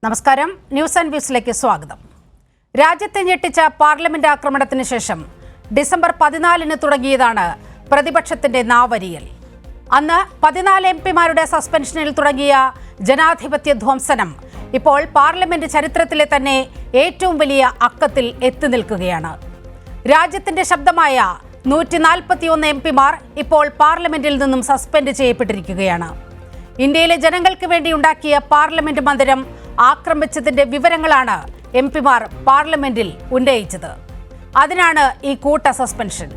നമസ്കാരം. News and വ്യൂസിലേക്ക് സ്വാഗതം. രാജ്യത്തെ ഞെട്ടിച്ച പാർലമെന്റ് ആക്രമണത്തിന് ശേഷം ഡിസംബർ 14-ന് തുടങ്ങിയതാണ് പ്രതിപക്ഷത്തിന്റെ നാവരിയൽ. അന്ന് 14 എംപിമാരുടെ സസ്പെൻഷനിൽ തുടങ്ങിയ ജനാധിപത്യ ധ്വംസനം ഇപ്പോൾ പാർലമെന്റ് ചരിത്രത്തിലെ തന്നെ ഏറ്റവും വലിയ അക്കത്തിൽ എത്തി നിൽക്കുകയാണ്. രാജ്യത്തിന്റെ ശബ്ദമായ 141 എംപിമാർ ഇപ്പോൾ പാർലമെന്റിൽ നിന്നും സസ്പെൻഡ് ചെയ്യപ്പെട്ടിരിക്കുകയാണ്. ഇന്ത്യയിലെ ജനങ്ങൾക്ക് വേണ്ടി ഉണ്ടാക്കിയ പാർലമെന്റ് മന്ദിരം ആക്രമിച്ചതിന്റെ വിവരങ്ങളാണ് എംപിമാർ പാർലമെന്റിൽ ഉന്നയിച്ചത്. അതിനാണ് ഈ കൂട്ട സസ്പെൻഷൻ.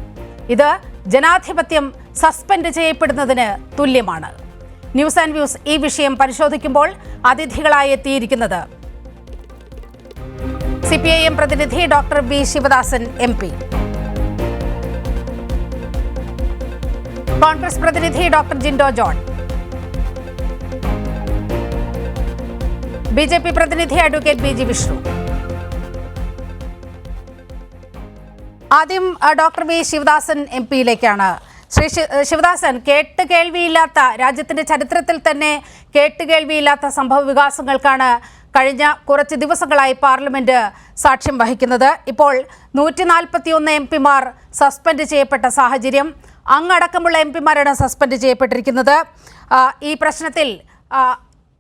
ഇത് ജനാധിപത്യം സസ്പെൻഡ് ചെയ്യപ്പെടുന്നതിന് തുല്യമാണ്. ന്യൂസ് ആൻഡ് വ്യൂസ് ഈ വിഷയം പരിശോധിക്കുമ്പോൾ അതിഥികളായി എത്തിയിരിക്കുന്നത് CPIM പ്രതിനിധി doctor V Sivadasan MP, Congress പ്രതിനിധി ഡോക്ടർ ജിൻഡോ ജോൺ, BJP പ്രതിനിധി അഡ്വക്കേറ്റ് BG വിഷ്ണു. ആദ്യം ഡോക്ടർ വി ശിവദാസൻ MP-യിലേക്കാണ്. ശ്രീ ശിവദാസൻ, കേട്ടുകേൾവിയില്ലാത്ത, രാജ്യത്തിന്റെ ചരിത്രത്തിൽ തന്നെ കേട്ടുകേൾവിയില്ലാത്ത സംഭവ വികാസങ്ങൾക്കാണ് കഴിഞ്ഞ കുറച്ച് ദിവസങ്ങളായി പാർലമെന്റ് സാക്ഷ്യം വഹിക്കുന്നത്. ഇപ്പോൾ 141 എംപിമാർ സസ്പെൻഡ് ചെയ്യപ്പെട്ട സാഹചര്യം. അങ്ങടക്കമുള്ള എംപിമാരാണ് സസ്പെൻഡ് ചെയ്യപ്പെട്ടിരിക്കുന്നത്. ഈ പ്രശ്നത്തിൽ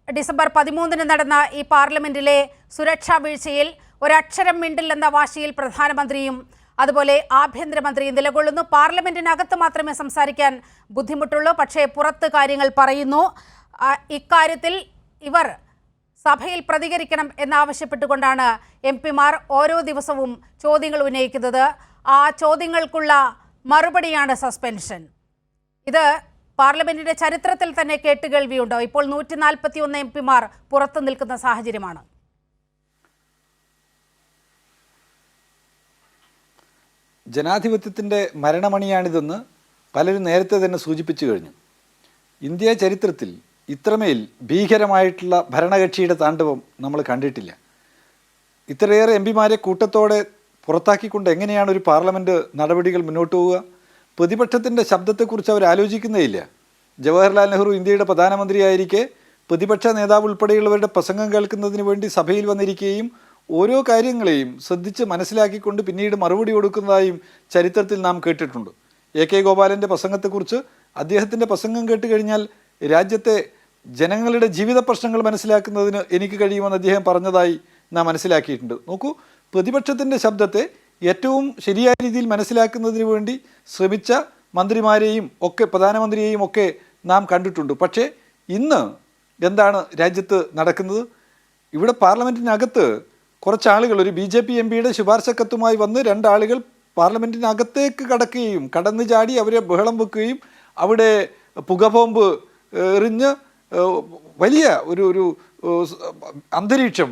ഡിസംബർ 13-ന് നടന്ന ഈ പാർലമെന്റിലെ സുരക്ഷാ വീഴ്ചയിൽ ഒരക്ഷരം മിണ്ടില്ലെന്ന വാശിയിൽ പ്രധാനമന്ത്രിയും അതുപോലെ ആഭ്യന്തരമന്ത്രിയും നിലകൊള്ളുന്നു. പാർലമെന്റിനകത്ത് മാത്രമേ സംസാരിക്കാൻ ബുദ്ധിമുട്ടുള്ളൂ, പക്ഷേ പുറത്ത് കാര്യങ്ങൾ പറയുന്നു. ഇക്കാര്യത്തിൽ ഇവർ സഭയിൽ പ്രതികരിക്കണം എന്നാവശ്യപ്പെട്ടുകൊണ്ടാണ് എംപിമാർ ഓരോ ദിവസവും ചോദ്യങ്ങൾ ഉന്നയിക്കുന്നത്. ആ ചോദ്യങ്ങൾക്കുള്ള മറുപടിയാണ് സസ്പെൻഷൻ. ഇത് പാർലമെന്റിന്റെ ചരിത്രത്തിൽ തന്നെ കേട്ടുകേൾവിയുണ്ടോ? ഇപ്പോൾ 141 എംപിമാർ പുറത്തു നിൽക്കുന്ന സാഹചര്യമാണ്. ജനാധിപത്യത്തിൻ്റെ മരണമണിയാണിതെന്ന് പലരും നേരത്തെ തന്നെ സൂചിപ്പിച്ചു കഴിഞ്ഞു. ഇന്ത്യ ചരിത്രത്തിൽ ഇത്രമേൽ ഭീകരമായിട്ടുള്ള ഭരണകക്ഷിയുടെ താണ്ഡവം നമ്മൾ കണ്ടിട്ടില്ല. ഇത്രയേറെ എംപിമാരെ കൂട്ടത്തോടെ പുറത്താക്കിക്കൊണ്ട് എങ്ങനെയാണ് ഒരു പാർലമെൻറ്റ് നടപടികൾ മുന്നോട്ട് പോവുക? പ്രതിപക്ഷത്തിൻ്റെ ശബ്ദത്തെക്കുറിച്ച് അവർ ആലോചിക്കുന്നേയില്ല. ജവഹർലാൽ നെഹ്റു ഇന്ത്യയുടെ പ്രധാനമന്ത്രിയായിരിക്കെ പ്രതിപക്ഷ നേതാവ് ഉൾപ്പെടെയുള്ളവരുടെ പ്രസംഗം കേൾക്കുന്നതിന് വേണ്ടി സഭയിൽ വന്നിരിക്കുകയും ഓരോ കാര്യങ്ങളെയും ശ്രദ്ധിച്ച് മനസ്സിലാക്കിക്കൊണ്ട് പിന്നീട് മറുപടി കൊടുക്കുന്നതായും ചരിത്രത്തിൽ നാം കേട്ടിട്ടുണ്ട്. AK ഗോപാലൻ്റെ പ്രസംഗത്തെക്കുറിച്ച് അദ്ദേഹത്തിൻ്റെ പ്രസംഗം കേട്ട് കഴിഞ്ഞാൽ രാജ്യത്തെ ജനങ്ങളുടെ ജീവിത പ്രശ്നങ്ങൾ മനസ്സിലാക്കുന്നതിന് എനിക്ക് കഴിയുമെന്ന് അദ്ദേഹം പറഞ്ഞതായി നാം മനസ്സിലാക്കിയിട്ടുണ്ട്. നോക്കൂ, പ്രതിപക്ഷത്തിൻ്റെ ശബ്ദത്തെ ഏറ്റവും ശരിയായ രീതിയിൽ മനസ്സിലാക്കുന്നതിന് വേണ്ടി ശ്രമിച്ച മന്ത്രിമാരെയും ഒക്കെ പ്രധാനമന്ത്രിയെയും ഒക്കെ നാം കണ്ടിട്ടുണ്ട്. പക്ഷേ ഇന്ന് എന്താണ് രാജ്യത്ത് നടക്കുന്നത്? ഇവിടെ പാർലമെൻറ്റിനകത്ത് കുറച്ചാളുകൾ, ഒരു BJP MP-യുടെ ശുപാർശ കത്തുമായി വന്ന് 2 ആളുകൾ പാർലമെൻറ്റിനകത്തേക്ക് കടക്കുകയും കടന്നു ചാടി അവരെ ബഹളം വെക്കുകയും അവിടെ പുകബോംബ് എറിഞ്ഞ് വലിയ ഒരു അന്തരീക്ഷം,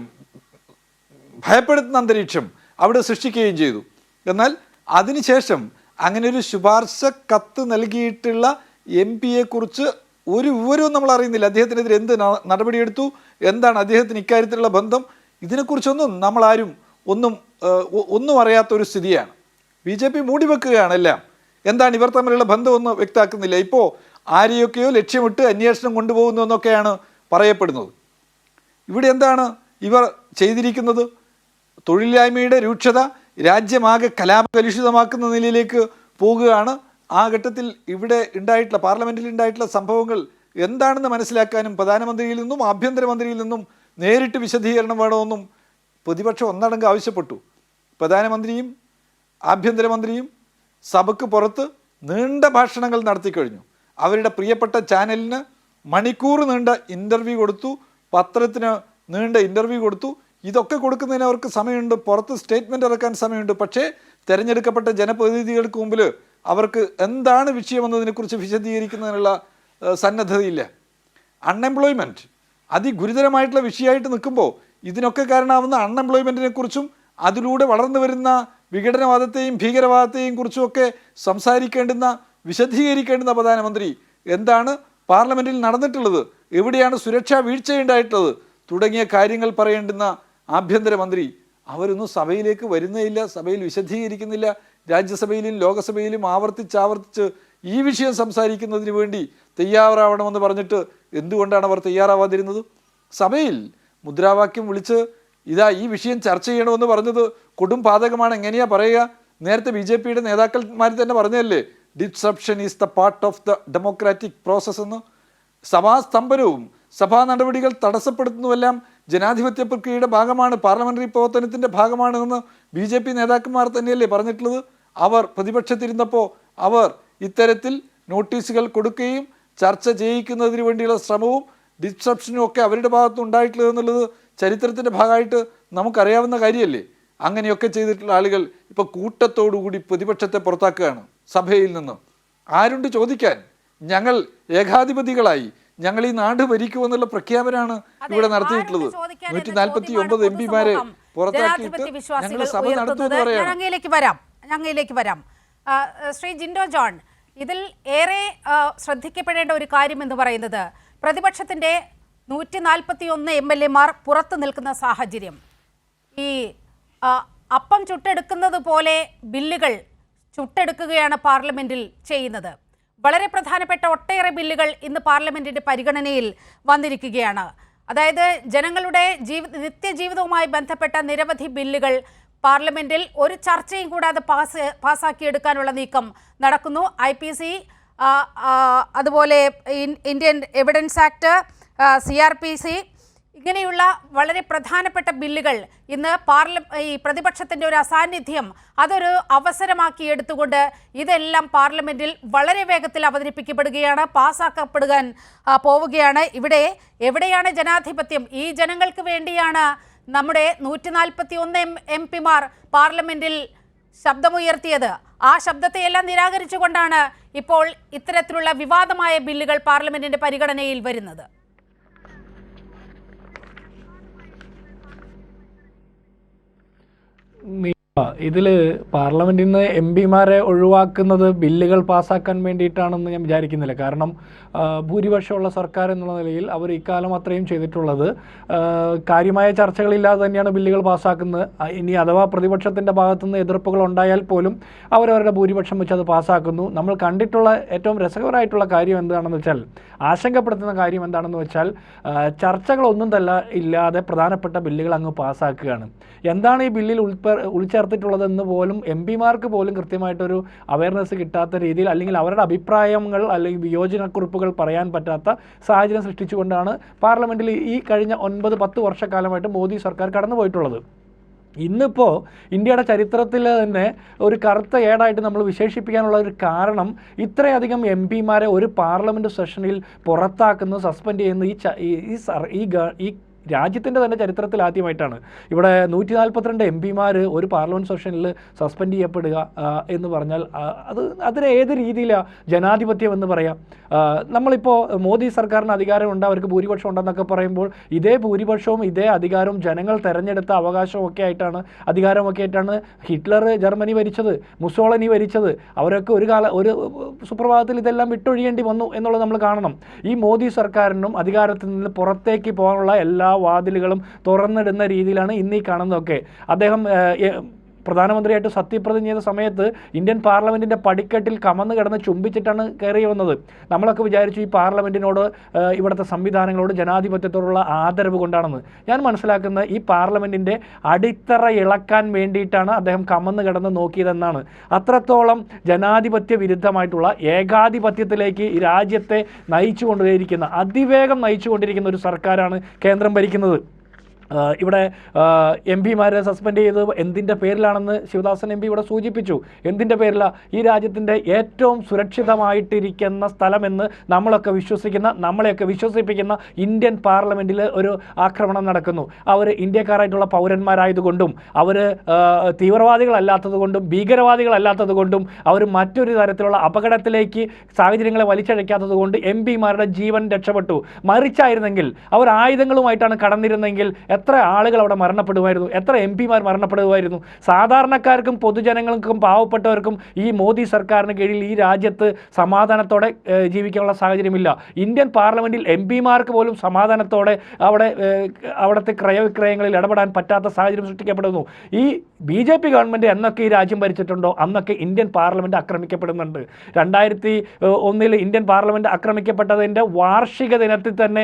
ഭയപ്പെടുത്തുന്ന അന്തരീക്ഷം അവിടെ സൃഷ്ടിക്കുകയും ചെയ്തു. എന്നാൽ അതിനുശേഷം അങ്ങനെ ഒരു ശുപാർശ കത്ത് നൽകിയിട്ടുള്ള MP-യെക്കുറിച്ച് ഒരു വിവരവും നമ്മൾ അറിയുന്നില്ല. അദ്ദേഹത്തിനെതിരെ എന്ത് നടപടിയെടുത്തു, എന്താണ് അദ്ദേഹത്തിന് ഇക്കാര്യത്തിലുള്ള ബന്ധം, ഇതിനെക്കുറിച്ചൊന്നും നമ്മളാരും ഒന്നും അറിയാത്തൊരു സ്ഥിതിയാണ്. BJP മൂടിവെക്കുകയാണ് എല്ലാം. എന്താണ് ഇവർ തമ്മിലുള്ള ബന്ധമൊന്നും വ്യക്തമാക്കുന്നില്ല. ഇപ്പോൾ ആരെയൊക്കെയോ ലക്ഷ്യമിട്ട് അന്വേഷണം കൊണ്ടുപോകുന്നു എന്നൊക്കെയാണ് പറയപ്പെടുന്നത്. ഇവിടെ എന്താണ് ഇവർ ചെയ്തിരിക്കുന്നത്? തൊഴിലില്ലായ്മയുടെ രൂക്ഷത രാജ്യമാകെ കലാപകലുഷിതമാക്കുന്ന നിലയിലേക്ക് പോകുകയാണ്. ആ ഘട്ടത്തിൽ ഇവിടെ ഉണ്ടായിട്ടുള്ള, പാർലമെൻറ്റിൽ ഉണ്ടായിട്ടുള്ള സംഭവങ്ങൾ എന്താണെന്ന് മനസ്സിലാക്കാനും പ്രധാനമന്ത്രിയിൽ നിന്നും ആഭ്യന്തരമന്ത്രിയിൽ നിന്നും നേരിട്ട് വിശദീകരണം വേണമെന്നും പ്രതിപക്ഷം ഒന്നടങ്കം ആവശ്യപ്പെട്ടു. പ്രധാനമന്ത്രിയും ആഭ്യന്തരമന്ത്രിയും സഭയ്ക്ക് പുറത്ത് നീണ്ട ഭാഷണങ്ങൾ നടത്തിക്കഴിഞ്ഞു. അവരുടെ പ്രിയപ്പെട്ട ചാനലിന് മണിക്കൂർ നീണ്ട ഇൻ്റർവ്യൂ കൊടുത്തു, പത്രത്തിന് നീണ്ട ഇൻ്റർവ്യൂ കൊടുത്തു. ഇതൊക്കെ കൊടുക്കുന്നതിന് അവർക്ക് സമയമുണ്ട്, പുറത്ത് സ്റ്റേറ്റ്മെൻറ്റ് ഇറക്കാൻ സമയമുണ്ട്. പക്ഷേ തിരഞ്ഞെടുക്കപ്പെട്ട ജനപ്രതിനിധികൾക്ക് മുമ്പിൽ അവർക്ക് എന്താണ് വിഷയമെന്നതിനെക്കുറിച്ച് വിശദീകരിക്കുന്നതിനുള്ള സന്നദ്ധതയില്ല. അൺഎംപ്ലോയ്മെൻറ്റ് അതിഗുരുതരമായിട്ടുള്ള വിഷയമായിട്ട് നിൽക്കുമ്പോൾ ഇതിനൊക്കെ കാരണമാവുന്ന അൺഎംപ്ലോയ്മെൻറ്റിനെ കുറിച്ചും അതിലൂടെ വളർന്നു വരുന്ന വിഘടനവാദത്തെയും ഭീകരവാദത്തെയും കുറിച്ചുമൊക്കെ സംസാരിക്കേണ്ടുന്ന, വിശദീകരിക്കേണ്ടുന്ന പ്രധാനമന്ത്രി എന്താണ് പാർലമെൻറ്റിൽ നടന്നിട്ടുള്ളത്, എവിടെയാണ് സുരക്ഷാ വീഴ്ചയുണ്ടായിട്ടുള്ളത് തുടങ്ങിയ കാര്യങ്ങൾ പറയേണ്ടുന്ന ആഭ്യന്തരമന്ത്രി അവരൊന്നും സഭയിലേക്ക് വരുന്നേയില്ല, സഭയിൽ വിശദീകരിക്കുന്നില്ല. രാജ്യസഭയിലും ലോകസഭയിലും ആവർത്തിച്ച് ഈ വിഷയം സംസാരിക്കുന്നതിന് വേണ്ടി തയ്യാറാവണമെന്ന് പറഞ്ഞിട്ട് എന്തുകൊണ്ടാണ് അവർ തയ്യാറാവാതിരുന്നത്? സഭയിൽ മുദ്രാവാക്യം വിളിച്ച് ഇതാ ഈ വിഷയം ചർച്ച ചെയ്യണമെന്ന് പറഞ്ഞത് കൊടും പാതകമാണ്. എങ്ങനെയാ പറയുക? നേരത്തെ BJP-യുടെ നേതാക്കന്മാർ തന്നെ പറഞ്ഞതല്ലേ, disruption is the part of the democratic process എന്ന്. സഭാസ്തംഭനവും സഭാ നടപടികൾ തടസ്സപ്പെടുത്തുന്നതെല്ലാം ജനാധിപത്യ പ്രക്രിയയുടെ ഭാഗമാണ്, പാർലമെന്ററി പ്രവർത്തനത്തിൻ്റെ ഭാഗമാണെന്ന് BJP നേതാക്കന്മാർ തന്നെയല്ലേ പറഞ്ഞിട്ടുള്ളത്. അവർ പ്രതിപക്ഷത്തിരുന്നപ്പോൾ അവർ ഇത്തരത്തിൽ നോട്ടീസുകൾ കൊടുക്കുകയും ചർച്ച ചെയ്യിക്കുന്നതിന് വേണ്ടിയുള്ള ശ്രമവും ഡിസ്ട്രപ്ഷനും ഒക്കെ അവരുടെ ഭാഗത്ത് ഉണ്ടായിട്ടുള്ളത് എന്നുള്ളത് ചരിത്രത്തിൻ്റെ ഭാഗമായിട്ട് നമുക്കറിയാവുന്ന കാര്യമല്ലേ. അങ്ങനെയൊക്കെ ചെയ്തിട്ടുള്ള ആളുകൾ ഇപ്പോൾ കൂട്ടത്തോടുകൂടി പ്രതിപക്ഷത്തെ പുറത്താക്കുകയാണ് സഭയിൽ നിന്ന്. ആരുണ്ട് ചോദിക്കാൻ? ഞങ്ങൾ ഏകാധിപതികളായി, ഞങ്ങൾ ഈ നാട് ഭരിക്കുമെന്നുള്ള പ്രഖ്യാപനമാണ് ഇവിടെ നടത്തിയിട്ടുള്ളത്. 149 MP-മാരെ പുറത്താക്കിയിട്ട് ഞങ്ങൾ സഭ നടത്തുമെന്ന് പറയാം. അങ്ങയിലേക്ക് വരാം. ശ്രീ ജിൻഡോ ജോൺ, ഇതിൽ ഏറെ ശ്രദ്ധിക്കപ്പെടേണ്ട ഒരു കാര്യം എന്ന് പറയുന്നത് പ്രതിപക്ഷത്തിൻ്റെ 141 MLA-മാർ പുറത്തു നിൽക്കുന്ന സാഹചര്യം. ഈ അപ്പം ചുട്ടെടുക്കുന്നത് പോലെ ബില്ലുകൾ ചുട്ടെടുക്കുകയാണ് പാർലമെന്റിൽ ചെയ്യുന്നത്. വളരെ പ്രധാനപ്പെട്ട ഒട്ടേറെ ബില്ലുകൾ ഇന്ന് പാർലമെന്റിന്റെ പരിഗണനയിൽ വന്നിരിക്കുകയാണ്. അതായത് ജനങ്ങളുടെ നിത്യജീവിതവുമായി ബന്ധപ്പെട്ട നിരവധി ബില്ലുകൾ പാർലമെന്റിൽ ഒരു ചർച്ചയും കൂടാതെ പാസ്സാക്കിയെടുക്കാനുള്ള നീക്കം നടക്കുന്നു. IPC, അതുപോലെ ഇന്ത്യൻ എവിഡൻസ് ആക്ട്, CRPC, ഇങ്ങനെയുള്ള വളരെ പ്രധാനപ്പെട്ട ബില്ലുകൾ ഇന്ന് ഈ പ്രതിപക്ഷത്തിൻ്റെ ഒരു അസാന്നിധ്യം അതൊരു അവസരമാക്കി എടുത്തുകൊണ്ട് ഇതെല്ലാം പാർലമെന്റിൽ വളരെ വേഗത്തിൽ അവതരിപ്പിക്കപ്പെടുകയാണ്, പാസ്സാക്കപ്പെടുവാൻ പോവുകയാണ്. എവിടെയാണ് ജനാധിപത്യം? ഈ ജനങ്ങൾക്ക് വേണ്ടിയാണ് നമ്മുടെ 141 MP-മാർ പാർലമെന്റിൽ ശബ്ദമുയർത്തിയത്. ആ ശബ്ദത്തെയെല്ലാം നിരാകരിച്ചുകൊണ്ടാണ് ഇപ്പോൾ ഇത്തരത്തിലുള്ള വിവാദമായ ബില്ലുകൾ പാർലമെന്റിന്റെ പരിഗണനയിൽ വരുന്നത്. ഇതിൽ പാർലമെന്റിൽ നിന്ന് MP-മാരെ ഒഴിവാക്കുന്നത് ബില്ലുകൾ പാസ്സാക്കാൻ വേണ്ടിയിട്ടാണെന്ന് ഞാൻ വിചാരിക്കുന്നില്ല. കാരണം ഭൂരിപക്ഷമുള്ള സർക്കാർ എന്നുള്ള നിലയിൽ അവർ ഇക്കാലം അത്രയും ചെയ്തിട്ടുള്ളത് കാര്യമായ ചർച്ചകളില്ലാതെ തന്നെയാണ് ബില്ലുകൾ പാസ്സാക്കുന്നത്. ഇനി അഥവാ പ്രതിപക്ഷത്തിൻ്റെ ഭാഗത്തുനിന്ന് എതിർപ്പുകൾ ഉണ്ടായാൽ പോലും അവരവരുടെ ഭൂരിപക്ഷം വെച്ച് അത് പാസ്സാക്കുന്നു. നമ്മൾ കണ്ടിട്ടുള്ള ഏറ്റവും രസകരമായിട്ടുള്ള കാര്യം എന്താണെന്ന് വെച്ചാൽ, ആശങ്കപ്പെടുത്തുന്ന കാര്യം എന്താണെന്ന് വെച്ചാൽ, ചർച്ചകളൊന്നും തന്നെ ഇല്ലാതെ പ്രധാനപ്പെട്ട ബില്ലുകൾ അങ്ങ് പാസ്സാക്കുകയാണ്. എന്താണ് ഈ ബില്ലിൽ ഉൾച്ചേർത്തിട്ടുള്ളതെന്ന് പോലും MP-മാർക്ക് പോലും കൃത്യമായിട്ടൊരു അവയർനെസ് കിട്ടാത്ത രീതിയിൽ, അല്ലെങ്കിൽ അവരുടെ അഭിപ്രായങ്ങൾ അല്ലെങ്കിൽ വിയോജനക്കുറിപ്പുകൾ പറയാൻ പറ്റാത്ത സാഹചര്യം സൃഷ്ടിച്ചുകൊണ്ടാണ് പാർലമെന്റിൽ ഈ കഴിഞ്ഞ 9-10 വർഷക്കാലമായിട്ട് മോദി സർക്കാർ കടന്നുപോയിട്ടുള്ളത്. ഇന്നിപ്പോൾ ഇന്ത്യയുടെ ചരിത്രത്തിൽ തന്നെ ഒരു കറുത്ത ഏടായിട്ട് നമ്മൾ വിശേഷിപ്പിക്കാനുള്ള ഒരു കാരണം, ഇത്രയധികം MP-മാരെ ഒരു പാർലമെൻറ്റ് സെഷനിൽ പുറത്താക്കുന്നു, സസ്പെൻഡ് ചെയ്യുന്നു ഈ രാജ്യത്തിൻ്റെ തന്നെ ചരിത്രത്തിൽ ആദ്യമായിട്ടാണ്. ഇവിടെ 142 MP-മാർ ഒരു പാർലമെൻറ്റ് സെഷനിൽ സസ്പെൻഡ് ചെയ്യപ്പെടുക എന്ന് പറഞ്ഞാൽ അതിന് ഏത് രീതിയിലാണ് ജനാധിപത്യം എന്ന് പറയാം? നമ്മളിപ്പോൾ മോദി സർക്കാരിന് അധികാരമുണ്ട്, അവർക്ക് ഭൂരിപക്ഷം ഉണ്ടെന്നൊക്കെ പറയുമ്പോൾ ഇതേ ഭൂരിപക്ഷവും ഇതേ അധികാരവും ജനങ്ങൾ തെരഞ്ഞെടുത്ത അവകാശമൊക്കെ ആയിട്ടാണ് ഹിറ്റ്ലർ ജർമ്മനി ഭരിച്ചത്, മുസോളിനി ഭരിച്ചത്. അവരൊക്കെ ഒരു സുപ്രഭാതത്തിൽ ഇതെല്ലാം വിട്ടൊഴിയേണ്ടി വന്നു എന്നുള്ളത് നമ്മൾ കാണണം. ഈ മോദി സർക്കാരിനും അധികാരത്തിൽ നിന്ന് പുറത്തേക്ക് പോകാനുള്ള എല്ലാ വാതിലുകളും തുറന്നിടുന്ന രീതിയിലാണ് ഇന്ന് ഈ കാണുന്നതൊക്കെ. അദ്ദേഹം പ്രധാനമന്ത്രിയായിട്ട് സത്യപ്രതിജ്ഞ ചെയ്ത സമയത്ത് ഇന്ത്യൻ പാർലമെൻറ്റിൻ്റെ പടിക്കെട്ടിൽ കമന്ന് കിടന്ന് ചുംബിച്ചിട്ടാണ് കയറി വന്നത്. നമ്മളൊക്കെ വിചാരിച്ചു ഈ പാർലമെൻറ്റിനോട്, ഇവിടുത്തെ സംവിധാനങ്ങളോട്, ജനാധിപത്യത്തോടുള്ള ആദരവ് കൊണ്ടാണെന്ന്. ഞാൻ മനസ്സിലാക്കുന്നത് ഈ പാർലമെൻറ്റിൻ്റെ അടിത്തറ ഇളക്കാൻ വേണ്ടിയിട്ടാണ് അദ്ദേഹം കമന്ന് കിടന്ന് നോക്കിയതെന്നാണ്. അത്രത്തോളം ജനാധിപത്യ വിരുദ്ധമായിട്ടുള്ള ഏകാധിപത്യത്തിലേക്ക് ഈ രാജ്യത്തെ അതിവേഗം നയിച്ചുകൊണ്ടിരിക്കുന്ന ഒരു സർക്കാരാണ് കേന്ദ്രം ഭരിക്കുന്നത്. ഇവിടെ MP-മാരെ സസ്പെൻഡ് ചെയ്തത് എന്തിൻ്റെ പേരിലാണെന്ന് ശിവദാസൻ MP ഇവിടെ സൂചിപ്പിച്ചു. എന്തിൻ്റെ പേരിലാണ്? ഈ രാജ്യത്തിൻ്റെ ഏറ്റവും സുരക്ഷിതമായിട്ടിരിക്കുന്ന സ്ഥലമെന്ന് നമ്മളെയൊക്കെ വിശ്വസിപ്പിക്കുന്ന ഇന്ത്യൻ പാർലമെൻറ്റിൽ ഒരു ആക്രമണം നടക്കുന്നു. അവർ ഇന്ത്യക്കാരായിട്ടുള്ള പൗരന്മാരായതുകൊണ്ടും അവർ തീവ്രവാദികളല്ലാത്തത് കൊണ്ടും ഭീകരവാദികളല്ലാത്തത് കൊണ്ടും അവർ മറ്റൊരു തരത്തിലുള്ള അപകടത്തിലേക്ക് സാഹചര്യങ്ങളെ വലിച്ചഴയ്ക്കാത്തത് കൊണ്ട് MP-മാരുടെ ജീവൻ രക്ഷപ്പെട്ടു. മറിച്ചായിരുന്നെങ്കിൽ അവർ ആയുധങ്ങളുമായിട്ടാണ് കടന്നിരുന്നെങ്കിൽ എത്ര ആളുകൾ അവിടെ മരണപ്പെടുമായിരുന്നു, എത്ര MP-മാർ മരണപ്പെടുമായിരുന്നു. സാധാരണക്കാർക്കും പൊതുജനങ്ങൾക്കും പാവപ്പെട്ടവർക്കും ഈ മോദി സർക്കാരിന് കീഴിൽ ഈ രാജ്യത്ത് സമാധാനത്തോടെ ജീവിക്കാനുള്ള സാഹചര്യമില്ല. ഇന്ത്യൻ പാർലമെൻറ്റിൽ MP-മാർക്ക് പോലും സമാധാനത്തോടെ അവിടുത്തെ ക്രയവിക്രയങ്ങളിൽ ഇടപെടാൻ പറ്റാത്ത സാഹചര്യം സൃഷ്ടിക്കപ്പെടുന്നു. ഈ BJP ഗവൺമെൻറ് എന്നൊക്കെ ഈ രാജ്യം ഭരിച്ചിട്ടുണ്ടോ അന്നൊക്കെ ഇന്ത്യൻ പാർലമെൻറ്റ് ആക്രമിക്കപ്പെടുന്നുണ്ട്. 2001 ഇന്ത്യൻ പാർലമെൻറ്റ് ആക്രമിക്കപ്പെട്ടതിൻ്റെ വാർഷിക ദിനത്തിൽ തന്നെ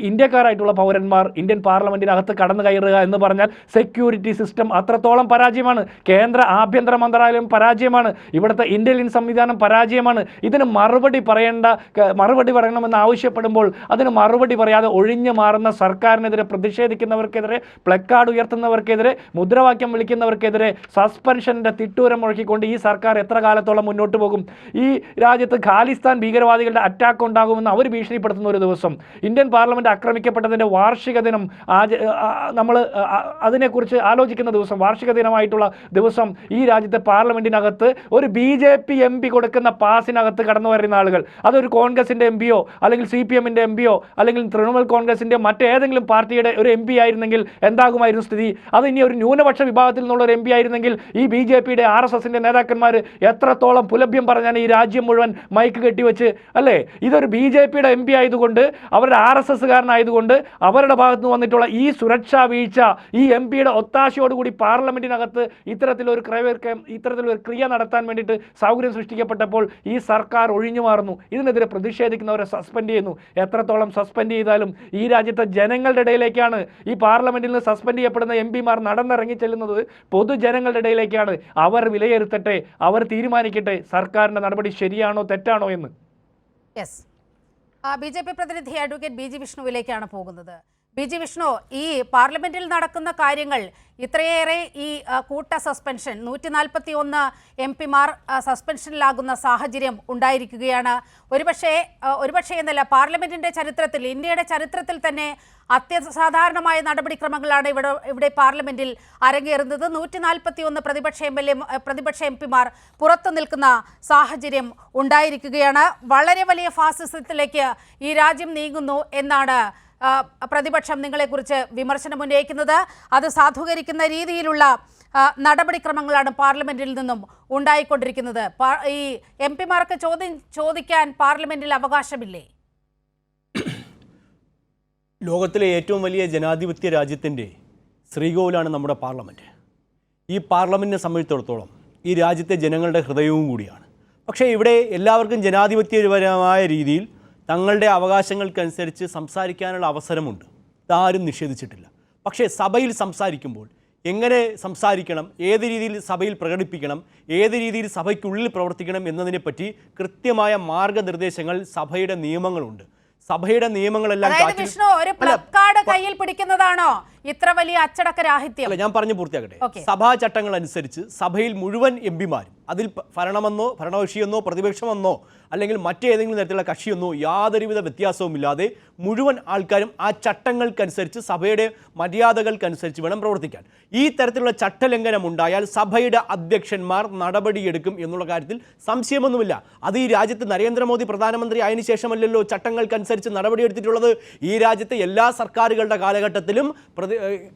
ഇന്ത്യക്കാരായിട്ടുള്ള പൗരന്മാർ ഇന്ത്യൻ പാർലമെൻറ്റിനകത്ത് കടന്നു കയറുക എന്ന് പറഞ്ഞാൽ സെക്യൂരിറ്റി സിസ്റ്റം അത്രത്തോളം പരാജയമാണ്. കേന്ദ്ര ആഭ്യന്തര മന്ത്രാലയം പരാജയമാണ്. ഇവിടുത്തെ ഇന്റലിജൻസ് സംവിധാനം പരാജയമാണ്. ഇതിന് മറുപടി പറയണമെന്ന് ആവശ്യപ്പെടുമ്പോൾ അതിന് മറുപടി പറയാതെ ഒഴിഞ്ഞു മാറുന്ന സർക്കാരിനെതിരെ പ്രതിഷേധിക്കുന്നവർക്കെതിരെ, പ്ലക്കാർഡ് ഉയർത്തുന്നവർക്കെതിരെ, മുദ്രാവാക്യം വിളിക്കുന്നവർക്കെതിരെ സസ്പെൻഷൻ്റെ തിട്ടൂരം മുഴക്കിക്കൊണ്ട് ഈ സർക്കാർ എത്ര കാലത്തോളം മുന്നോട്ട് പോകും? ഈ രാജ്യത്ത് ഖാലിസ്ഥാൻ ഭീകരവാദികളുടെ അറ്റാക്ക് ഉണ്ടാകുമെന്ന് അവർ ഭീഷണിപ്പെടുത്തുന്ന ഒരു ദിവസം, ഇന്ത്യൻ പാർലമെൻറ്റ് ആക്രമിക്കപ്പെട്ടതിൻ്റെ വാർഷിക ദിനം നമ്മൾ അതിനെക്കുറിച്ച് ആലോചിക്കുന്ന ദിവസം, വാർഷിക ദിനമായിട്ടുള്ള ദിവസം ഈ രാജ്യത്തെ പാർലമെൻറ്റിനകത്ത് ഒരു BJP MP കൊടുക്കുന്ന പാസിനകത്ത് കടന്നു വരുന്ന ആളുകൾ, അതൊരു കോൺഗ്രസിൻ്റെ MPയോ അല്ലെങ്കിൽ CPM-ൻ്റെ MPയോ അല്ലെങ്കിൽ തൃണമൂൽ കോൺഗ്രസിൻ്റെ മറ്റേതെങ്കിലും പാർട്ടിയുടെ ഒരു MP ആയിരുന്നെങ്കിൽ എന്താകുമായിരുന്നു സ്ഥിതി? അത് ഇനി ഒരു ന്യൂനപക്ഷ വിഭാഗത്തിൽ നിന്നുള്ള ഒരു MP ആയിരുന്നെങ്കിൽ ഈ BJP-യുടെ RSS-ൻ്റെ നേതാക്കന്മാർ എത്രത്തോളം പുലഭ്യം പറഞ്ഞാൽ ഈ രാജ്യം മുഴുവൻ മൈക്ക് കെട്ടിവെച്ച്, അല്ലേ? ഇതൊരു BJP-യുടെ MP ആയതുകൊണ്ട്, അവരുടെ RSS-കാരനായതുകൊണ്ട് അവരുടെ ഭാഗത്ത് നിന്ന് വന്നിട്ടുള്ള ഈ സുരക്ഷാ വീഴ്ച, ഈ MP-യുടെ ഒത്താശയോടുകൂടി പാർലമെൻറ്റിനകത്ത് ഇത്തരത്തിലൊരു ക്രിയ നടത്താൻ വേണ്ടിയിട്ട് സൗകര്യം സൃഷ്ടിക്കപ്പെട്ടപ്പോൾ ഈ സർക്കാർ ഒഴിഞ്ഞു മാറുന്നു. ഇതിനെതിരെ പ്രതിഷേധിക്കുന്നവരെ സസ്പെൻഡ് ചെയ്യുന്നു. എത്രത്തോളം സസ്പെൻഡ് ചെയ്താലും ഈ രാജ്യത്തെ ജനങ്ങളുടെ ഇടയിലേക്കാണ്, ഈ പാർലമെൻറ്റിൽ നിന്ന് സസ്പെൻഡ് ചെയ്യപ്പെടുന്ന MP-മാർ നടന്നിറങ്ങി ചെല്ലുന്നത് പൊതുജനങ്ങളുടെ ഇടയിലേക്കാണ്. അവർ വിലയിരുത്തട്ടെ, അവർ തീരുമാനിക്കട്ടെ സർക്കാരിൻ്റെ നടപടി ശരിയാണോ തെറ്റാണോ എന്ന്. യെസ്, BJP പ്രതിനിധി അഡ്വക്കേറ്റ് BG വിഷ്ണുവിലേക്കാണ് പോകുന്നത്. BG വിഷ്ണു, ഈ പാർലമെന്റിൽ നടക്കുന്ന കാര്യങ്ങൾ ഇത്രയേറെ ഈ കൂട്ട സസ്പെൻഷൻ, 141 MP-മാർ സസ്പെൻഷനിലാകുന്ന സാഹചര്യം ഉണ്ടായിരിക്കുകയാണ്. ഒരുപക്ഷേ എന്നല്ല, പാർലമെന്റിന്റെ ചരിത്രത്തിൽ, ഇന്ത്യയുടെ ചരിത്രത്തിൽ തന്നെ അത്യസാധാരണമായ നടപടിക്രമങ്ങളാണ് ഇവിടെ പാർലമെന്റിൽ അരങ്ങേറുന്നത്. 141 പ്രതിപക്ഷ MP-മാർ പുറത്തു നിൽക്കുന്ന സാഹചര്യം ഉണ്ടായിരിക്കുകയാണ്. വളരെ വലിയ ഫാസിസത്തിലേക്ക് ഈ രാജ്യം നീങ്ങുന്നു എന്നാണ് പ്രതിപക്ഷം നിങ്ങളെക്കുറിച്ച് വിമർശനം ഉന്നയിക്കുന്നത്. അത് സാധൂകരിക്കുന്ന രീതിയിലുള്ള നടപടിക്രമങ്ങളാണ് പാർലമെന്റിൽ നിന്നും ഉണ്ടായിക്കൊണ്ടിരിക്കുന്നത്. ഈ MP-മാർക്ക് ചോദിക്കാൻ പാർലമെന്റിൽ അവകാശമില്ലേ? ലോകത്തിലെ ഏറ്റവും വലിയ ജനാധിപത്യ രാജ്യത്തിൻ്റെ ശ്രീകോവിലാണ് നമ്മുടെ പാർലമെൻറ്റ്. ഈ പാർലമെൻറ്റിനെ സംബന്ധിച്ചിടത്തോളം ഈ രാജ്യത്തെ ജനങ്ങളുടെ ഹൃദയവും കൂടിയാണ്. പക്ഷേ ഇവിടെ എല്ലാവർക്കും ജനാധിപത്യപരമായ രീതിയിൽ തങ്ങളുടെ അവകാശങ്ങൾക്കനുസരിച്ച് സംസാരിക്കാനുള്ള അവസരമുണ്ട്. ഇതാരും നിഷേധിച്ചിട്ടില്ല. പക്ഷേ സഭയിൽ സംസാരിക്കുമ്പോൾ എങ്ങനെ സംസാരിക്കണം, ഏത് രീതിയിൽ സഭയിൽ പ്രകടിപ്പിക്കണം, ഏത് രീതിയിൽ സഭയ്ക്കുള്ളിൽ പ്രവർത്തിക്കണം എന്നതിനെപ്പറ്റി കൃത്യമായ മാർഗനിർദ്ദേശങ്ങൾ സഭയുടെ നിയമങ്ങളുണ്ട്. സഭയുടെ നിയമങ്ങളെല്ലാം കയ്യിൽ പിടിക്കുന്നതാണോ ഇത്ര വലിയ അച്ചടക്ക രാഹിത്യം? ഞാൻ പറഞ്ഞു പൂർത്തിയാക്കട്ടെ. സഭാ ചട്ടങ്ങൾ അനുസരിച്ച് സഭയിൽ മുഴുവൻ MP-മാരും, അതിൽ ഭരണമെന്നോ ഭരണകക്ഷിയെന്നോ പ്രതിപക്ഷമെന്നോ അല്ലെങ്കിൽ മറ്റേതെങ്കിലും തരത്തിലുള്ള കക്ഷിയെന്നോ യാതൊരുവിധ വ്യത്യാസവുമില്ലാതെ മുഴുവൻ ആൾക്കാരും ആ ചട്ടങ്ങൾക്കനുസരിച്ച് സഭയുടെ മര്യാദകൾക്കനുസരിച്ച് വേണം പ്രവർത്തിക്കാൻ. ഈ തരത്തിലുള്ള ചട്ടലംഘനം ഉണ്ടായാൽ സഭയുടെ അധ്യക്ഷന്മാർ നടപടിയെടുക്കും എന്നുള്ള കാര്യത്തിൽ സംശയമൊന്നുമില്ല. അത് ഈ രാജ്യത്ത് നരേന്ദ്രമോദി പ്രധാനമന്ത്രി ആയതിനു ശേഷമല്ലല്ലോ ചട്ടങ്ങൾക്കനുസരിച്ച് നടപടിയെടുത്തിട്ടുള്ളത്. ഈ രാജ്യത്തെ എല്ലാ സർക്കാരുകളുടെ കാലഘട്ടത്തിലും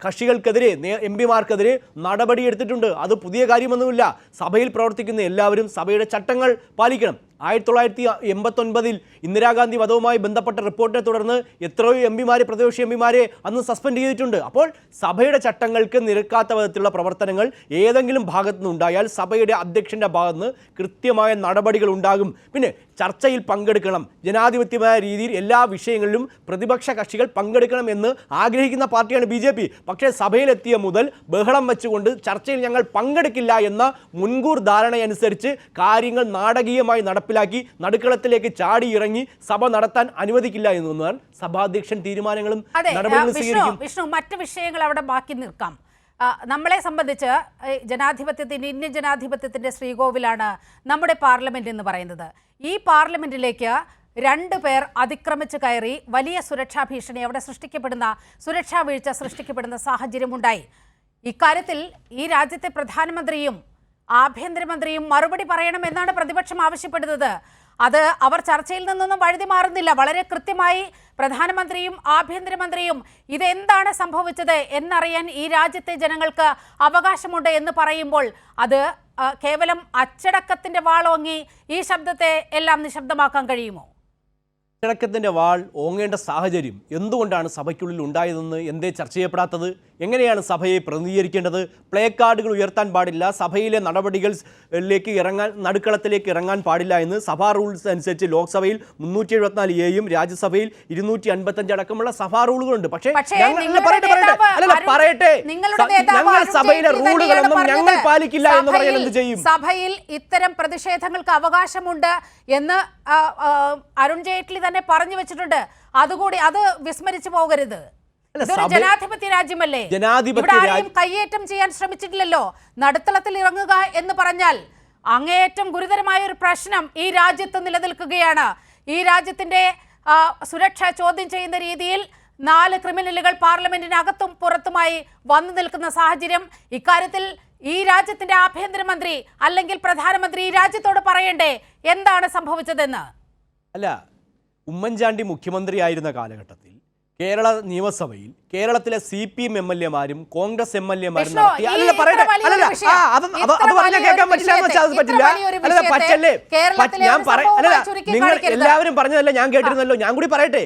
കക്ഷികൾക്കെതിരെ, MP-മാർക്കെതിരെ നടപടിയെടുത്തിട്ടുണ്ട്. അത് പുതിയ കാര്യമൊന്നുമില്ല. സഭയിൽ പ്രവർത്തിക്കുന്ന എല്ലാവരും സഭയുടെ ചട്ടങ്ങൾ പാലിക്കണം. 1989 ഇന്ദിരാഗാന്ധി വധവുമായി ബന്ധപ്പെട്ട റിപ്പോർട്ടിനെ തുടർന്ന് എത്രയോ MP-മാരെ, പ്രതിപക്ഷ MP-മാരെ അന്ന് സസ്പെൻഡ് ചെയ്തിട്ടുണ്ട്. അപ്പോൾ സഭയുടെ ചട്ടങ്ങൾക്ക് നിരക്കാത്ത വിധത്തിലുള്ള പ്രവർത്തനങ്ങൾ ഏതെങ്കിലും ഭാഗത്തു നിന്നുണ്ടായാൽ സഭയുടെ അധ്യക്ഷൻ്റെ ഭാഗത്തുനിന്ന് കൃത്യമായ നടപടികൾ ഉണ്ടാകും. പിന്നെ ചർച്ചയിൽ പങ്കെടുക്കണം, ജനാധിപത്യമായ രീതിയിൽ എല്ലാ വിഷയങ്ങളിലും പ്രതിപക്ഷ കക്ഷികൾ പങ്കെടുക്കണം എന്ന് ആഗ്രഹിക്കുന്ന പാർട്ടിയാണ് BJP. പക്ഷേ സഭയിലെത്തിയ മുതൽ ബഹളം വെച്ചുകൊണ്ട് ചർച്ചയിൽ ഞങ്ങൾ പങ്കെടുക്കില്ല എന്ന മുൻകൂർ ധാരണയനുസരിച്ച് കാര്യങ്ങൾ നാടകീയമായി നടപ്പിലാക്കി നടുക്കളത്തിലേക്ക് ചാടി ഇറങ്ങി സഭ നടത്താൻ അനുവദിക്കില്ല എന്നാണ് സഭാധ്യക്ഷൻ തീരുമാനങ്ങളും നടപടികളും സ്വീകരിക്കും. വിഷ്ണു, മറ്റ് വിഷയങ്ങൾ അവിടെ ബാക്കി നിൽക്കാം. നമ്മളെ സംബന്ധിച്ച് ഇന്ത്യൻ ജനാധിപത്യത്തിന്റെ ശ്രീകോവിലാണ് നമ്മുടെ പാർലമെന്റ് എന്ന് പറയുന്നത്. ഈ പാർലമെന്റിലേക്ക് 2 പേർ അതിക്രമിച്ച് കയറി വലിയ സുരക്ഷാ ഭീഷണി, അവിടെ സുരക്ഷാ വീഴ്ച സൃഷ്ടിക്കപ്പെടുന്ന സാഹചര്യമുണ്ടായി. ഇക്കാര്യത്തിൽ ഈ രാജ്യത്തെ പ്രധാനമന്ത്രിയും ആഭ്യന്തരമന്ത്രിയും മറുപടി പറയണമെന്നാണ് പ്രതിപക്ഷം ആവശ്യപ്പെടുന്നത്. അത് അവർ ചർച്ചയിൽ നിന്നൊന്നും വഴുതി മാറുന്നില്ല. വളരെ കൃത്യമായി പ്രധാനമന്ത്രിയും ആഭ്യന്തരമന്ത്രിയും ഇതെന്താണ് സംഭവിച്ചത് എന്നറിയാൻ ഈ രാജ്യത്തെ ജനങ്ങൾക്ക് അവകാശമുണ്ട് എന്ന് പറയുമ്പോൾ അത് കേവലം അച്ചടക്കത്തിന്റെ വാളോങ്ങി ഈ ശബ്ദത്തെ എല്ലാം നിശബ്ദമാക്കാൻ കഴിയുമോ? അച്ചടക്കത്തിൻ്റെ വാൾ ഓങ്ങേണ്ട സാഹചര്യം എന്തുകൊണ്ടാണ് സഭയ്ക്കുള്ളിൽ ഉണ്ടായതെന്ന് എന്തേ ചർച്ച ചെയ്യപ്പെടാത്തത്? എങ്ങനെയാണ് സഭയെ പ്രതിനിധീകരിക്കേണ്ടത്? പ്ലേ കാർഡുകൾ ഉയർത്താൻ പാടില്ല, സഭയിലെ നടപടികളിലേക്ക് നടുക്കളത്തിലേക്ക് ഇറങ്ങാൻ പാടില്ല എന്ന് സഭാ റൂൾസ് അനുസരിച്ച് ലോക്സഭയിൽ 374 രാജ്യസഭയിൽ 255 അടക്കമുള്ള സഭാ റൂളുകളുണ്ട്. പക്ഷേ ഞങ്ങൾ സഭയിലെ റൂളുകളൊന്നും ഞങ്ങൾ പാലിക്കില്ല എന്ന് പറയാൻ എന്ത് ചെയ്യും? സഭയിൽ ഇത്തരം പ്രതിഷേധങ്ങൾക്ക് അവകാശമുണ്ട് എന്ന് അരുൺ ജെയ്റ്റ്ലി തന്നെ പറഞ്ഞു വെച്ചിട്ടുണ്ട്. അതുകൂടി അത് വിസ്മരിച്ചു പോകരുത്. ജനാധിപത്യ രാജ്യമല്ലേ? ഇവിടെ ആരെയും കയ്യേറ്റം ചെയ്യാൻ ശ്രമിച്ചിട്ടില്ലല്ലോ. നടുത്തളത്തിൽ ഇറങ്ങുക എന്ന് പറഞ്ഞാൽ അങ്ങേയറ്റം ഗുരുതരമായ ഒരു പ്രശ്നം ഈ രാജ്യത്ത് നിലനിൽക്കുകയാണ്. ഈ രാജ്യത്തിന്റെ സുരക്ഷ ചോദ്യം ചെയ്യുന്ന രീതിയിൽ 4 ക്രിമിനലുകൾ പാർലമെന്റിനകത്തും പുറത്തുമായി വന്നു നിൽക്കുന്ന സാഹചര്യം. ഇക്കാര്യത്തിൽ ഈ രാജ്യത്തിന്റെ ആഭ്യന്തരമന്ത്രി അല്ലെങ്കിൽ പ്രധാനമന്ത്രി ഈ രാജ്യത്തോട് പറയണ്ടേ എന്താണ് സംഭവിച്ചതെന്ന്? അല്ല, ഉമ്മൻചാണ്ടി മുഖ്യമന്ത്രിയായിരുന്ന കാലഘട്ടത്തിൽ കേരള നിയമസഭയിൽ കേരളത്തിലെ CPM MLA-മാരും കോൺഗ്രസ് MLA-മാരും നടത്തിയ നിങ്ങൾ എല്ലാവരും പറഞ്ഞതല്ല, ഞാൻ കേട്ടിരുന്നല്ലോ. ഞാൻ കൂടി പറയട്ടെ.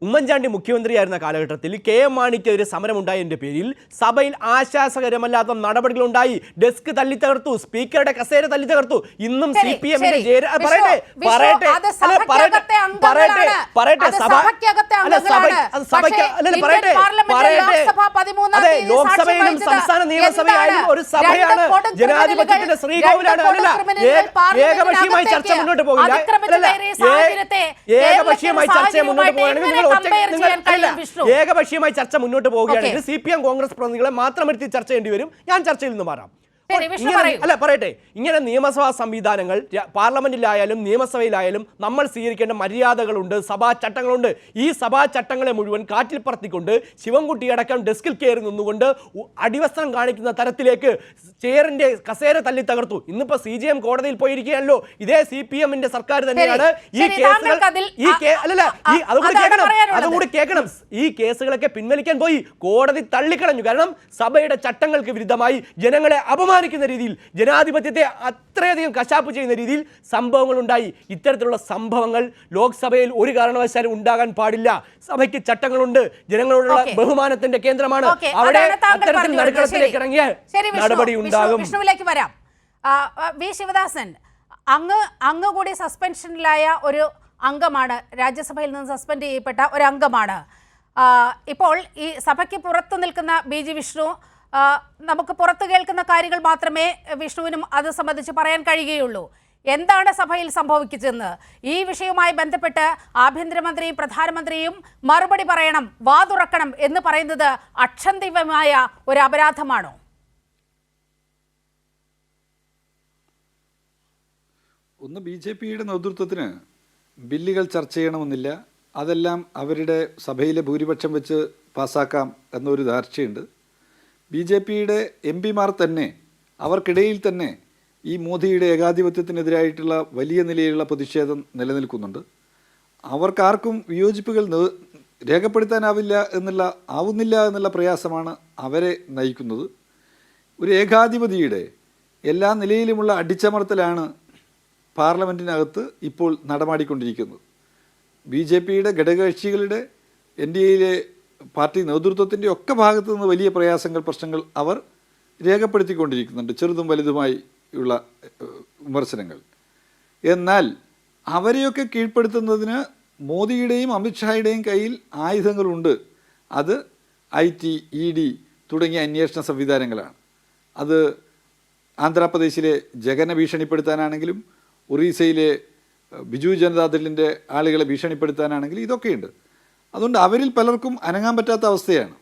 ഉമ്മൻചാണ്ടി മുഖ്യമന്ത്രിയായിരുന്ന കാലഘട്ടത്തിൽ KM മാണിക്കെതിരെ സമരമുണ്ടായതിന്റെ പേരിൽ സഭയിൽ ആശ്വാസകരമല്ലാത്ത നടപടികളുണ്ടായി. ഡെസ്ക് തല്ലിത്തകർത്തു, സ്പീക്കറുടെ കസേര തല്ലിത്തകർത്തു. ഇന്നും CPM-ന്റെ ലോക്സഭയിലും സംസ്ഥാന നിയമസഭയായാലും ഒരു സഭയാണ്, ജനാധിപത്യത്തിന്റെ ശ്രീകോവിലാണ്. ഏകപക്ഷീയമായി ചർച്ച മുന്നോട്ട് പോകില്ല. ഏകപക്ഷീയമായി ചർച്ച മുന്നോട്ട് പോകുകയാണെങ്കിൽ ഏകപക്ഷീയമായി ചർച്ച മുന്നോട്ട് പോവുകയാണെങ്കിൽ CPM കോൺഗ്രസ് പ്രതിനിധികളെ മാത്രം എടുത്ത് ചർച്ച ചെയ്യേണ്ടി വരും. ഞാൻ ചർച്ചയിൽ നിന്ന് മാറാം. പറയട്ടെ, ഇങ്ങനെ നിയമസഭാ സംവിധാനങ്ങൾ പാർലമെന്റിലായാലും നിയമസഭയിലായാലും നമ്മൾ സ്വീകരിക്കേണ്ട മര്യാദകളുണ്ട്, സഭാ ചട്ടങ്ങളുണ്ട്. ഈ സഭാ ചട്ടങ്ങളെ മുഴുവൻ കാറ്റിൽ പറത്തിക്കൊണ്ട് ശിവൻകുട്ടി അടക്കം ഡെസ്കിൽ കയറി നിന്നുകൊണ്ട് അടിവസ്ത്രം കാണിക്കുന്ന തരത്തിലേക്ക് ചെയറിന്റെ കസേര തല്ലി തകർത്തു. ഇന്നിപ്പോ CJM കോടതിയിൽ പോയിരിക്കുകയല്ലോ. ഇതേ CPM-ന്റെ സർക്കാർ തന്നെയാണ് ഈ കേസുകൾ അതുകൂടി കേൾക്കണം. ഈ കേസുകളൊക്കെ പിൻവലിക്കാൻ പോയി കോടതി തള്ളിക്കളഞ്ഞു. കാരണം സഭയുടെ ചട്ടങ്ങൾക്ക് വിരുദ്ധമായി ജനങ്ങളെ അപമാനിക്കുന്ന രീതിയിൽ, ജനാധിപത്യത്തെ അത്രയധികം കശാപ്പ് ചെയ്യുന്ന രീതിയിൽ സംഭവങ്ങൾ ഉണ്ടായി. ഇത്തരത്തിലുള്ള സംഭവങ്ങൾ ലോക്സഭയിൽ ഒരു കാരണവശാലും ഉണ്ടാകാൻ പാടില്ല. സഭയ്ക്ക് ചട്ടങ്ങളുണ്ട്, ജനങ്ങളോടുള്ള ബഹുമാനത്തിന്റെ കേന്ദ്രമാണ്. അവിടെ അത്തരത്തിൽ നടുക്കളത്തിലേക്ക് ഇറങ്ങിയ നടപടി ഉണ്ടാകും. വിഷ്ണുവിലേക്ക് വരാം. വി ശിവദാസൻ, അങ്ങ് കൂടി സസ്പെൻഷനിലായ ഒരു അംഗമാണ്, രാജ്യസഭയിൽ നിന്ന് സസ്പെൻഡ് ചെയ്യപ്പെട്ട ഒരു അംഗമാണ്. ഇപ്പോൾ ഈ സഭയ്ക്ക് പുറത്തു നിൽക്കുന്ന BG വിഷ്ണു, നമുക്ക് പുറത്തു കേൾക്കുന്ന കാര്യങ്ങൾ മാത്രമേ വിഷ്ണുവിനും അത് സംബന്ധിച്ച് പറയാൻ കഴിയുകയുള്ളൂ. എന്താണ് സഭയിൽ സംഭവിച്ചതെന്ന് ഈ വിഷയവുമായി ബന്ധപ്പെട്ട് ആഭ്യന്തരമന്ത്രിയും പ്രധാനമന്ത്രിയും മറുപടി പറയണം, വാതുറക്കണം എന്ന് പറയുന്നത് അക്ഷന്തിമമായ ഒരു അപരാധമാണോ? ഒന്ന്, BJP-യുടെ നേതൃത്വത്തിന് ബില്ലുകൾ ചർച്ച ചെയ്യണമെന്നില്ല. അതെല്ലാം അവരുടെ സഭയിലെ ഭൂരിപക്ഷം വെച്ച് പാസ്സാക്കാം എന്നൊരു ധാർച്ചയുണ്ട്. BJP-യുടെ MP-മാർ തന്നെ അവർക്കിടയിൽ തന്നെ ഈ മോദിയുടെ ഏകാധിപത്യത്തിനെതിരായിട്ടുള്ള വലിയ നിലയിലുള്ള പ്രതിഷേധം നിലനിൽക്കുന്നുണ്ട്. അവർക്കാർക്കും വിയോജിപ്പുകൾ ആവുന്നില്ല എന്നുള്ള പ്രയാസമാണ് അവരെ നയിക്കുന്നത്. ഒരു ഏകാധിപതിയുടെ എല്ലാ നിലയിലുമുള്ള അടിച്ചമർത്തലാണ് പാർലമെൻറ്റിനകത്ത് ഇപ്പോൾ നടമാടിക്കൊണ്ടിരിക്കുന്നത്. BJP-യുടെ ഘടകകക്ഷികളുടെ NDA-യിലെ പാർട്ടി നേതൃത്വത്തിൻ്റെ ഒക്കെ ഭാഗത്തു നിന്ന് വലിയ പ്രശ്നങ്ങൾ അവർ രേഖപ്പെടുത്തിക്കൊണ്ടിരിക്കുന്നുണ്ട്, ചെറുതും വലുതുമായി ഉള്ള വിമർശനങ്ങൾ. എന്നാൽ അവരെയൊക്കെ കീഴ്പ്പെടുത്തുന്നതിന് മോദിയുടെയും അമിത്ഷായുടെയും കയ്യിൽ ആയുധങ്ങളുണ്ട്. അത് IT, ED തുടങ്ങിയ അന്വേഷണ സംവിധാനങ്ങളാണ്. അത് ആന്ധ്രാപ്രദേശിലെ ജഗനെ ഭീഷണിപ്പെടുത്താനാണെങ്കിലും ഒറീസയിലെ ബിജു ജനതാദളിൻ്റെ ആളുകളെ ഭീഷണിപ്പെടുത്താനാണെങ്കിലും ഇതൊക്കെയുണ്ട്. അതുകൊണ്ട് അവരിൽ പലർക്കും അനങ്ങാൻ പറ്റാത്ത അവസ്ഥയാണ്.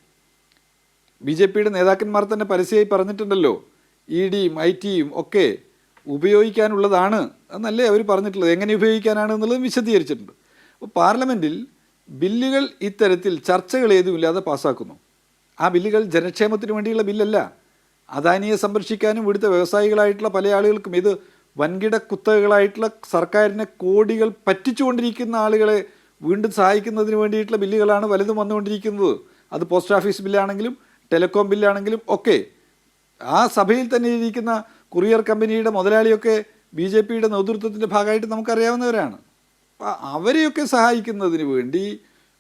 BJP-യുടെ നേതാക്കന്മാർ തന്നെ പരസ്യമായി പറഞ്ഞിട്ടുണ്ടല്ലോ, ED-യും IT-യും ഒക്കെ ഉപയോഗിക്കാനുള്ളതാണ് എന്നല്ലേ അവർ പറഞ്ഞിട്ടുള്ളത്. എങ്ങനെ ഉപയോഗിക്കാനാണ് എന്നുള്ളത് വിശദീകരിച്ചിട്ടുണ്ട്. അപ്പോൾ പാർലമെൻറ്റിൽ ബില്ലുകൾ ഇത്തരത്തിൽ ചർച്ചകൾ ഏതുമില്ലാതെ പാസ്സാക്കുന്നു. ആ ബില്ലുകൾ ജനക്ഷേമത്തിന് വേണ്ടിയുള്ള ബില്ലല്ല. അദാനിയെ സംരക്ഷിക്കാനും ഇവിടുത്തെ വ്യവസായികളായിട്ടുള്ള പല ആളുകൾക്കും ഇത് വൻകിട കുത്തകകളായിട്ടുള്ള സർക്കാരിനെ കോടികൾ പറ്റിച്ചുകൊണ്ടിരിക്കുന്ന ആളുകളെ വീണ്ടും സഹായിക്കുന്നതിന് വേണ്ടിയിട്ടുള്ള ബില്ലുകളാണ് വലുതും വന്നുകൊണ്ടിരിക്കുന്നത്. അത് പോസ്റ്റ് ഓഫീസ് ബില്ലാണെങ്കിലും ടെലികോം ബില്ലാണെങ്കിലും ഒക്കെ. ആ സഭയിൽ തന്നെ ഇരിക്കുന്ന കൊറിയർ കമ്പനിയുടെ മുതലാളിയൊക്കെ BJPയുടെ നേതൃത്വത്തിൻ്റെ ഭാഗമായിട്ട് നമുക്കറിയാവുന്നവരാണ്. അപ്പം അവരെയൊക്കെ സഹായിക്കുന്നതിന് വേണ്ടി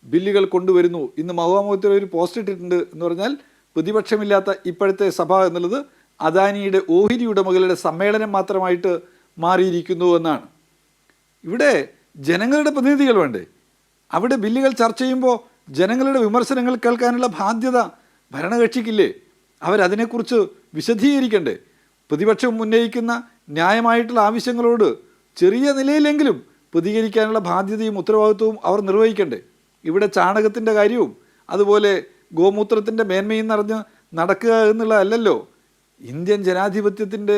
ബില്ലുകൾ കൊണ്ടുവരുന്നു. ഇന്ന് മഹുവാമുഖത്തിൽ ഒരു പോസ്റ്റ് ഇട്ടിട്ടുണ്ട് എന്ന് പറഞ്ഞാൽ, പ്രതിപക്ഷമില്ലാത്ത ഇപ്പോഴത്തെ സഭ എന്നുള്ളത് അദാനിയുടെ ഓഹരി ഉടമകളുടെ സമ്മേളനം മാത്രമായിട്ട് മാറിയിരിക്കുന്നു എന്നാണ്. ഇവിടെ ജനങ്ങളുടെ പ്രതിനിധികൾ വേണ്ടേ? അവിടെ ബില്ലുകൾ ചർച്ച ചെയ്യുമ്പോൾ ജനങ്ങളുടെ വിമർശനങ്ങൾ കേൾക്കാനുള്ള ബാധ്യത ഭരണകക്ഷിക്കില്ലേ? അവരതിനെക്കുറിച്ച് വിശദീകരിക്കണ്ടേ? പ്രതിപക്ഷം ഉന്നയിക്കുന്ന ന്യായമായിട്ടുള്ള ആവശ്യങ്ങളോട് ചെറിയ നിലയിലെങ്കിലും പ്രതികരിക്കാനുള്ള ബാധ്യതയും ഉത്തരവാദിത്വവും അവർ നിർവഹിക്കണ്ടേ? ഇവിടെ ചാണകത്തിൻ്റെ കാര്യവും അതുപോലെ ഗോമൂത്രത്തിൻ്റെ മേന്മയും നിറഞ്ഞ് നടക്കുക എന്നുള്ളതല്ലല്ലോ ഇന്ത്യൻ ജനാധിപത്യത്തിൻ്റെ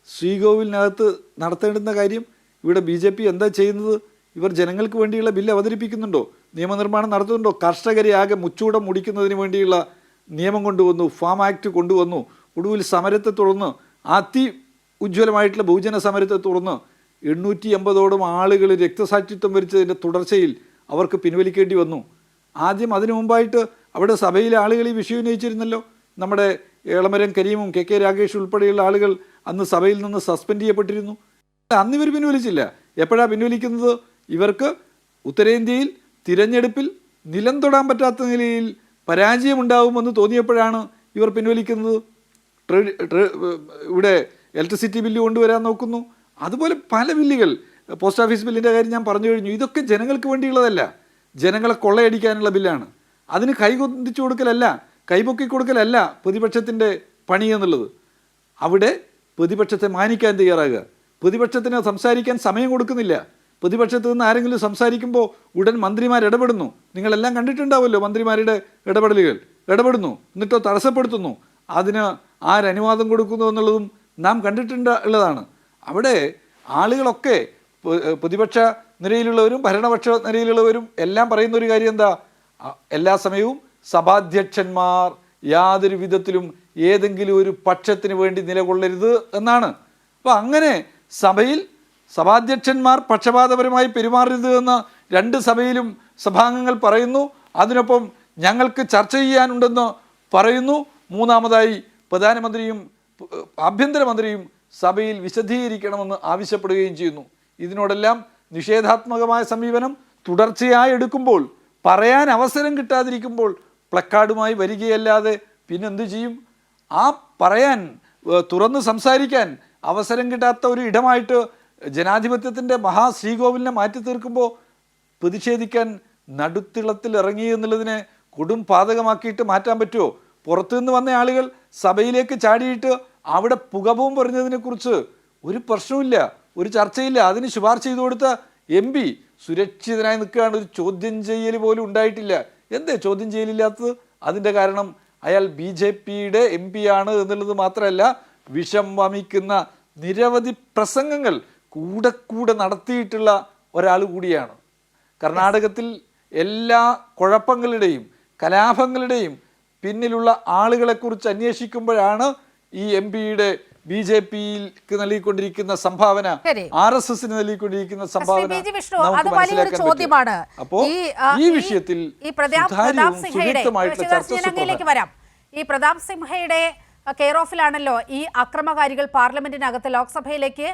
ശ്രീകോവിലിനകത്ത് നടത്തേണ്ടുന്ന കാര്യം. ഇവിടെ BJP എന്താ ചെയ്യുന്നത്? ഇവർ ജനങ്ങൾക്ക് വേണ്ടിയുള്ള ബില്ല് അവതരിപ്പിക്കുന്നുണ്ടോ? നിയമനിർമ്മാണം നടത്തുന്നുണ്ടോ? കർഷകരെ ആകെ മുച്ചൂടം മുടിക്കുന്നതിന് വേണ്ടിയുള്ള നിയമം കൊണ്ടുവന്നു, ഫാം ആക്ട് കൊണ്ടുവന്നു. ഒടുവിൽ സമരത്തെ തുടർന്ന്, അതി ഉജ്ജ്വലമായിട്ടുള്ള ബഹുജന സമരത്തെ തുടർന്ന് 880ഓളം ആളുകൾ രക്തസാക്ഷിത്വം വരിച്ചതിൻ്റെ തുടർച്ചയിൽ അവർക്ക് പിൻവലിക്കേണ്ടി വന്നു. ആദ്യം അതിനു മുമ്പായിട്ട് അവിടെ സഭയിലെ ആളുകൾ ഈ വിഷയം ഉന്നയിച്ചിരുന്നല്ലോ. നമ്മുടെ എളമരം കരീമും KK രാഗേഷ് ഉൾപ്പെടെയുള്ള ആളുകൾ അന്ന് സഭയിൽ നിന്ന് സസ്പെൻഡ് ചെയ്യപ്പെട്ടിരുന്നു. അന്ന് ഇവർ പിൻവലിച്ചില്ല. എപ്പോഴാണ് പിൻവലിക്കുന്നത്? ഇവർക്ക് ഉത്തരേന്ത്യയിൽ തിരഞ്ഞെടുപ്പിൽ നിലം തൊടാൻ പറ്റാത്ത നിലയിൽ പരാജയമുണ്ടാകുമെന്ന് തോന്നിയപ്പോഴാണ് ഇവർ പിൻവലിക്കുന്നത്. ഇവിടെ ഇലക്ട്രിസിറ്റി ബില്ല് കൊണ്ടുവരാൻ നോക്കുന്നു. അതുപോലെ പല ബില്ലുകൾ, പോസ്റ്റ് ഓഫീസ് ബില്ലിൻ്റെ കാര്യം ഞാൻ പറഞ്ഞു കഴിഞ്ഞു. ഇതൊക്കെ ജനങ്ങൾക്ക് വേണ്ടിയുള്ളതല്ല, ജനങ്ങളെ കൊള്ളയടിക്കാനുള്ള ബില്ലാണ്. അതിന് കൈകൊണ്ടിച്ചു കൊടുക്കലല്ല, കൈപൊക്കി കൊടുക്കലല്ല പ്രതിപക്ഷത്തിൻ്റെ പണി എന്നുള്ളത്. അവിടെ പ്രതിപക്ഷത്തെ മാനിക്കാൻ തയ്യാറാകുക. പ്രതിപക്ഷത്തിന് സംസാരിക്കാൻ സമയം കൊടുക്കുന്നില്ല. പ്രതിപക്ഷത്ത് നിന്ന് ആരെങ്കിലും സംസാരിക്കുമ്പോൾ ഉടൻ മന്ത്രിമാർ ഇടപെടുന്നു. നിങ്ങളെല്ലാം കണ്ടിട്ടുണ്ടാവുമല്ലോ മന്ത്രിമാരുടെ ഇടപെടുന്നു, എന്നിട്ടോ തടസ്സപ്പെടുത്തുന്നു. അതിന് ആരനുവാദം കൊടുക്കുന്നു എന്നുള്ളതും നാം കണ്ടിട്ടുള്ളതാണ്. അവിടെ ആളുകളൊക്കെ പ്രതിപക്ഷ നിരയിലുള്ളവരും ഭരണപക്ഷ നിരയിലുള്ളവരും എല്ലാം പറയുന്ന ഒരു കാര്യം എന്താ? എല്ലാ സമയവും സഭാധ്യക്ഷന്മാർ യാതൊരു വിധത്തിലും ഏതെങ്കിലും ഒരു പക്ഷത്തിന് വേണ്ടി നിലകൊള്ളരുത് എന്നാണ്. അപ്പോൾ അങ്ങനെ സഭയിൽ സഭാധ്യക്ഷന്മാർ പക്ഷപാതപരമായി പെരുമാറരുത് എന്ന് രണ്ട് സഭയിലും സഭാംഗങ്ങൾ പറയുന്നു. അതിനൊപ്പം ഞങ്ങൾക്ക് ചർച്ച ചെയ്യാനുണ്ടെന്ന് പറയുന്നു. മൂന്നാമതായി പ്രധാനമന്ത്രിയും ആഭ്യന്തരമന്ത്രിയും സഭയിൽ വിശദീകരിക്കണമെന്ന് ആവശ്യപ്പെടുകയും ചെയ്യുന്നു. ഇതിനോടെല്ലാം നിഷേധാത്മകമായ സമീപനം തുടർച്ചയായി എടുക്കുമ്പോൾ, പറയാൻ അവസരം കിട്ടാതിരിക്കുമ്പോൾ പ്ലക്കാർഡുമായി വരികയല്ലാതെ പിന്നെന്ത് ചെയ്യും? ആ പറയാൻ, തുറന്ന് സംസാരിക്കാൻ അവസരം കിട്ടാത്ത ഒരു ഇടമായിട്ട് ജനാധിപത്യത്തിൻ്റെ മഹാശ്രീകോവിലിനെ മാറ്റി തീർക്കുമ്പോൾ പ്രതിഷേധിക്കാൻ നടുത്തിളത്തിൽ ഇറങ്ങി എന്നുള്ളതിനെ കൊടും പാതകമാക്കിയിട്ട് മാറ്റാൻ പറ്റുമോ? പുറത്തുനിന്ന് വന്ന ആളുകൾ സഭയിലേക്ക് ചാടിയിട്ട് അവിടെ പുകപവും പറഞ്ഞതിനെക്കുറിച്ച് ഒരു പ്രശ്നമില്ല, ഒരു ചർച്ചയില്ല. അതിന് ശുപാർശ ചെയ്തു കൊടുത്ത MP സുരക്ഷിതനായി നിൽക്കുകയാണ്. ഒരു ചോദ്യം ചെയ്യൽ പോലും ഉണ്ടായിട്ടില്ല. എന്തേ ചോദ്യം ചെയ്യലില്ലാത്തത്? അതിൻ്റെ കാരണം അയാൾ BJPയുടെ MP ആണ് എന്നുള്ളത് മാത്രമല്ല, വിഷം വമിക്കുന്ന നിരവധി പ്രസംഗങ്ങൾ കൂടെ നടത്തിയിട്ടുള്ള ഒരാൾ കൂടിയാണ്. കർണാടകത്തിൽ എല്ലാ കുഴപ്പങ്ങളുടെയും കലാപങ്ങളുടെയും പിന്നിലുള്ള ആളുകളെക്കുറിച്ച് അന്വേഷിക്കുമ്പോഴാണ് ഈ MP-യുടെ BJP-ക്ക് നൽകിക്കൊണ്ടിരിക്കുന്ന സംഭാവന, RSSന് നൽകിക്കൊണ്ടിരിക്കുന്ന സംഭാവന നമുക്ക് മനസ്സിലാക്കാൻ പറ്റും. അപ്പോൾ ഈ വിഷയത്തിൽ വരാം. ഈ പ്രതാപ് സിംഹയുടെ കെയർ ഓഫിലാണല്ലോ ഈ അക്രമകാരികൾ പാർലമെന്റിനകത്ത് ലോക്സഭയിലേക്ക്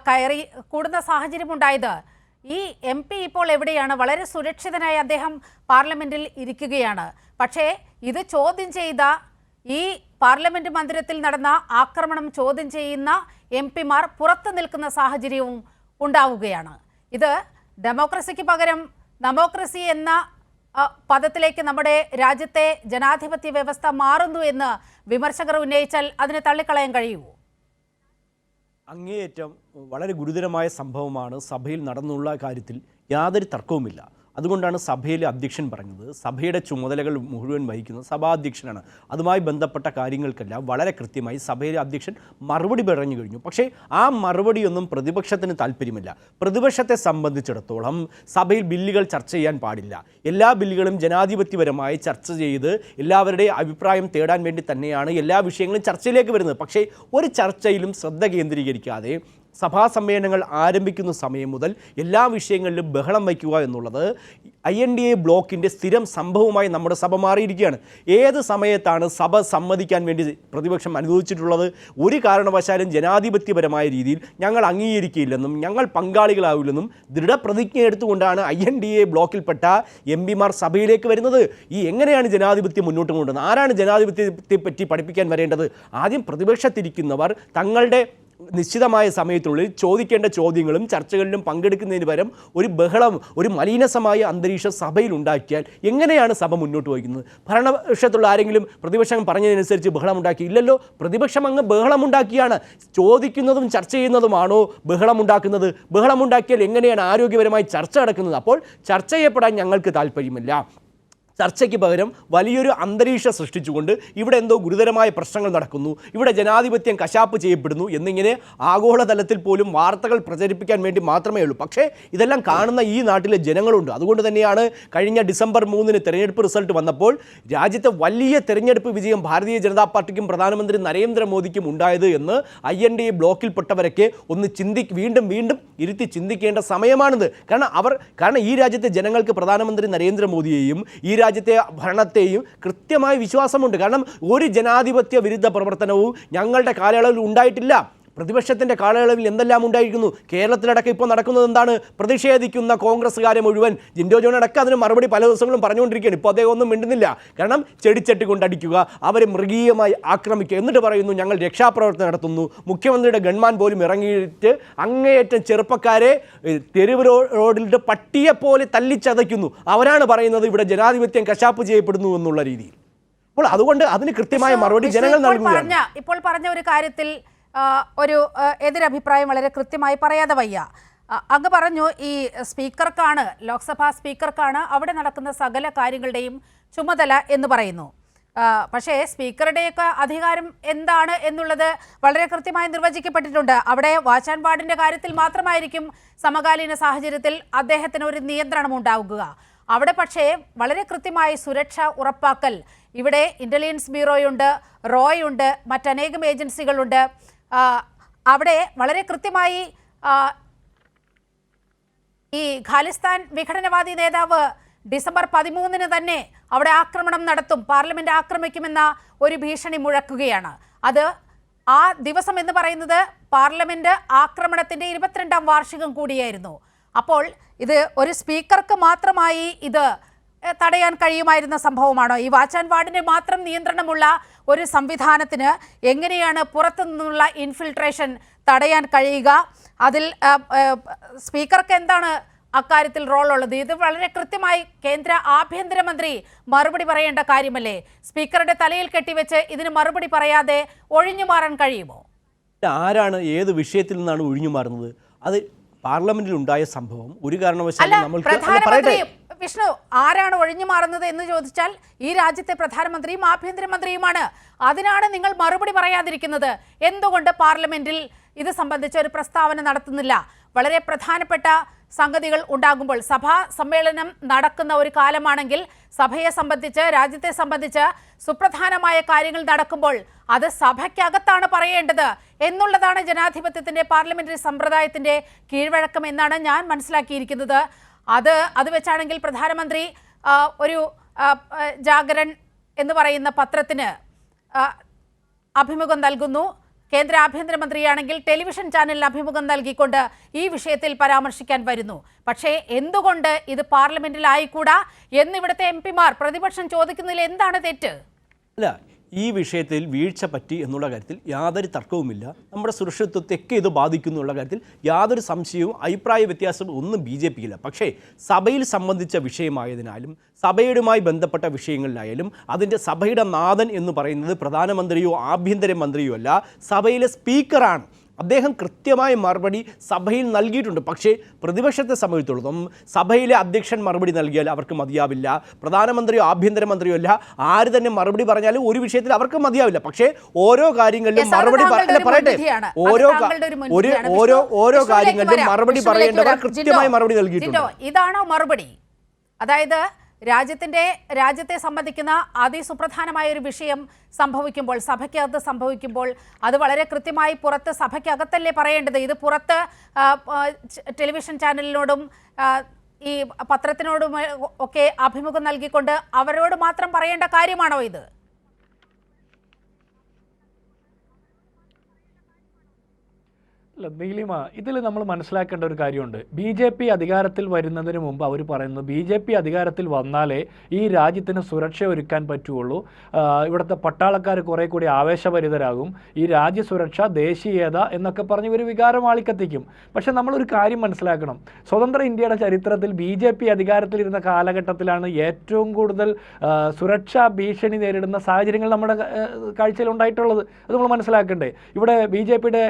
കയറി കൂടുന്ന സാഹചര്യമുണ്ടായത്. ഈ MP ഇപ്പോൾ എവിടെയാണ്? വളരെ സുരക്ഷിതനായി അദ്ദേഹം പാർലമെന്റിൽ ഇരിക്കുകയാണ്. പക്ഷേ ഇത് ചോദ്യം ചെയ്ത, ഈ പാർലമെന്റ് മന്ദിരത്തിൽ നടന്ന ആക്രമണം ചോദ്യം ചെയ്യുന്ന MP-മാർ പുറത്തു നിൽക്കുന്ന സാഹചര്യവും ഉണ്ടാവുകയാണ്. ഇത് ഡെമോക്രസിക്ക് പകരം ഡെമോക്രസി എന്ന പദത്തിലേക്ക് നമ്മുടെ രാജ്യത്തെ ജനാധിപത്യ വ്യവസ്ഥ മാറുന്നു എന്ന് വിമർശകർ ഉന്നയിച്ചാൽ അതിനെ തള്ളിക്കളയാൻ കഴിയുമോ? അങ്ങേയറ്റം വളരെ ഗുരുതരമായ സംഭവമാണ് സഭയിൽ നടന്നുള്ള കാര്യത്തിൽ യാതൊരു തർക്കവുമില്ല. അതുകൊണ്ടാണ് സഭയിലെ അധ്യക്ഷൻ പറഞ്ഞത് സഭയുടെ ചുമതലകൾ മുഴുവൻ വഹിക്കുന്നത് സഭാധ്യക്ഷനാണ്. അതുമായി ബന്ധപ്പെട്ട കാര്യങ്ങൾക്കെല്ലാം വളരെ കൃത്യമായി സഭയിലെ അധ്യക്ഷൻ മറുപടി പറഞ്ഞു കഴിഞ്ഞു. പക്ഷേ ആ മറുപടിയൊന്നും പ്രതിപക്ഷത്തിന് താല്പര്യമില്ല. പ്രതിപക്ഷത്തെ സംബന്ധിച്ചിടത്തോളം സഭയിൽ ബില്ലുകൾ ചർച്ച ചെയ്യാൻ പാടില്ല. എല്ലാ ബില്ലുകളും ജനാധിപത്യപരമായി ചർച്ച ചെയ്ത് എല്ലാവരുടെയും അഭിപ്രായം തേടാൻ വേണ്ടി തന്നെയാണ് എല്ലാ വിഷയങ്ങളും ചർച്ചയിലേക്ക് വരുന്നത്. പക്ഷേ ഒരു ചർച്ചയിലും ശ്രദ്ധ കേന്ദ്രീകരിക്കാതെ സഭാ സമ്മേളനങ്ങൾ ആരംഭിക്കുന്ന സമയം മുതൽ എല്ലാ വിഷയങ്ങളിലും ബഹളം വയ്ക്കുക എന്നുള്ളത് INDA ബ്ലോക്കിൻ്റെ സ്ഥിരം സംഭവമായി നമ്മുടെ സഭ മാറിയിരിക്കുകയാണ്. ഏത് സമയത്താണ് സഭ സമ്മതിക്കാൻ വേണ്ടി പ്രതിപക്ഷം അനുവദിച്ചിട്ടുള്ളത്? ഒരു കാരണവശാലും ജനാധിപത്യപരമായ രീതിയിൽ ഞങ്ങൾ അംഗീകരിക്കില്ലെന്നും ഞങ്ങൾ പങ്കാളികളാവില്ലെന്നും ദൃഢപ്രതിജ്ഞ എടുത്തുകൊണ്ടാണ് INDA ബ്ലോക്കിൽപ്പെട്ട MPമാർ സഭയിലേക്ക് വരുന്നത്. ഈ എങ്ങനെയാണ് ജനാധിപത്യം മുന്നോട്ട് കൊണ്ടുവന്നത്? ആരാണ് ജനാധിപത്യത്തെ പറ്റി പഠിപ്പിക്കാൻ വരേണ്ടത്? ആദ്യം പ്രതിപക്ഷത്തിരിക്കുന്നവർ തങ്ങളുടെ നിശ്ചിതമായ സമയത്തിനുള്ളിൽ ചോദിക്കേണ്ട ചോദ്യങ്ങളും ചർച്ചകളിലും പങ്കെടുക്കുന്നതിന് പകരം ഒരു ബഹളം, ഒരു മലീനസമായ അന്തരീക്ഷം സഭയിൽ ഉണ്ടാക്കിയാൽ എങ്ങനെയാണ് സഭ മുന്നോട്ട് വയ്ക്കുന്നത്? ഭരണപക്ഷത്തുള്ള ആരെങ്കിലും പ്രതിപക്ഷം പറഞ്ഞതിനനുസരിച്ച് ബഹളമുണ്ടാക്കി? ഇല്ലല്ലോ. പ്രതിപക്ഷം അങ്ങ് ബഹളമുണ്ടാക്കിയാണ്. ചോദിക്കുന്നതും ചർച്ച ചെയ്യുന്നതുമാണോ ബഹളമുണ്ടാക്കുന്നത്? ബഹളമുണ്ടാക്കിയാൽ എങ്ങനെയാണ് ആരോഗ്യപരമായി ചർച്ച നടക്കുന്നത്? അപ്പോൾ ചർച്ച ചെയ്യപ്പെടാൻ ഞങ്ങൾക്ക് താല്പര്യമില്ല. ചർച്ചയ്ക്ക് പകരം വലിയൊരു അന്തരീക്ഷം സൃഷ്ടിച്ചുകൊണ്ട് ഇവിടെ എന്തോ ഗുരുതരമായ പ്രശ്നങ്ങൾ നടക്കുന്നു, ഇവിടെ ജനാധിപത്യം കശാപ്പ് ചെയ്യപ്പെടുന്നു എന്നിങ്ങനെ ആഗോളതലത്തിൽ പോലും വാർത്തകൾ പ്രചരിപ്പിക്കാൻ വേണ്ടി മാത്രമേ ഉള്ളൂ. പക്ഷേ ഇതെല്ലാം കാണുന്ന ഈ നാട്ടിലെ ജനങ്ങളുണ്ട്. അതുകൊണ്ട് തന്നെയാണ് കഴിഞ്ഞ ഡിസംബർ 3 തെരഞ്ഞെടുപ്പ് റിസൾട്ട് വന്നപ്പോൾ രാജ്യത്തെ വലിയ തെരഞ്ഞെടുപ്പ് വിജയം ഭാരതീയ ജനതാ പാർട്ടിക്കും പ്രധാനമന്ത്രി നരേന്ദ്രമോദിക്കും ഉണ്ടായത് എന്ന് INDA ബ്ലോക്കിൽപ്പെട്ടവരൊക്കെ ഒന്ന് വീണ്ടും ഇരുത്തി ചിന്തിക്കേണ്ട സമയമാണിത്. കാരണം ഈ രാജ്യത്തെ ജനങ്ങൾക്ക് പ്രധാനമന്ത്രി നരേന്ദ്രമോദിയെയും ഈ രാജ്യത്തെ ഭരണത്തെയും കൃത്യമായ വിശ്വാസമുണ്ട്. കാരണം ഒരു ജനാധിപത്യ വിരുദ്ധ പ്രവർത്തനവും ഞങ്ങളുടെ കാലയളവിൽ ഉണ്ടായിട്ടില്ല. പ്രതിപക്ഷത്തിൻ്റെ കാലയളവിൽ എന്തെല്ലാം ഉണ്ടായിരിക്കുന്നു? കേരളത്തിലടക്കം ഇപ്പോൾ നടക്കുന്നത് എന്താണ്? പ്രതിഷേധിക്കുന്ന കോൺഗ്രസ്സുകാരെ മുഴുവൻ ജിൻഡോ ജോൺ അടക്കം അതിന് മറുപടി പല ദിവസങ്ങളും പറഞ്ഞുകൊണ്ടിരിക്കുകയാണ്. ഇപ്പോൾ അദ്ദേഹം ഒന്നും മിണ്ടുന്നില്ല. കാരണം ചെടിച്ചട്ടി കൊണ്ടടിക്കുക, അവരെ മൃഗീയമായി ആക്രമിക്കുക, എന്നിട്ട് പറയുന്നു ഞങ്ങൾ രക്ഷാപ്രവർത്തനം നടത്തുന്നു. മുഖ്യമന്ത്രിയുടെ ഗൺമാൻ പോലും ഇറങ്ങിയിട്ട് അങ്ങേയറ്റം ചെറുപ്പക്കാരെ തെരുവ് റോഡിലിട്ട് പട്ടിയെപ്പോലെ തല്ലിച്ചതയ്ക്കുന്നു. അവരാണ് പറയുന്നത് ഇവിടെ ജനാധിപത്യം കശാപ്പ് ചെയ്യപ്പെടുന്നു എന്നുള്ള രീതിയിൽ. അപ്പോൾ അതുകൊണ്ട് അതിന് കൃത്യമായ മറുപടി ജനങ്ങൾ നൽകുകയാണ്. ഇപ്പോൾ പറഞ്ഞ ഒരു കാര്യത്തിൽ ഒരു എതിരഭിപ്രായം വളരെ കൃത്യമായി പറയാതെ വയ്യ. അങ്ങ് പറഞ്ഞു ഈ സ്പീക്കർക്കാണ്, ലോക്സഭാ സ്പീക്കർക്കാണ് അവിടെ നടക്കുന്ന സകല കാര്യങ്ങളുടെയും ചുമതല എന്ന് പറയുന്നു. പക്ഷേ സ്പീക്കറുടെയൊക്കെ അധികാരം എന്താണ് എന്നുള്ളത് വളരെ കൃത്യമായി നിർവചിക്കപ്പെട്ടിട്ടുണ്ട്. അവിടെ വാച്ച് ആൻഡ് വാർഡിൻ്റെ കാര്യത്തിൽ മാത്രമായിരിക്കും സമകാലീന സാഹചര്യത്തിൽ അദ്ദേഹത്തിന് ഒരു നിയന്ത്രണം ഉണ്ടാവുക. അവിടെ പക്ഷേ വളരെ കൃത്യമായി സുരക്ഷ ഉറപ്പാക്കൽ, ഇവിടെ ഇൻ്റലിജൻസ് ബ്യൂറോയുണ്ട്, റോയുണ്ട്, മറ്റനേകം ഏജൻസികളുണ്ട്. അവിടെ വളരെ കൃത്യമായി ഈ ഖാലിസ്ഥാൻ വിഘടനവാദി നേതാവ് ഡിസംബർ 13 തന്നെ അവിടെ ആക്രമണം നടത്തും, പാർലമെന്റ് ആക്രമിക്കുമെന്ന ഒരു ഭീഷണി മുഴക്കുകയാണ്. അത് ആ ദിവസം എന്ന് പറയുന്നത് പാർലമെന്റ് ആക്രമണത്തിന്റെ 22ാം വാർഷികം കൂടിയായിരുന്നു. അപ്പോൾ ഇത് ഒരു സ്പീക്കർക്ക് മാത്രമായി ഇത് തടയാൻ കഴിയുമായിരുന്ന സംഭവമാണോ? ഈ വാച്ച് ആൻഡ് വാർഡിന്റെ മാത്രം നിയന്ത്രണമുള്ള ഒരു സംവിധാനത്തിന് എങ്ങനെയാണ് പുറത്തു നിന്നുള്ള ഇൻഫിൽട്രേഷൻ തടയാൻ കഴിയുക? അതിൽ സ്പീക്കർക്ക് എന്താണ് അക്കാര്യത്തിൽ റോൾ ഉള്ളത്? ഇത് വളരെ കൃത്യമായി കേന്ദ്ര ആഭ്യന്തരമന്ത്രി മറുപടി പറയേണ്ട കാര്യമല്ലേ? സ്പീക്കറുടെ തലയിൽ കെട്ടിവെച്ച് ഇതിന് മറുപടി പറയാതെ ഒഴിഞ്ഞു മാറാൻ കഴിയുമോ? ആരാണ് ഏത് വിഷയത്തിൽ നിന്നാണ് ഒഴിഞ്ഞു മാറുന്നത്? അത് പാർലമെന്റിൽ ഉണ്ടായ സംഭവം ഒരു കാരണവശാലും പ്രധാനമന്ത്രി വിഷ്ണു ആരാണ് ഒഴിഞ്ഞു മാറുന്നത് എന്ന് ചോദിച്ചാൽ ഈ രാജ്യത്തെ പ്രധാനമന്ത്രിയും ആഭ്യന്തരമന്ത്രിയുമാണ്. അതിനാണ് നിങ്ങൾ മറുപടി പറയാതിരിക്കുന്നത്. എന്തുകൊണ്ട് പാർലമെന്റിൽ ഇത് സംബന്ധിച്ച ഒരു പ്രസ്താവന നടത്തുന്നില്ല? വളരെ പ്രധാനപ്പെട്ട സംഗതികൾ ഉണ്ടാകുമ്പോൾ, സഭാ സമ്മേളനം നടക്കുന്ന ഒരു കാലമാണെങ്കിൽ സഭയെ സംബന്ധിച്ച്, രാജ്യത്തെ സംബന്ധിച്ച് സുപ്രധാനമായ കാര്യങ്ങൾ നടക്കുമ്പോൾ അത് സഭയ്ക്കകത്താണ് പറയേണ്ടത് എന്നുള്ളതാണ് ജനാധിപത്യത്തിന്റെ പാർലമെന്ററി സമ്പ്രദായത്തിന്റെ കീഴ്വഴക്കം എന്നാണ് ഞാൻ മനസ്സിലാക്കിയിരിക്കുന്നത്. അത് വെച്ചാണെങ്കിൽ പ്രധാനമന്ത്രി ഒരു ജാഗരൺ എന്ന് പറയുന്ന പത്രത്തിന് അഭിമുഖം നൽകുന്നു. കേന്ദ്ര ആഭ്യന്തരമന്ത്രിയാണെങ്കിൽ ടെലിവിഷൻ ചാനലിൽ അഭിമുഖം നൽകിക്കൊണ്ട് ഈ വിഷയത്തിൽ പരാമർശിക്കാൻ വരുന്നു. പക്ഷേ എന്തുകൊണ്ട് ഇത് പാർലമെന്റിലായിക്കൂടാ എന്നിവിടുത്തെ MPമാർ പ്രതിപക്ഷം ചോദിക്കുന്നതിൽ എന്താണ് തെറ്റ്? അല്ല, ഈ വിഷയത്തിൽ വീഴ്ച പറ്റി എന്നുള്ള കാര്യത്തിൽ യാതൊരു തർക്കവുമില്ല. നമ്മുടെ സുരക്ഷിതത്വത്തെയൊക്കെ ഇത് ബാധിക്കുന്നു എന്നുള്ള കാര്യത്തിൽ യാതൊരു സംശയവും അഭിപ്രായ വ്യത്യാസവും ഒന്നും BJPയില്ല. പക്ഷേ സഭയിൽ സംബന്ധിച്ച വിഷയമായതിനാലും സഭയുമായി ബന്ധപ്പെട്ട വിഷയങ്ങളിലായാലും അതിൻ്റെ സഭയുടെ നാഥൻ എന്ന് പറയുന്നത് പ്രധാനമന്ത്രിയോ ആഭ്യന്തരമന്ത്രിയോ അല്ല, സഭയിലെ സ്പീക്കറാണ്. അദ്ദേഹം കൃത്യമായ മറുപടി സഭയിൽ നൽകിയിട്ടുണ്ട്. പക്ഷേ പ്രതിപക്ഷത്തെ സംബന്ധിച്ചിടത്തോളം സഭയിലെ അധ്യക്ഷൻ മറുപടി നൽകിയാൽ അവർക്ക് മതിയാവില്ല. പ്രധാനമന്ത്രിയോ ആഭ്യന്തരമന്ത്രിയോ അല്ല, ആര് തന്നെ മറുപടി പറഞ്ഞാലും ഒരു വിഷയത്തിൽ അവർക്ക് മതിയാവില്ല. പക്ഷേ ഓരോ കാര്യങ്ങളിലും മറുപടി പറയട്ടെ, ഓരോ കാര്യങ്ങളിലും മറുപടി പറയേണ്ടവർ കൃത്യമായി മറുപടി നൽകിയിട്ടുണ്ട്. ഇതാണോ മറുപടി? അതായത് രാജ്യത്തെ സംബന്ധിക്കുന്ന അതിസുപ്രധാനമായ ഒരു വിഷയം സംഭവിക്കുമ്പോൾ, സഭയ്ക്കകത്ത് സംഭവിക്കുമ്പോൾ, അത് വളരെ കൃത്യമായി പുറത്ത് സഭയ്ക്കകത്തല്ലേ പറയേണ്ടത്? ഇത് പുറത്ത് ടെലിവിഷൻ ചാനലിനോടും ഈ പത്രത്തിനോടും ഒക്കെ അഭിമുഖം നൽകിക്കൊണ്ട് അവരോട് മാത്രം പറയേണ്ട കാര്യമാണോ ഇത്? അല്ല നീലിമ, ഇതിൽ നമ്മൾ മനസ്സിലാക്കേണ്ട ഒരു കാര്യമുണ്ട്. BJP അധികാരത്തിൽ വരുന്നതിന് മുമ്പ് അവർ പറയുന്നു BJP അധികാരത്തിൽ വന്നാലേ ഈ രാജ്യത്തിന് സുരക്ഷ ഒരുക്കാൻ പറ്റുള്ളൂ, ഇവിടുത്തെ പട്ടാളക്കാർ കുറേ കൂടി ആവേശഭരിതരാകും, ഈ രാജ്യസുരക്ഷ ദേശീയത എന്നൊക്കെ പറഞ്ഞ് ഒരു വികാരം ആളിക്കത്തിക്കും. പക്ഷേ നമ്മളൊരു കാര്യം മനസ്സിലാക്കണം, സ്വതന്ത്ര ഇന്ത്യയുടെ ചരിത്രത്തിൽ BJP അധികാരത്തിലിരുന്ന കാലഘട്ടത്തിലാണ് ഏറ്റവും കൂടുതൽ സുരക്ഷാ ഭീഷണി നേരിടുന്ന സാഹചര്യങ്ങൾ നമ്മുടെ കാഴ്ചയിലുണ്ടായിട്ടുള്ളത്. അത് നമ്മൾ മനസ്സിലാക്കണ്ടേ. ഇവിടെ BJPയുടെ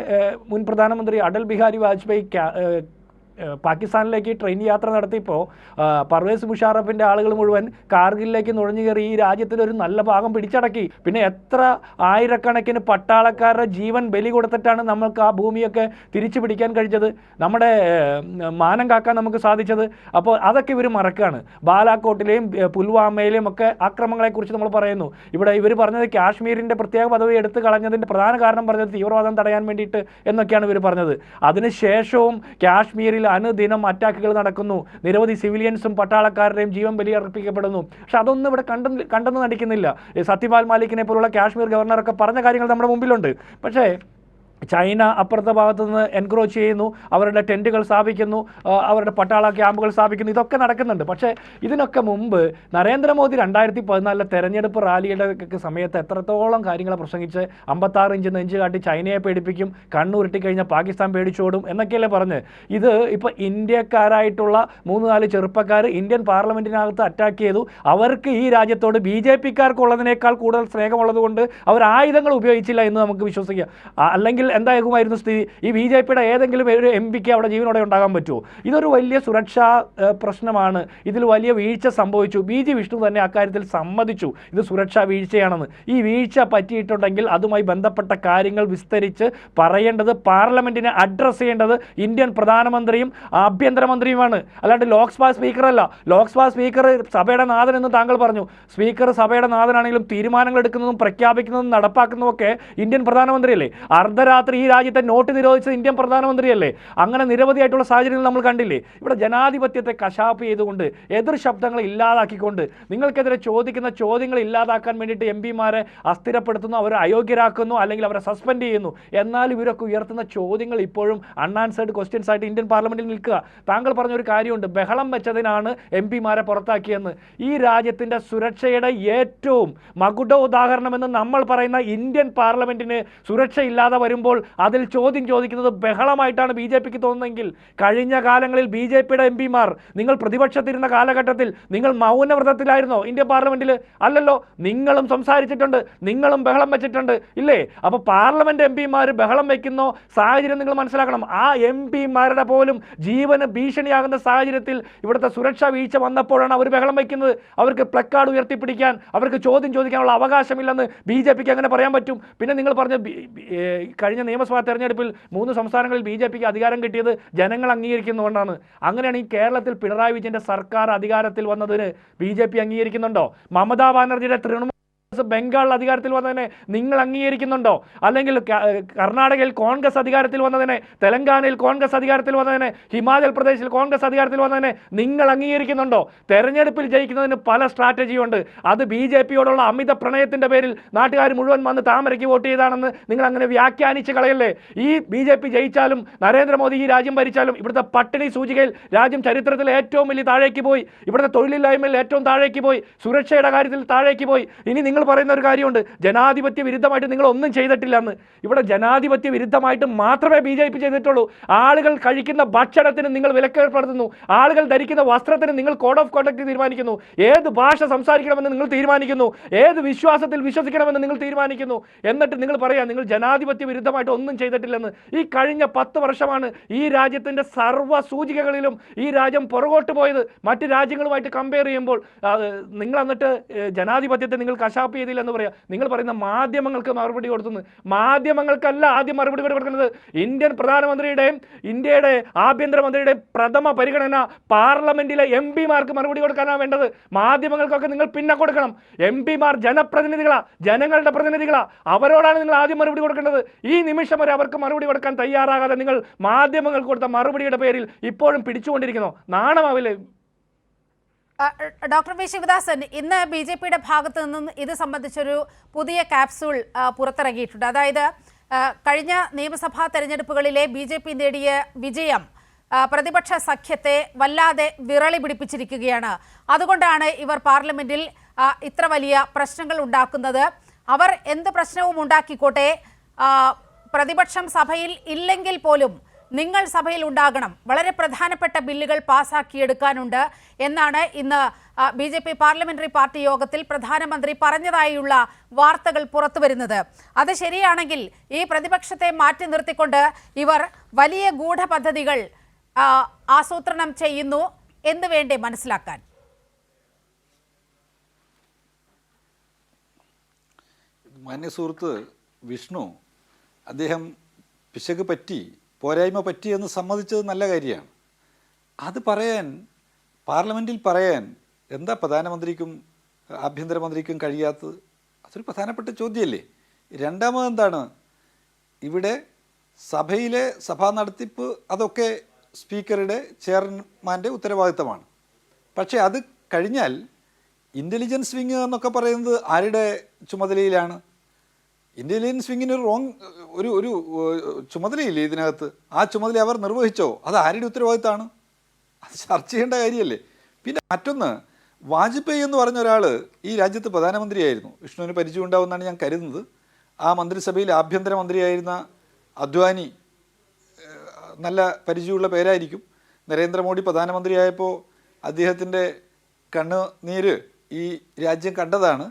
മുൻ പ്രധാനമന്ത്രി അടൽ ബിഹാരി വാജ്പേയി പാകിസ്ഥാനിലേക്ക് ട്രെയിൻ യാത്ര നടത്തിയപ്പോൾ പർവേസ് മുഷാറഫിൻ്റെ ആളുകൾ മുഴുവൻ കാർഗിലിലേക്ക് നുഴഞ്ഞു കയറി ഈ രാജ്യത്തിൻ്റെ ഒരു നല്ല ഭാഗം പിടിച്ചടക്കി. പിന്നെ എത്ര ആയിരക്കണക്കിന് പട്ടാളക്കാരുടെ ജീവൻ ബലി കൊടുത്തിട്ടാണ് നമ്മൾക്ക് ആ ഭൂമിയൊക്കെ തിരിച്ചു പിടിക്കാൻ കഴിഞ്ഞത്, നമ്മുടെ മാനം കാക്കാൻ നമുക്ക് സാധിച്ചത്. അപ്പോൾ അതൊക്കെ ഇവർ മറക്കുകയാണ്. ബാലാക്കോട്ടിലെയും പുൽവാമയിലെയും ഒക്കെ ആക്രമണങ്ങളെക്കുറിച്ച് നമ്മൾ പറയുന്നു. ഇവിടെ ഇവർ പറഞ്ഞത് കാശ്മീരിൻ്റെ പ്രത്യേക പദവി എടുത്തു കളഞ്ഞതിൻ്റെ പ്രധാന കാരണം പറഞ്ഞത് തീവ്രവാദം തടയാൻ വേണ്ടിയിട്ട് എന്നൊക്കെയാണ് ഇവർ പറഞ്ഞത്. അതിനുശേഷവും കാശ്മീരിൽ അനുദിനം അറ്റാക്കുകൾ നടക്കുന്നു, നിരവധി സിവിലിയൻസും പട്ടാളക്കാരുടെയും ജീവൻ ബലിയർപ്പിക്കപ്പെടുന്നു. പക്ഷെ അതൊന്നും ഇവിടെ കണ്ടെന്ന് നടിക്കുന്നില്ല. സത്യപാൽ മാലിക്കിനെ പോലുള്ള കാശ്മീർ ഗവർണറൊക്കെ പറഞ്ഞ കാര്യങ്ങൾ നമ്മുടെ മുമ്പിലുണ്ട്. പക്ഷേ ചൈന അപ്പുറത്തെ ഭാഗത്തു നിന്ന് എൻക്രോച്ച് ചെയ്യുന്നു, അവരുടെ ടെൻറ്റുകൾ സ്ഥാപിക്കുന്നു, അവരുടെ പട്ടാള ക്യാമ്പുകൾ സ്ഥാപിക്കുന്നു, ഇതൊക്കെ നടക്കുന്നുണ്ട്. പക്ഷേ ഇതിനൊക്കെ മുമ്പ് നരേന്ദ്രമോദി 2014 തെരഞ്ഞെടുപ്പ് റാലിയുടെ സമയത്ത് എത്രത്തോളം കാര്യങ്ങൾ പ്രസംഗിച്ച് 56 ഇഞ്ച് നെഞ്ച് കാട്ടി ചൈനയെ പേടിപ്പിക്കും, കണ്ണുരുട്ടിക്കഴിഞ്ഞാൽ പാകിസ്ഥാൻ പേടിച്ചോടും എന്നൊക്കെയല്ലേ പറഞ്ഞ്. ഇത് ഇപ്പോൾ ഇന്ത്യക്കാരായിട്ടുള്ള 3-4 ചെറുപ്പക്കാർ ഇന്ത്യൻ പാർലമെൻറ്റിനകത്ത് അറ്റാക്ക് ചെയ്തു. അവർക്ക് ഈ രാജ്യത്തോട് BJPക്കാർക്കുള്ളതിനേക്കാൾ കൂടുതൽ സ്നേഹമുള്ളത് കൊണ്ട് അവർ ആയുധങ്ങൾ ഉപയോഗിച്ചില്ല എന്ന് നമുക്ക് വിശ്വസിക്കാം. അല്ലെങ്കിൽ എന്താകുമായിരുന്നു സ്ഥിതി? ഈ BJPയുടെ ഏതെങ്കിലും ഒരു MPക്ക് അവിടെ ജീവനോടെ ഉണ്ടാകാൻ പറ്റുമോ? ഇതൊരു വലിയ സുരക്ഷാ പ്രശ്നമാണ്. ഇതിൽ വലിയ വീഴ്ച സംഭവിച്ചു. BG വിഷ്ണു തന്നെ അക്കാര്യത്തിൽ സമ്മതിച്ചു ഇത് സുരക്ഷാ വീഴ്ചയാണെന്ന്. ഈ വീഴ്ച പറ്റിയിട്ടുണ്ടെങ്കിൽ അതുമായി ബന്ധപ്പെട്ട കാര്യങ്ങൾ വിസ്തരിച്ച് പറയേണ്ടത്, പാർലമെൻറ്റിനെ അഡ്രസ്സ് ചെയ്യേണ്ടത് ഇന്ത്യൻ പ്രധാനമന്ത്രിയും ആഭ്യന്തരമന്ത്രിയുമാണ്, അല്ലാണ്ട് ലോക്സഭാ സ്പീക്കറല്ല. ലോക്സഭാ സ്പീക്കർ സഭയുടെ നാഥൻ എന്ന് താങ്കൾ പറഞ്ഞു. സ്പീക്കർ സഭയുടെ നാഥനാണെങ്കിലും തീരുമാനങ്ങൾ എടുക്കുന്നതും പ്രഖ്യാപിക്കുന്നതും നടപ്പാക്കുന്നതും ഒക്കെ ഇന്ത്യൻ പ്രധാനമന്ത്രിയല്ലേ. അർദ്ധരാത്രി ഈ രാജ്യത്തെ നോട്ട് നിരോധിച്ചത് ഇന്ത്യൻ പ്രധാനമന്ത്രിയല്ലേ. അങ്ങനെ നിരവധിയായിട്ടുള്ള സാഹചര്യങ്ങൾ നമ്മൾ കണ്ടില്ലേ. ഇവിടെ ജനാധിപത്യത്തെ കശാപ്പ് ചെയ്തുകൊണ്ട്, എതിർ ശബ്ദങ്ങളെ ഇല്ലാതാക്കിക്കൊണ്ട്, നിങ്ങൾക്കെതിരെ ചോദിക്കുന്ന ചോദ്യങ്ങൾ ഇല്ലാതാക്കാൻ വേണ്ടിയിട്ട് MPമാരെ അസ്ഥിരപ്പെടുത്തുന്നു, അവരെ അയോഗ്യരാക്കുന്നു, അല്ലെങ്കിൽ അവരെ സസ്പെൻഡ് ചെയ്യുന്നു. എന്നാൽ ഇവരൊക്കെ ഉയർത്തുന്ന ചോദ്യങ്ങൾ ഇപ്പോഴും അൺആൻസേർഡ് ക്വസ്റ്റ്യൻസ് ആയിട്ട് ഇന്ത്യൻ പാർലമെൻറ്റിൽ നിൽക്കുക. താങ്കൾ പറഞ്ഞൊരു കാര്യമുണ്ട്, ബഹളം വെച്ചതിനാണ് MPമാരെ പുറത്താക്കിയെന്ന്. ഈ രാജ്യത്തിൻ്റെ സുരക്ഷയുടെ ഏറ്റവും മകുട ഉദാഹരണമെന്ന് നമ്മൾ പറയുന്ന ഇന്ത്യൻ പാർലമെൻറ്റിന് സുരക്ഷയില്ലാതെ വരുമ്പോൾ അതിൽ ചോദ്യം ചോദിക്കുന്നത് ബഹളമായിട്ടാണ് BJPക്ക് തോന്നുന്നതെങ്കിൽ, കഴിഞ്ഞ കാലങ്ങളിൽ BJPയുടെ MPമാർ നിങ്ങൾ പ്രതിപക്ഷത്തിരുന്ന കാലഘട്ടത്തിൽ നിങ്ങൾ മൗനവ്രതത്തിലായിരുന്നോ ഇന്ത്യൻ പാർലമെന്റിൽ? അല്ലല്ലോ. നിങ്ങളും സംസാരിച്ചിട്ടുണ്ട്, നിങ്ങളും ബഹളം വെച്ചിട്ടുണ്ട്, ഇല്ലേ? അപ്പോൾ പാർലമെന്റ് MPമാർ ബഹളം വെക്കുന്ന സാഹചര്യം നിങ്ങൾ മനസ്സിലാക്കണം. ആ MPമാരുടെ പോലും ജീവന് ഭീഷണിയാകുന്ന സാഹചര്യത്തിൽ ഇവിടുത്തെ സുരക്ഷാ വീഴ്ച വന്നപ്പോഴാണ് അവർ ബഹളം വയ്ക്കുന്നത്. അവർക്ക് പ്ലക്കാർഡ് ഉയർത്തിപ്പിടിക്കാൻ, അവർക്ക് ചോദ്യം ചോദിക്കാനുള്ള അവകാശമില്ലെന്ന് BJPക്ക് അങ്ങനെ പറയാൻ പറ്റും? പിന്നെ നിങ്ങൾ പറഞ്ഞ കഴിഞ്ഞ നിയമസഭാ തെരഞ്ഞെടുപ്പിൽ 3 സംസ്ഥാനങ്ങളിൽ BJPക്ക് അധികാരം കിട്ടിയത് ജനങ്ങൾ അംഗീകരിക്കുന്നതുകൊണ്ടാണ്. അങ്ങനെയാണ് ഈ കേരളത്തിൽ പിണറായി വിജയൻ്റെ സർക്കാർ അധികാരത്തിൽ വന്നതിന് BJP അംഗീകരിക്കുന്നുണ്ടോ? മമതാ ബാനർജിയുടെ തൃണമൂൽ ബംഗാളിൽ അധികാരത്തിൽ വന്നതിനെ നിങ്ങൾ അംഗീകരിക്കുന്നുണ്ടോ? അല്ലെങ്കിൽ കർണാടകയിൽ കോൺഗ്രസ് അധികാരത്തിൽ വന്നതിനെ, തെലങ്കാനയിൽ കോൺഗ്രസ് അധികാരത്തിൽ വന്നതിനെ, ഹിമാചൽ പ്രദേശിൽ കോൺഗ്രസ് അധികാരത്തിൽ വന്നതിനെ നിങ്ങൾ അംഗീകരിക്കുന്നുണ്ടോ? തെരഞ്ഞെടുപ്പിൽ ജയിക്കുന്നതിന് പല സ്ട്രാറ്റജിയുണ്ട്. അത് BJPയോടുള്ള അമിത പ്രണയത്തിൻ്റെ പേരിൽ നാട്ടുകാർ മുഴുവൻ വന്ന് താമരയ്ക്ക് വോട്ട് ചെയ്താണെന്ന് നിങ്ങൾ അങ്ങനെ വ്യാഖ്യാനിച്ച് കളയല്ലേ. ഈ BJP ജയിച്ചാലും നരേന്ദ്രമോദി ഈ രാജ്യം ഭരിച്ചാലും ഇവിടുത്തെ പട്ടിണി സൂചികയിൽ രാജ്യം ചരിത്രത്തിൽ ഏറ്റവും വലിയ താഴേക്ക് പോയി, ഇവിടുത്തെ തൊഴിലില്ലായ്മയിൽ ഏറ്റവും താഴേക്ക് പോയി, സുരക്ഷയുടെ കാര്യത്തിൽ താഴേക്ക് പോയി. ഇനി നിങ്ങൾ പറയുന്ന ഒരു കാര്യമുണ്ട്, ജനാധിപത്യ വിരുദ്ധമായിട്ട് നിങ്ങൾ ഒന്നും ചെയ്തിട്ടില്ലെന്ന്. ഇവിടെ ജനാധിപത്യ വിരുദ്ധമായിട്ട് മാത്രമേ BJP ചെയ്തിട്ടുള്ളൂ. ആളുകൾ കഴിക്കുന്ന ഭക്ഷണത്തിന് നിങ്ങൾ വിലക്കേർപ്പെടുത്തുന്നു, ആളുകൾ ധരിക്കുന്ന വസ്ത്രത്തിന് നിങ്ങൾ കോഡ് ഓഫ് കോണ്ടക്ട് തീരുമാനിക്കുന്നു, ഏത് ഭാഷ സംസാരിക്കണമെന്ന് നിങ്ങൾ തീരുമാനിക്കുന്നു, ഏത് വിശ്വാസത്തിൽ വിശ്വസിക്കണമെന്ന് നിങ്ങൾ തീരുമാനിക്കുന്നു. എന്നിട്ട് നിങ്ങൾ പറയാം നിങ്ങൾ ജനാധിപത്യ വിരുദ്ധമായിട്ട് ഒന്നും ചെയ്തിട്ടില്ലെന്ന്. ഈ കഴിഞ്ഞ 10 വർഷമാണ് ഈ രാജ്യത്തിൻ്റെ സർവ്വ സൂചികകളിലും ഈ രാജ്യം പുറകോട്ട് പോയത്. മറ്റ് രാജ്യങ്ങളുമായിട്ട് കമ്പയർ ചെയ്യുമ്പോൾ നിങ്ങൾ എന്നിട്ട് ജനാധിപത്യത്തെ നിങ്ങൾ കശാപ്പ് മാപ്പ് ചെയ്തില്ലെന്ന് പറയാം. നിങ്ങൾ പറയുന്ന മാധ്യമങ്ങൾക്ക് മറുപടി കൊടുത്തുന്നത്, മാധ്യമങ്ങൾക്കല്ല ആദ്യം മറുപടി കൊടുക്കുന്നത്. ഇന്ത്യൻ പ്രധാനമന്ത്രിയുടെയും ഇന്ത്യയുടെ ആഭ്യന്തരമന്ത്രിയുടെയും പ്രഥമ പരിഗണന പാർലമെന്റിലെ MP-മാർക്ക് മറുപടി കൊടുക്കാനാണ് വേണ്ടത്. മാധ്യമങ്ങൾക്കൊക്കെ നിങ്ങൾ പിന്നെ കൊടുക്കണം. MP-മാർ ജനപ്രതിനിധികളാ, ജനങ്ങളുടെ പ്രതിനിധികളാ, അവരോടാണ് നിങ്ങൾ ആദ്യം മറുപടി കൊടുക്കേണ്ടത്. ഈ നിമിഷം വരെ അവർക്ക് മറുപടി കൊടുക്കാൻ തയ്യാറാകാതെ നിങ്ങൾ മാധ്യമങ്ങൾക്ക് കൊടുത്ത മറുപടിയുടെ പേരിൽ ഇപ്പോഴും പിടിച്ചുകൊണ്ടിരിക്കുന്നു. നാണമാവില്ലേ? ഡോക്ടർ വി ശിവദാസൻ, ഇന്ന് BJP-യുടെ ഭാഗത്ത് നിന്നും ഇത് സംബന്ധിച്ചൊരു പുതിയ ക്യാപ്സൂൾ പുറത്തിറങ്ങിയിട്ടുണ്ട്. അതായത് കഴിഞ്ഞ നിയമസഭാ തെരഞ്ഞെടുപ്പുകളിലെ BJP നേടിയ വിജയം പ്രതിപക്ഷ സഖ്യത്തെ വല്ലാതെ വിറളി പിടിപ്പിച്ചിരിക്കുകയാണ്. അതുകൊണ്ടാണ് ഇവർ പാർലമെന്റിൽ ഇത്ര വലിയ പ്രശ്നങ്ങൾ ഉണ്ടാക്കുന്നത്. അവർ എന്ത് പ്രശ്നവും ഉണ്ടാക്കിക്കോട്ടെ, പ്രതിപക്ഷം സഭയിൽ ഇല്ലെങ്കിൽ പോലും നിങ്ങൾ സഭയിൽ ഉണ്ടാകണം, വളരെ പ്രധാനപ്പെട്ട ബില്ലുകൾ പാസ്സാക്കിയെടുക്കാനുണ്ട് എന്നാണ് ഇന്ന് BJP പാർലമെന്ററി പാർട്ടി യോഗത്തിൽ പ്രധാനമന്ത്രി പറഞ്ഞതായുള്ള വാർത്തകൾ പുറത്തു വരുന്നത്. അത് ശരിയാണെങ്കിൽ ഈ പ്രതിപക്ഷത്തെ മാറ്റി നിർത്തിക്കൊണ്ട് ഇവർ വലിയ ഗൂഢപദ്ധതികൾ ആസൂത്രണം ചെയ്യുന്നു എന്ന് വേണ്ടേ മനസ്സിലാക്കാൻ? മാന്യ സുഹൃത്ത് വിഷ്ണു, അദ്ദേഹം പിശക് പറ്റി, പോരായ്മ പറ്റി എന്ന് സമ്മതിച്ചത് നല്ല കാര്യമാണ്. അത് പറയാൻ, പാർലമെൻറ്റിൽ പറയാൻ എന്താ പ്രധാനമന്ത്രിക്കും ആഭ്യന്തരമന്ത്രിക്കും കഴിയാത്തത്? അതൊരു പ്രധാനപ്പെട്ട ചോദ്യമല്ലേ. രണ്ടാമതെന്താണ്, ഇവിടെ സഭയിലെ സഭാ നടത്തിപ്പ് അതൊക്കെ സ്പീക്കറുടെ, ചെയർമാൻ്റെ ഉത്തരവാദിത്തമാണ്. പക്ഷേ അത് കഴിഞ്ഞാൽ ഇൻ്റലിജൻസ് വിങ് എന്നൊക്കെ പറയുന്നത് ആരുടെ ചുമതലയിലാണ്? ഇൻ്റലിജൻസ് വിങ്ങിന് ഒരു ചുമതലയില്ലേ ഇതിനകത്ത്? ആ ചുമതല അവർ നിർവഹിച്ചോ? അത് ആരുടെ ഉത്തരവാദിത്തമാണ്? അത് ചർച്ച ചെയ്യേണ്ട കാര്യമല്ലേ. പിന്നെ മറ്റൊന്ന്, വാജ്പേയി എന്ന് പറഞ്ഞ ഒരാൾ ഈ രാജ്യത്ത് പ്രധാനമന്ത്രിയായിരുന്നു. വിഷ്ണുവിന് പരിചയം ഉണ്ടാവുമെന്നാണ് ഞാൻ കരുതുന്നത്. ആ മന്ത്രിസഭയിൽ ആഭ്യന്തരമന്ത്രിയായിരുന്ന അദ്വാനി, നല്ല പരിചയമുള്ള പേരായിരിക്കും. നരേന്ദ്രമോദി പ്രധാനമന്ത്രിയായപ്പോൾ അദ്ദേഹത്തിൻ്റെ കണ്ണുനീര് ഈ രാജ്യം കണ്ടതാണ്.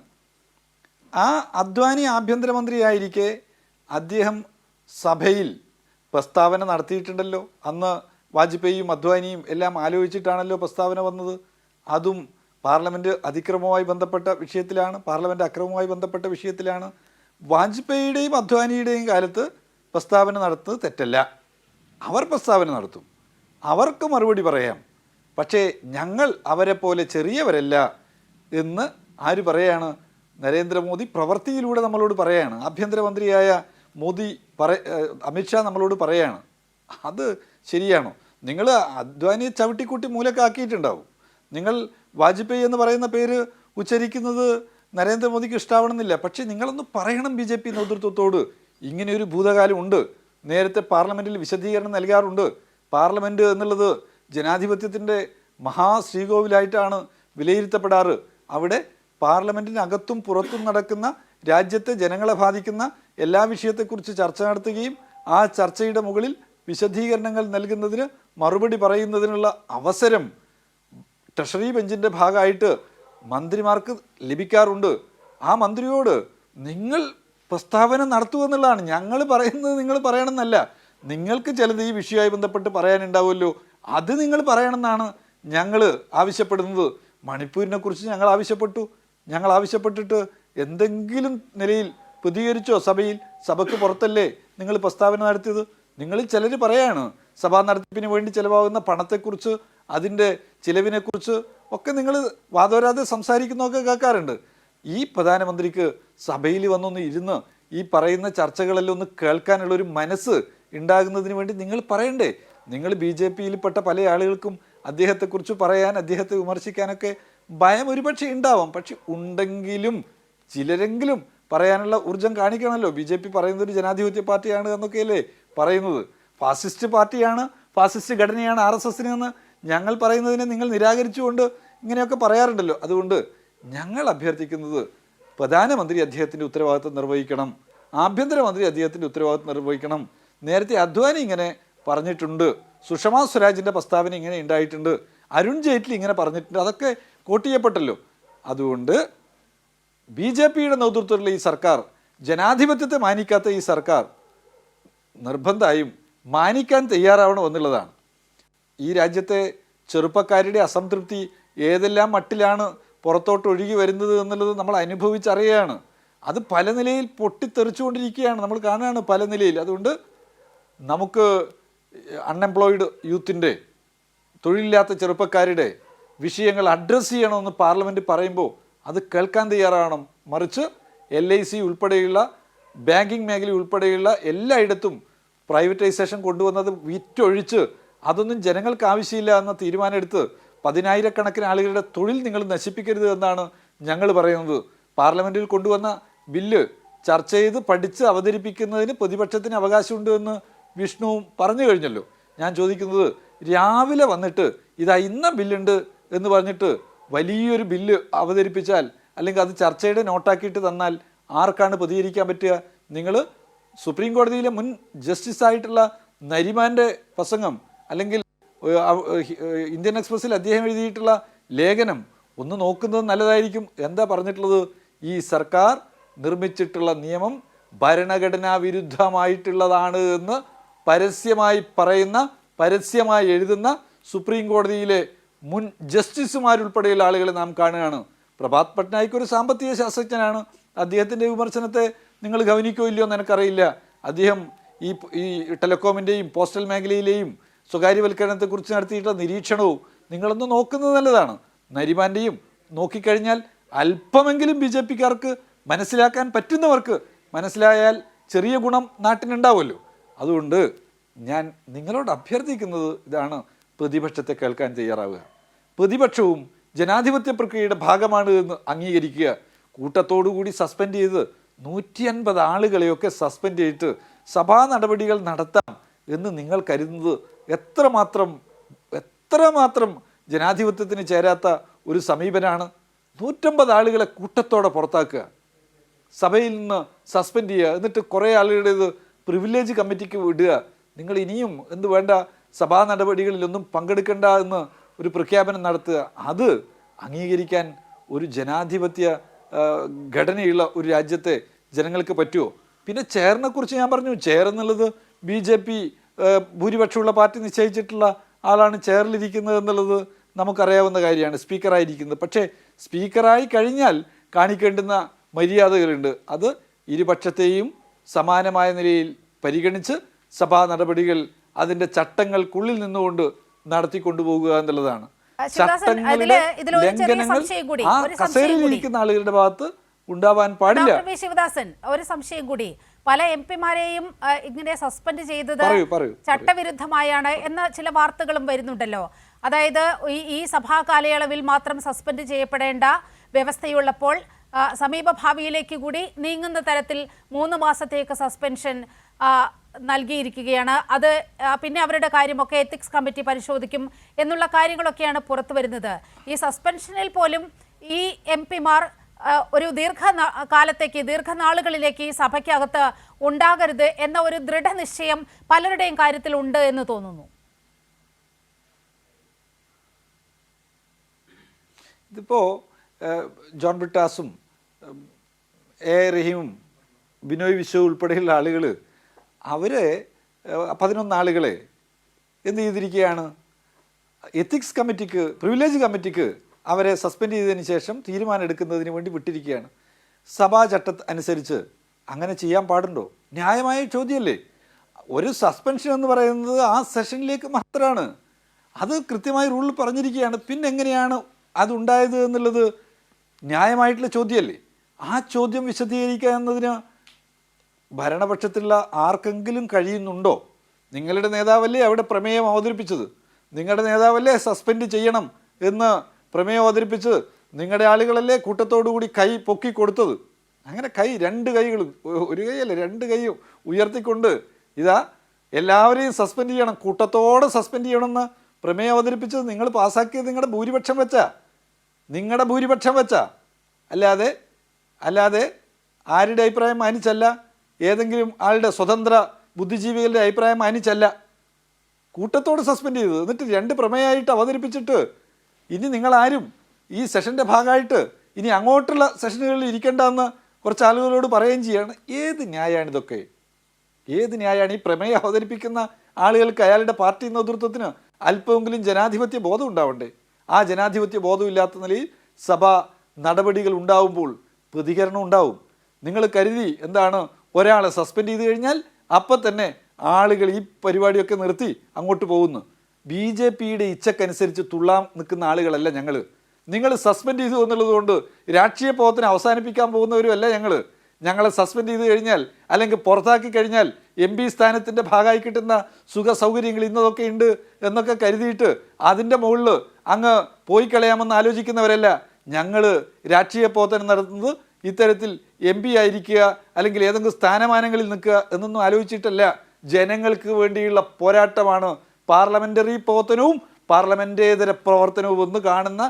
ആ അദ്വാനി ആഭ്യന്തരമന്ത്രിയായിരിക്കെ അദ്ദേഹം സഭയിൽ പ്രസ്താവന നടത്തിയിട്ടുണ്ടല്ലോ. അന്ന് വാജ്പേയിയും അദ്വാനിയും എല്ലാം ആലോചിച്ചിട്ടാണല്ലോ പ്രസ്താവന വന്നത്. അതും പാർലമെൻറ്റ് അതിക്രമവുമായി ബന്ധപ്പെട്ട വിഷയത്തിലാണ്, പാർലമെൻറ്റ് അക്രമവുമായി ബന്ധപ്പെട്ട വിഷയത്തിലാണ്. വാജ്പേയിയുടെയും അദ്വാനിയുടെയും കാലത്ത് പ്രസ്താവന നടത്തുന്നത് തെറ്റല്ല. അവർ പ്രസ്താവന നടത്തും, അവർക്ക് മറുപടി പറയാം. പക്ഷേ ഞങ്ങൾ അവരെ പോലെ ചെറിയവരല്ല എന്ന് ആര് പറയാണ്? നരേന്ദ്രമോദി പ്രവൃത്തിയിലൂടെ നമ്മളോട് പറയാണ്. ആഭ്യന്തരമന്ത്രിയായ മോദി അമിത്ഷാ നമ്മളോട് പറയാണ്. അത് ശരിയാണോ? നിങ്ങൾ അദ്വാനിയെ ചവിട്ടിക്കൂട്ടി മൂലക്കാക്കിയിട്ടുണ്ടാവും. നിങ്ങൾ വാജ്പേയി എന്ന് പറയുന്ന പേര് ഉച്ചരിക്കുന്നത് നരേന്ദ്രമോദിക്ക് ഇഷ്ടാവണമെന്നില്ല. പക്ഷേ നിങ്ങളൊന്ന് പറയണം BJP നേതൃത്വത്തോട്, ഇങ്ങനെയൊരു ഭൂതകാലം ഉണ്ട്. നേരത്തെ പാർലമെൻറ്റിൽ വിശദീകരണം നൽകാറുണ്ട്. പാർലമെൻറ്റ് എന്നുള്ളത് ജനാധിപത്യത്തിൻ്റെ മഹാശ്രീകോവിലായിട്ടാണ് വിലയിരുത്തപ്പെടാറ്. അവിടെ പാർലമെൻറ്റിനകത്തും പുറത്തും നടക്കുന്ന, രാജ്യത്തെ ജനങ്ങളെ ബാധിക്കുന്ന എല്ലാ വിഷയത്തെക്കുറിച്ച് ചർച്ച നടത്തുകയും ആ ചർച്ചയുടെ മുകളിൽ വിശദീകരണങ്ങൾ നൽകുന്നതിന്, മറുപടി പറയുന്നതിനുള്ള അവസരം ട്രഷറി ബെഞ്ചിൻ്റെ ഭാഗമായിട്ട് മന്ത്രിമാർക്ക് ലഭിക്കാറുണ്ട്. ആ മന്ത്രിയോട് നിങ്ങൾ പ്രസ്താവന നടത്തുമെന്നുള്ളതാണ്. ഞങ്ങൾ പറയുന്നത് നിങ്ങൾ പറയണമെന്നല്ല. നിങ്ങൾക്ക് ചിലത് ഈ വിഷയവുമായി ബന്ധപ്പെട്ട് പറയാനുണ്ടാവുമല്ലോ, അത് നിങ്ങൾ പറയണമെന്നാണ് ഞങ്ങൾ ആവശ്യപ്പെടുന്നത്. മണിപ്പൂരിനെ കുറിച്ച് ഞങ്ങൾ ആവശ്യപ്പെട്ടിട്ട് എന്തെങ്കിലും നിലയിൽ പ്രതികരിച്ചോ? സഭയ്ക്ക് പുറത്തല്ലേ നിങ്ങൾ പ്രസ്താവന നടത്തിയത്? നിങ്ങളിൽ ചിലർ പറയാണ് സഭാ നടത്തിപ്പിന് വേണ്ടി ചിലവാകുന്ന പണത്തെക്കുറിച്ച്, അതിൻ്റെ ചിലവിനെക്കുറിച്ച് ഒക്കെ നിങ്ങൾ വാദോരാതെ സംസാരിക്കുന്നതൊക്കെ കേൾക്കാറുണ്ട്. ഈ പ്രധാനമന്ത്രിക്ക് സഭയിൽ വന്നൊന്ന് ഇരുന്ന് ഈ പറയുന്ന ചർച്ചകളെല്ലാം ഒന്ന് കേൾക്കാനുള്ളൊരു മനസ്സ് ഉണ്ടാകുന്നതിന് വേണ്ടി നിങ്ങൾ പറയണ്ടേ? നിങ്ങൾ BJPയിൽപ്പെട്ട പല ആളുകൾക്കും അദ്ദേഹത്തെക്കുറിച്ച് പറയാൻ, അദ്ദേഹത്തെ വിമർശിക്കാനൊക്കെ ഭയം ഒരുപക്ഷെ ഉണ്ടാവാം. പക്ഷെ ഉണ്ടെങ്കിലും ചിലരെങ്കിലും പറയാനുള്ള ഊർജം കാണിക്കണമല്ലോ. BJP പറയുന്നത് ഒരു ജനാധിപത്യ പാർട്ടിയാണ് എന്നൊക്കെയല്ലേ പറയുന്നത്. ഫാസിസ്റ്റ് പാർട്ടിയാണ്, ഫാസിസ്റ്റ് ഘടനയാണ് RSSന് എന്ന് ഞങ്ങൾ പറയുന്നതിനെ നിങ്ങൾ നിരാകരിച്ചുകൊണ്ട് ഇങ്ങനെയൊക്കെ പറയാറുണ്ടല്ലോ. അതുകൊണ്ട് ഞങ്ങൾ അഭ്യർത്ഥിക്കുന്നത്, പ്രധാനമന്ത്രി അദ്ദേഹത്തിൻ്റെ ഉത്തരവാദിത്വം നിർവഹിക്കണം, ആഭ്യന്തരമന്ത്രി അദ്ദേഹത്തിൻ്റെ ഉത്തരവാദിത്വം നിർവഹിക്കണം. നേരത്തെ അദ്വാനി ഇങ്ങനെ പറഞ്ഞിട്ടുണ്ട്, സുഷമാ സ്വരാജിൻ്റെ പ്രസ്താവന ഇങ്ങനെ ഉണ്ടായിട്ടുണ്ട്, അരുൺ ജെയ്റ്റ്ലി ഇങ്ങനെ പറഞ്ഞിട്ടുണ്ട്, അതൊക്കെ കോട്ട് ചെയ്യപ്പെട്ടല്ലോ. അതുകൊണ്ട് BJPയുടെ നേതൃത്വത്തിലുള്ള ഈ സർക്കാർ, ജനാധിപത്യത്തെ മാനിക്കാത്ത ഈ സർക്കാർ നിർബന്ധമായും മാനിക്കാൻ തയ്യാറാവണമെന്നുള്ളതാണ്. ഈ രാജ്യത്തെ ചെറുപ്പക്കാരുടെ അസംതൃപ്തി ഏതെല്ലാം മട്ടിലാണ് പുറത്തോട്ട് ഒഴുകി വരുന്നത് എന്നുള്ളത് നമ്മൾ അനുഭവിച്ചറിയുകയാണ്. അത് പല നിലയിൽ പൊട്ടിത്തെറിച്ചുകൊണ്ടിരിക്കുകയാണ്, നമ്മൾ കാണുകയാണ് പല നിലയിൽ. അതുകൊണ്ട് നമുക്ക് അൺഎംപ്ലോയിഡ് യൂത്തിൻ്റെ, തൊഴിലില്ലാത്ത ചെറുപ്പക്കാരുടെ വിഷയങ്ങൾ അഡ്രസ്സ് ചെയ്യണമെന്ന് പാർലമെൻറ്റ് പറയുമ്പോൾ അത് കേൾക്കാൻ തയ്യാറാവണം. മറിച്ച് LIC ഉൾപ്പെടെയുള്ള ബാങ്കിങ് മേഖല ഉൾപ്പെടെയുള്ള എല്ലായിടത്തും പ്രൈവറ്റൈസേഷൻ കൊണ്ടുവന്നത് വിറ്റൊഴിച്ച് അതൊന്നും ജനങ്ങൾക്ക് ആവശ്യമില്ല എന്ന തീരുമാനമെടുത്ത് 10,000-കണക്കിന് ആളുകളുടെ തൊഴിൽ നിങ്ങൾ നശിപ്പിക്കരുത് എന്നാണ് ഞങ്ങൾ പറയുന്നത്. പാർലമെൻറ്റിൽ കൊണ്ടുവന്ന ബില്ല് ചർച്ച ചെയ്ത് പഠിച്ച് അവതരിപ്പിക്കുന്നതിന് പ്രതിപക്ഷത്തിന് അവകാശമുണ്ട് എന്ന് വിഷ്ണുവും പറഞ്ഞു കഴിഞ്ഞല്ലോ. ഞാൻ ചോദിക്കുന്നത്, രാവിലെ വന്നിട്ട് ഇതാ ഇന്ന ബില്ലുണ്ട് എന്ന് പറഞ്ഞിട്ട് വലിയൊരു ബില്ല് അവതരിപ്പിച്ചാൽ അല്ലെങ്കിൽ അത് ചർച്ചയുടെ നോട്ടാക്കിയിട്ട് തന്നാൽ ആർക്കാണ് പ്രതികരിക്കാൻ പറ്റുക? നിങ്ങൾ സുപ്രീം കോടതിയിലെ മുൻ ജസ്റ്റിസായിട്ടുള്ള നരിമാൻ്റെ പ്രസംഗം അല്ലെങ്കിൽ ഇന്ത്യൻ എക്സ്പ്രസ്സിൽ അദ്ദേഹം എഴുതിയിട്ടുള്ള ലേഖനം ഒന്ന് നോക്കുന്നത് നല്ലതായിരിക്കും. എന്താ പറഞ്ഞിട്ടുള്ളത്? ഈ സർക്കാർ നിർമ്മിച്ചിട്ടുള്ള നിയമം ഭരണഘടനാ വിരുദ്ധമായിട്ടുള്ളതാണ് എന്ന് പരസ്യമായി പറയുന്ന, പരസ്യമായി എഴുതുന്ന സുപ്രീം കോടതിയിലെ മുൻ ജസ്റ്റിസുമാരുൾപ്പെടെയുള്ള ആളുകളെ നാം കാണുകയാണ്. പ്രഭാത് പട്നായിക് ഒരു സാമ്പത്തിക ശാസ്ത്രജ്ഞനാണ്. അദ്ദേഹത്തിൻ്റെ വിമർശനത്തെ നിങ്ങൾ ഗവനിക്കോ ഇല്ലയോ എന്ന് എനിക്കറിയില്ല. അദ്ദേഹം ഈ ടെലികോമിൻ്റെയും പോസ്റ്റൽ മേഖലയിലെയും സ്വകാര്യവൽക്കരണത്തെക്കുറിച്ച് നടത്തിയിട്ടുള്ള നിരീക്ഷണവും നിങ്ങളൊന്ന് നോക്കുന്നത് നല്ലതാണ്. നരിമാൻ്റെയും നോക്കിക്കഴിഞ്ഞാൽ അല്പമെങ്കിലും BJPക്കാർക്ക് മനസ്സിലാക്കാൻ പറ്റുന്നവർക്ക് മനസ്സിലായാൽ ചെറിയ ഗുണം നാട്ടിനുണ്ടാവുമല്ലോ. അതുകൊണ്ട് ഞാൻ നിങ്ങളോട് അഭ്യർത്ഥിക്കുന്നത് ഇതാണ്, പ്രതിപക്ഷത്തെ കേൾക്കാൻ തയ്യാറാവുക. പ്രതിപക്ഷവും ജനാധിപത്യ പ്രക്രിയയുടെ ഭാഗമാണ് എന്ന് അംഗീകരിക്കുക. കൂട്ടത്തോടുകൂടി സസ്പെൻഡ് ചെയ്ത് 150 ആളുകളെയൊക്കെ സസ്പെൻഡ് ചെയ്തിട്ട് സഭാ നടപടികൾ നടത്താം എന്ന് നിങ്ങൾ കരുതുന്നത് എത്രമാത്രം ജനാധിപത്യത്തിന് ചേരാത്ത ഒരു സമീപനാണ്. 150 ആളുകളെ കൂട്ടത്തോടെ പുറത്താക്കുക, സഭയിൽ നിന്ന് സസ്പെൻഡ് ചെയ്യുക, എന്നിട്ട് കുറേ ആളുകളുടേത് പ്രിവിലേജ് കമ്മിറ്റിക്ക് വിടുക. നിങ്ങൾ ഇനിയും എന്ത് വേണ്ട, സഭാ നടപടികളിലൊന്നും പങ്കെടുക്കേണ്ട എന്ന് ഒരു പ്രഖ്യാപനം നടത്തുക. അത് അംഗീകരിക്കാൻ ഒരു ജനാധിപത്യ ഘടനയുള്ള ഒരു രാജ്യത്തെ ജനങ്ങൾക്ക് പറ്റുമോ? പിന്നെ ചെയറിനെ കുറിച്ച് ഞാൻ പറഞ്ഞു, ചെയർ എന്നുള്ളത് BJP ഭൂരിപക്ഷമുള്ള പാർട്ടി നിശ്ചയിച്ചിട്ടുള്ള ആളാണ് ചെയറിലിരിക്കുന്നത് എന്നുള്ളത് നമുക്കറിയാവുന്ന കാര്യമാണ്, സ്പീക്കറായിരിക്കുന്നത്. പക്ഷേ സ്പീക്കറായി കഴിഞ്ഞാൽ കാണിക്കേണ്ടുന്ന മര്യാദകളുണ്ട്. അത് ഇരുപക്ഷത്തെയും സമാനമായ നിലയിൽ പരിഗണിച്ച് സഭാ നടപടികൾ അതിൻ്റെ ചട്ടങ്ങൾക്കുള്ളിൽ നിന്നുകൊണ്ട് നടത്തിക്കൊണ്ടുപോകുക എന്നുള്ളതാണ്. ചട്ടങ്ങളുടെ ലംഘനങ്ങൾ ആ കസേരയിലിരിക്കുന്ന ആളുകളുടെ ഭാഗത്ത് ഉണ്ടാവാൻ പാടില്ല. ശിവദാസൻ, ഒരു സംശയം കൂടി. പല MP-മാരെയും ഇങ്ങനെ സസ്പെൻഡ് ചെയ്തത് ചട്ടവിരുദ്ധമായാണ് എന്ന ചില വാർത്തകളും വരുന്നുണ്ടല്ലോ. അതായത് ഈ സഭാ കാലയളവിൽ മാത്രം സസ്പെൻഡ് ചെയ്യപ്പെടേണ്ട വ്യവസ്ഥയുള്ളപ്പോൾ സമീപ ഭാവിയിലേക്ക് കൂടി നീങ്ങുന്ന തരത്തിൽ 3 മാസത്തേക്ക് സസ്പെൻഷൻ നൽകിയിരിക്കുകയാണ്. അത് പിന്നെ അവരുടെ കാര്യമൊക്കെ എത്തിക്സ് കമ്മിറ്റി പരിശോധിക്കും എന്നുള്ള കാര്യങ്ങളൊക്കെയാണ് പുറത്തു വരുന്നത്. ഈ സസ്പെൻഷനിൽ പോലും ഈ MP-മാർ ഒരു ദീർഘനാളുകളിലേക്ക് ഈ സഭയ്ക്കകത്ത് ഉണ്ടാകരുത് എന്ന ഒരു ദൃഢനിശ്ചയം പലരുടെയും കാര്യത്തിൽ ഉണ്ട് എന്ന് തോന്നുന്നു. ഇതിപ്പോൾ ജോൺ ബ്രിട്ടാസും A. റഹീമും ബിനോയ് വിശ്വ ഉൾപ്പെടെയുള്ള ആളുകൾ അവരെ 11 ആളുകളെ എന്ത് ചെയ്തിരിക്കുകയാണ്? എത്തിക്സ് കമ്മിറ്റിക്ക്, പ്രിവിലേജ് കമ്മിറ്റിക്ക് അവരെ സസ്പെൻഡ് ചെയ്തതിന് ശേഷം തീരുമാനം എടുക്കുന്നതിന് വേണ്ടി വിട്ടിരിക്കുകയാണ്. സഭാ ചട്ട അനുസരിച്ച് അങ്ങനെ ചെയ്യാൻ പാടുണ്ടോ? ന്യായമായ ചോദ്യമല്ലേ? ഒരു സസ്പെൻഷൻ എന്ന് പറയുന്നത് ആ സെഷനിലേക്ക് മാത്രമാണ്. അത് കൃത്യമായി റൂളിൽ പറഞ്ഞിരിക്കുകയാണ്. പിന്നെ എങ്ങനെയാണ് അതുണ്ടായത് എന്നുള്ളത് ന്യായമായിട്ടുള്ള ചോദ്യമല്ലേ? ആ ചോദ്യം വിശദീകരിക്കുക എന്നതിന് ഭരണപക്ഷത്തുള്ള ആർക്കെങ്കിലും കഴിയുന്നുണ്ടോ? നിങ്ങളുടെ നേതാവല്ലേ അവിടെ പ്രമേയം അവതരിപ്പിച്ചത്, നിങ്ങളുടെ നേതാവല്ലേ സസ്പെൻഡ് ചെയ്യണം എന്ന് പ്രമേയം അവതരിപ്പിച്ചത്, നിങ്ങളുടെ ആളുകളല്ലേ കൂട്ടത്തോടുകൂടി കൈ പൊക്കി കൊടുത്തത്. അങ്ങനെ രണ്ട് കൈകളും, ഒരു കൈയല്ല 2 കൈയും ഉയർത്തിക്കൊണ്ട് ഇതാ എല്ലാവരെയും സസ്പെൻഡ് ചെയ്യണം, കൂട്ടത്തോടെ സസ്പെൻഡ് ചെയ്യണമെന്ന് പ്രമേയം അവതരിപ്പിച്ചത് നിങ്ങൾ പാസ്സാക്കിയത് നിങ്ങളുടെ ഭൂരിപക്ഷം വെച്ചാ അല്ലാതെ ആരുടെ അഭിപ്രായം മാനിച്ചല്ല, ഏതെങ്കിലും ആളുടെ സ്വതന്ത്ര ബുദ്ധിജീവികളുടെ അഭിപ്രായം മാനിച്ചല്ല. കൂട്ടത്തോട് സസ്പെൻഡ് ചെയ്തത്. എന്നിട്ട് 2 പ്രമേയമായിട്ട് അവതരിപ്പിച്ചിട്ട് ഇനി നിങ്ങളാരും ഈ സെഷൻ്റെ ഭാഗമായിട്ട് ഇനി അങ്ങോട്ടുള്ള സെഷനുകളിൽ ഇരിക്കേണ്ടെന്ന് കുറച്ച് ആളുകളോട് പറയുകയും ചെയ്യാണ്. ഏത് ന്യായമാണ് ഇതൊക്കെ? ഏത് ന്യായമാണ്? ഈ പ്രമേയം അവതരിപ്പിക്കുന്ന ആളുകൾക്ക് അയാളുടെ പാർട്ടി നേതൃത്വത്തിന് അല്പമെങ്കിലും ജനാധിപത്യ ബോധം ഉണ്ടാവണ്ടേ? ആ ജനാധിപത്യ ബോധമില്ലാത്ത നിലയിൽ സഭ നടപടികൾ ഉണ്ടാവുമ്പോൾ പ്രതികരണം ഉണ്ടാവും. നിങ്ങൾ കരുതി എന്താണ്, ഒരാളെ സസ്പെൻഡ് ചെയ്ത് കഴിഞ്ഞാൽ അപ്പം തന്നെ ആളുകൾ ഈ പരിപാടിയൊക്കെ നിർത്തി അങ്ങോട്ട് പോകുന്നു. BJPയുടെ ഇച്ഛക്കനുസരിച്ച് തുള്ളാൻ നിൽക്കുന്ന ആളുകളല്ല ഞങ്ങൾ. നിങ്ങൾ സസ്പെൻഡ് ചെയ്തു എന്നുള്ളത് കൊണ്ട് രാഷ്ട്രീയ പ്രവർത്തനം അവസാനിപ്പിക്കാൻ പോകുന്നവരും അല്ല ഞങ്ങൾ. ഞങ്ങളെ സസ്പെൻഡ് ചെയ്ത് കഴിഞ്ഞാൽ അല്ലെങ്കിൽ പുറത്താക്കി കഴിഞ്ഞാൽ MP സ്ഥാനത്തിൻ്റെ ഭാഗമായി കിട്ടുന്ന സുഖ സൗകര്യങ്ങൾ ഇന്നതൊക്കെ ഉണ്ട് എന്നൊക്കെ കരുതിയിട്ട് അതിൻ്റെ മുകളിൽ അങ്ങ് പോയി കളയാമെന്ന് ആലോചിക്കുന്നവരല്ല ഞങ്ങൾ. രാഷ്ട്രീയ പ്രവർത്തനം നടത്തുന്നത് ഇത്തരത്തിൽ MP ആയിരിക്കുക അല്ലെങ്കിൽ ഏതെങ്കിലും സ്ഥാനമാനങ്ങളിൽ നിൽക്കുക എന്നൊന്നും ആലോചിച്ചിട്ടല്ല. ജനങ്ങൾക്ക് വേണ്ടിയുള്ള പോരാട്ടമാണ് പാർലമെൻ്ററി പ്രവർത്തനവും പാർലമെൻറ്റേതര പ്രവർത്തനവും എന്ന് കാണുന്ന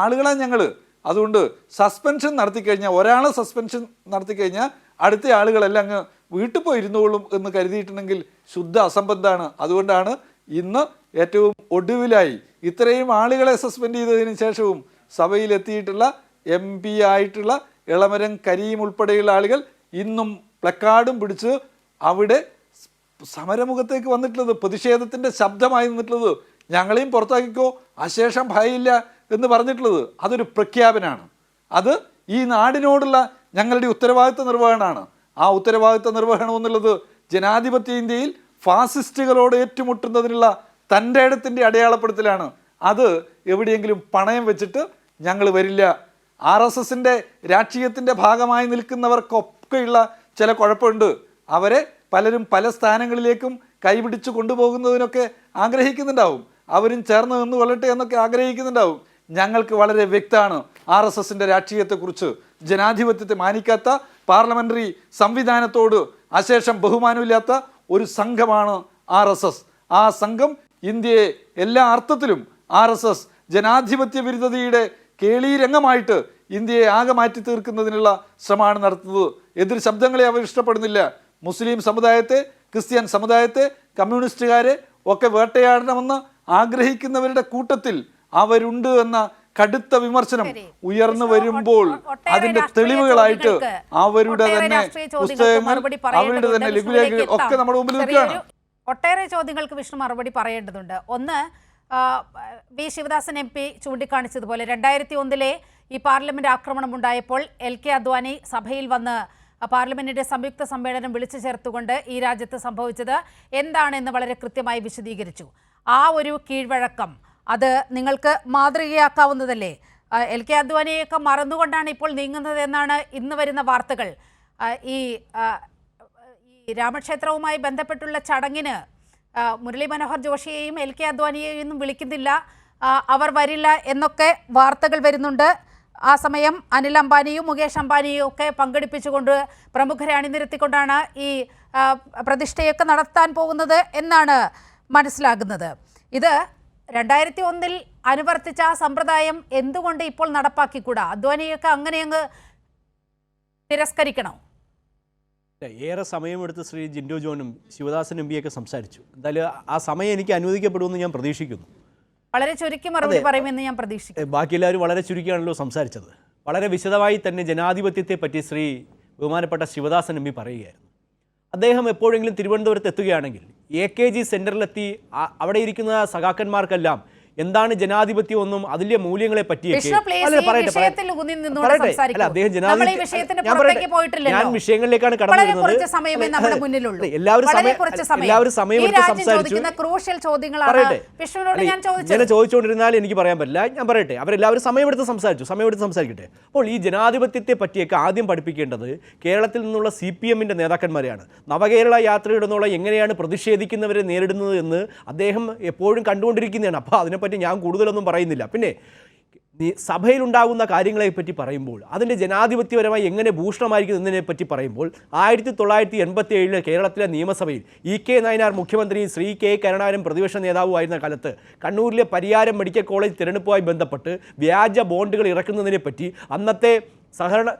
ആളുകളാണ് ഞങ്ങൾ. അതുകൊണ്ട് സസ്പെൻഷൻ നടത്തിക്കഴിഞ്ഞാൽ, ഒരാളെ സസ്പെൻഷൻ നടത്തിക്കഴിഞ്ഞാൽ അടുത്ത ആളുകളെല്ലാം അങ്ങ് വീട്ടിൽ പോയി ഇരുന്നോളും എന്ന് കരുതിയിട്ടുണ്ടെങ്കിൽ ശുദ്ധ അസംബന്ധമാണ്. അതുകൊണ്ടാണ് ഇന്ന് ഏറ്റവും ഒടുവിലായി ഇത്രയും ആളുകളെ സസ്പെൻഡ് ചെയ്തതിന് ശേഷവും സഭയിലെത്തിയിട്ടുള്ള MP ആയിട്ടുള്ള ഇളമരം കരീം ഉൾപ്പെടെയുള്ള ആളുകൾ ഇന്നും പ്ലക്കാർഡും പിടിച്ച് അവിടെ സമരമുഖത്തേക്ക് വന്നിട്ടുള്ളത്, പ്രതിഷേധത്തിൻ്റെ ശബ്ദമായി നിന്നിട്ടുള്ളത്. ഞങ്ങളെയും പുറത്താക്കിക്കോ, അശേഷം ഭയമില്ല എന്ന് പറഞ്ഞിട്ടുള്ളത് അതൊരു പ്രഖ്യാപനമാണ്. അത് ഈ നാടിനോടുള്ള ഞങ്ങളുടെ ഉത്തരവാദിത്വ നിർവഹണമാണ്. ആ ഉത്തരവാദിത്വ നിർവഹണം എന്നുള്ളത് ജനാധിപത്യ ഇന്ത്യയിൽ ഫാസിസ്റ്റുകളോട് ഏറ്റുമുട്ടുന്നതിനുള്ള തൻ്റെ ഇടത്തിൻ്റെ അടയാളപ്പെടുത്തലാണ്. അത് എവിടെയെങ്കിലും പണയം വെച്ചിട്ട് ഞങ്ങൾ വരില്ല. RSSൻ്റെ രാഷ്ട്രീയത്തിൻ്റെ ഭാഗമായി നിൽക്കുന്നവർക്കൊക്കെയുള്ള ചില കുഴപ്പമുണ്ട്. അവരെ പലരും പല സ്ഥാനങ്ങളിലേക്കും കൈപിടിച്ച് കൊണ്ടുപോകുന്നതിനൊക്കെ ആഗ്രഹിക്കുന്നുണ്ടാവും. അവരും ചേർന്ന് നിന്ന് കൊള്ളട്ടെ എന്നൊക്കെ ആഗ്രഹിക്കുന്നുണ്ടാവും. ഞങ്ങൾക്ക് വളരെ വ്യക്തമാണ് RSSൻ്റെ രാഷ്ട്രീയത്തെക്കുറിച്ച്. ജനാധിപത്യത്തെ മാനിക്കാത്ത, പാർലമെൻ്ററി സംവിധാനത്തോട് അശേഷം ബഹുമാനമില്ലാത്ത ഒരു സംഘമാണ് RSS. ആ സംഘം ഇന്ത്യയെ എല്ലാ അർത്ഥത്തിലും RSS ജനാധിപത്യ വിരുദ്ധതയുടെ കേളീരംഗമായിട്ട് ഇന്ത്യയെ ആകെ മാറ്റി തീർക്കുന്നതിനുള്ള ശ്രമമാണ് നടത്തുന്നത്. എതിർ ശബ്ദങ്ങളെ അവർ ഇഷ്ടപ്പെടുന്നില്ല. മുസ്ലിം സമുദായത്തെ, ക്രിസ്ത്യൻ സമുദായത്തെ, കമ്മ്യൂണിസ്റ്റുകാരെ ഒക്കെ വേട്ടയാടണമെന്ന് ആഗ്രഹിക്കുന്നവരുടെ കൂട്ടത്തിൽ അവരുണ്ട് എന്ന കടുത്ത വിമർശനം ഉയർന്നു വരുമ്പോൾ അതിന്റെ തെളിവുകളായിട്ട് അവരുടെ തന്നെ പുസ്തകങ്ങൾ, അവരുടെ തന്നെ ലഘുലേഖകൾ ഒക്കെ നമ്മുടെ മുമ്പിൽ നിൽക്കുകയാണ്. ഒട്ടേറെ ചോദ്യങ്ങൾക്ക് വിഷ്ണു മറുപടി പറയേണ്ടതുണ്ട്. ഒന്ന്, വി ശിവദാസൻ MP ചൂണ്ടിക്കാണിച്ചതുപോലെ 2001 ഈ പാർലമെന്റ് ആക്രമണം ഉണ്ടായപ്പോൾ LK അദ്വാനി സഭയിൽ വന്ന് പാർലമെന്റിന്റെ സംയുക്ത സമ്മേളനം വിളിച്ചു ചേർത്തുകൊണ്ട് ഈ രാജ്യത്ത് സംഭവിച്ചത് എന്താണെന്ന് വളരെ കൃത്യമായി വിശദീകരിച്ചു. ആ ഒരു കീഴ്വഴക്കം അത് നിങ്ങൾക്ക് മാതൃകയാക്കാവുന്നതല്ലേ? LK അദ്വാനിയൊക്കെ മറന്നുകൊണ്ടാണ് ഇപ്പോൾ നീങ്ങുന്നത് എന്നാണ് ഇന്ന് വരുന്ന വാർത്തകൾ. ഈ രാമക്ഷേത്രവുമായി ബന്ധപ്പെട്ടുള്ള ചടങ്ങിന് മുരളി മനോഹർ ജോഷിയെയും LK അദ്വാനിയെയും വിളിക്കുന്നില്ല, അവർ വരില്ല എന്നൊക്കെ വാർത്തകൾ വരുന്നുണ്ട്. ആ സമയം അനിൽ അംബാനിയും മുകേഷ് അംബാനിയും ഒക്കെ പങ്കെടുപ്പിച്ചുകൊണ്ട് പ്രമുഖരെ അണിനിരത്തിക്കൊണ്ടാണ് ഈ പ്രതിഷ്ഠയൊക്കെ നടത്താൻ പോകുന്നത് എന്നാണ് മനസ്സിലാകുന്നത്. ഇത് 2001 അനുവർത്തിച്ച ആ സമ്പ്രദായം എന്തുകൊണ്ട് ഇപ്പോൾ നടപ്പാക്കിക്കൂടാ? അദ്വാനിയൊക്കെ അങ്ങനെ അങ്ങ് തിരസ്കരിക്കണോ? ഏറെ സമയമെടുത്ത് ശ്രീ ജിൻഡോ ജോണും ശിവദാസൻ MP സംസാരിച്ചു. എന്തായാലും ആ സമയം എനിക്ക് അനുവദിക്കപ്പെടുമെന്ന് ഞാൻ പ്രതീക്ഷിക്കുന്നു. വളരെ ചുരുക്കി മറുപടി പറയുമെന്ന് ഞാൻ പ്രതീക്ഷിക്കുന്നു. ബാക്കി എല്ലാവരും വളരെ ചുരുക്കിയാണല്ലോ സംസാരിച്ചത്. വളരെ വിശദമായി തന്നെ ജനാധിപത്യത്തെ പറ്റി ശ്രീ ബഹുമാനപ്പെട്ട ശിവദാസൻ MP പറയുകയായിരുന്നു. അദ്ദേഹം എപ്പോഴെങ്കിലും തിരുവനന്തപുരത്ത് എത്തുകയാണെങ്കിൽ AKG സെൻറ്ററിലെത്തി അവിടെ ഇരിക്കുന്ന സഖാക്കന്മാർക്കെല്ലാം എന്താണ് ജനാധിപത്യം ഒന്നും അതിന്റെ മൂല്യങ്ങളെ പറ്റിയൊക്കെ ഞാൻ വിഷയങ്ങളിലേക്കാണ് കടന്നു വരുന്നത്. എല്ലാവരും സമയമെടുത്ത് സംസാരിച്ചു. ഞാൻ ചോദിച്ചുകൊണ്ടിരുന്നാൽ എനിക്ക് പറയാൻ പറ്റില്ല. ഞാൻ പറയട്ടെ, അവരെല്ലാവരും സമയമെടുത്ത് സംസാരിക്കട്ടെ. അപ്പോൾ ഈ ജനാധിപത്യത്തെ പറ്റിയൊക്കെ ആദ്യം പഠിപ്പിക്കേണ്ടത് കേരളത്തിൽ നിന്നുള്ള CPMന്റെ നേതാക്കന്മാരെയാണ്. നവകേരള യാത്രയുടെ എങ്ങനെയാണ് പ്രതിഷേധിക്കുന്നവരെ നേരിടുന്നത് എന്ന് അദ്ദേഹം എപ്പോഴും കണ്ടുകൊണ്ടിരിക്കുന്നതാണ്. അപ്പോൾ അതിനെപ്പറ്റി ഞാൻ കൂടുതലൊന്നും പറയുന്നില്ല. പിന്നെ സഭയിലുണ്ടാകുന്ന കാര്യങ്ങളെപ്പറ്റി പറയുമ്പോൾ അതിൻ്റെ ജനാധിപത്യപരമായി എങ്ങനെ ഭൂഷണമായിരിക്കും എന്നതിനെപ്പറ്റി പറയുമ്പോൾ 1987 കേരളത്തിലെ നിയമസഭയിൽ EK നായനാർ മുഖ്യമന്ത്രിയും ശ്രീ K കരുണാകരൻ പ്രതിപക്ഷ നേതാവുമായിരുന്ന കാലത്ത് കണ്ണൂരിലെ പരിയാരം മെഡിക്കൽ കോളേജ് തിരഞ്ഞെടുപ്പുമായി ബന്ധപ്പെട്ട് വ്യാജ ബോണ്ടുകൾ ഇറക്കുന്നതിനെപ്പറ്റി അന്നത്തെ സഹകരണ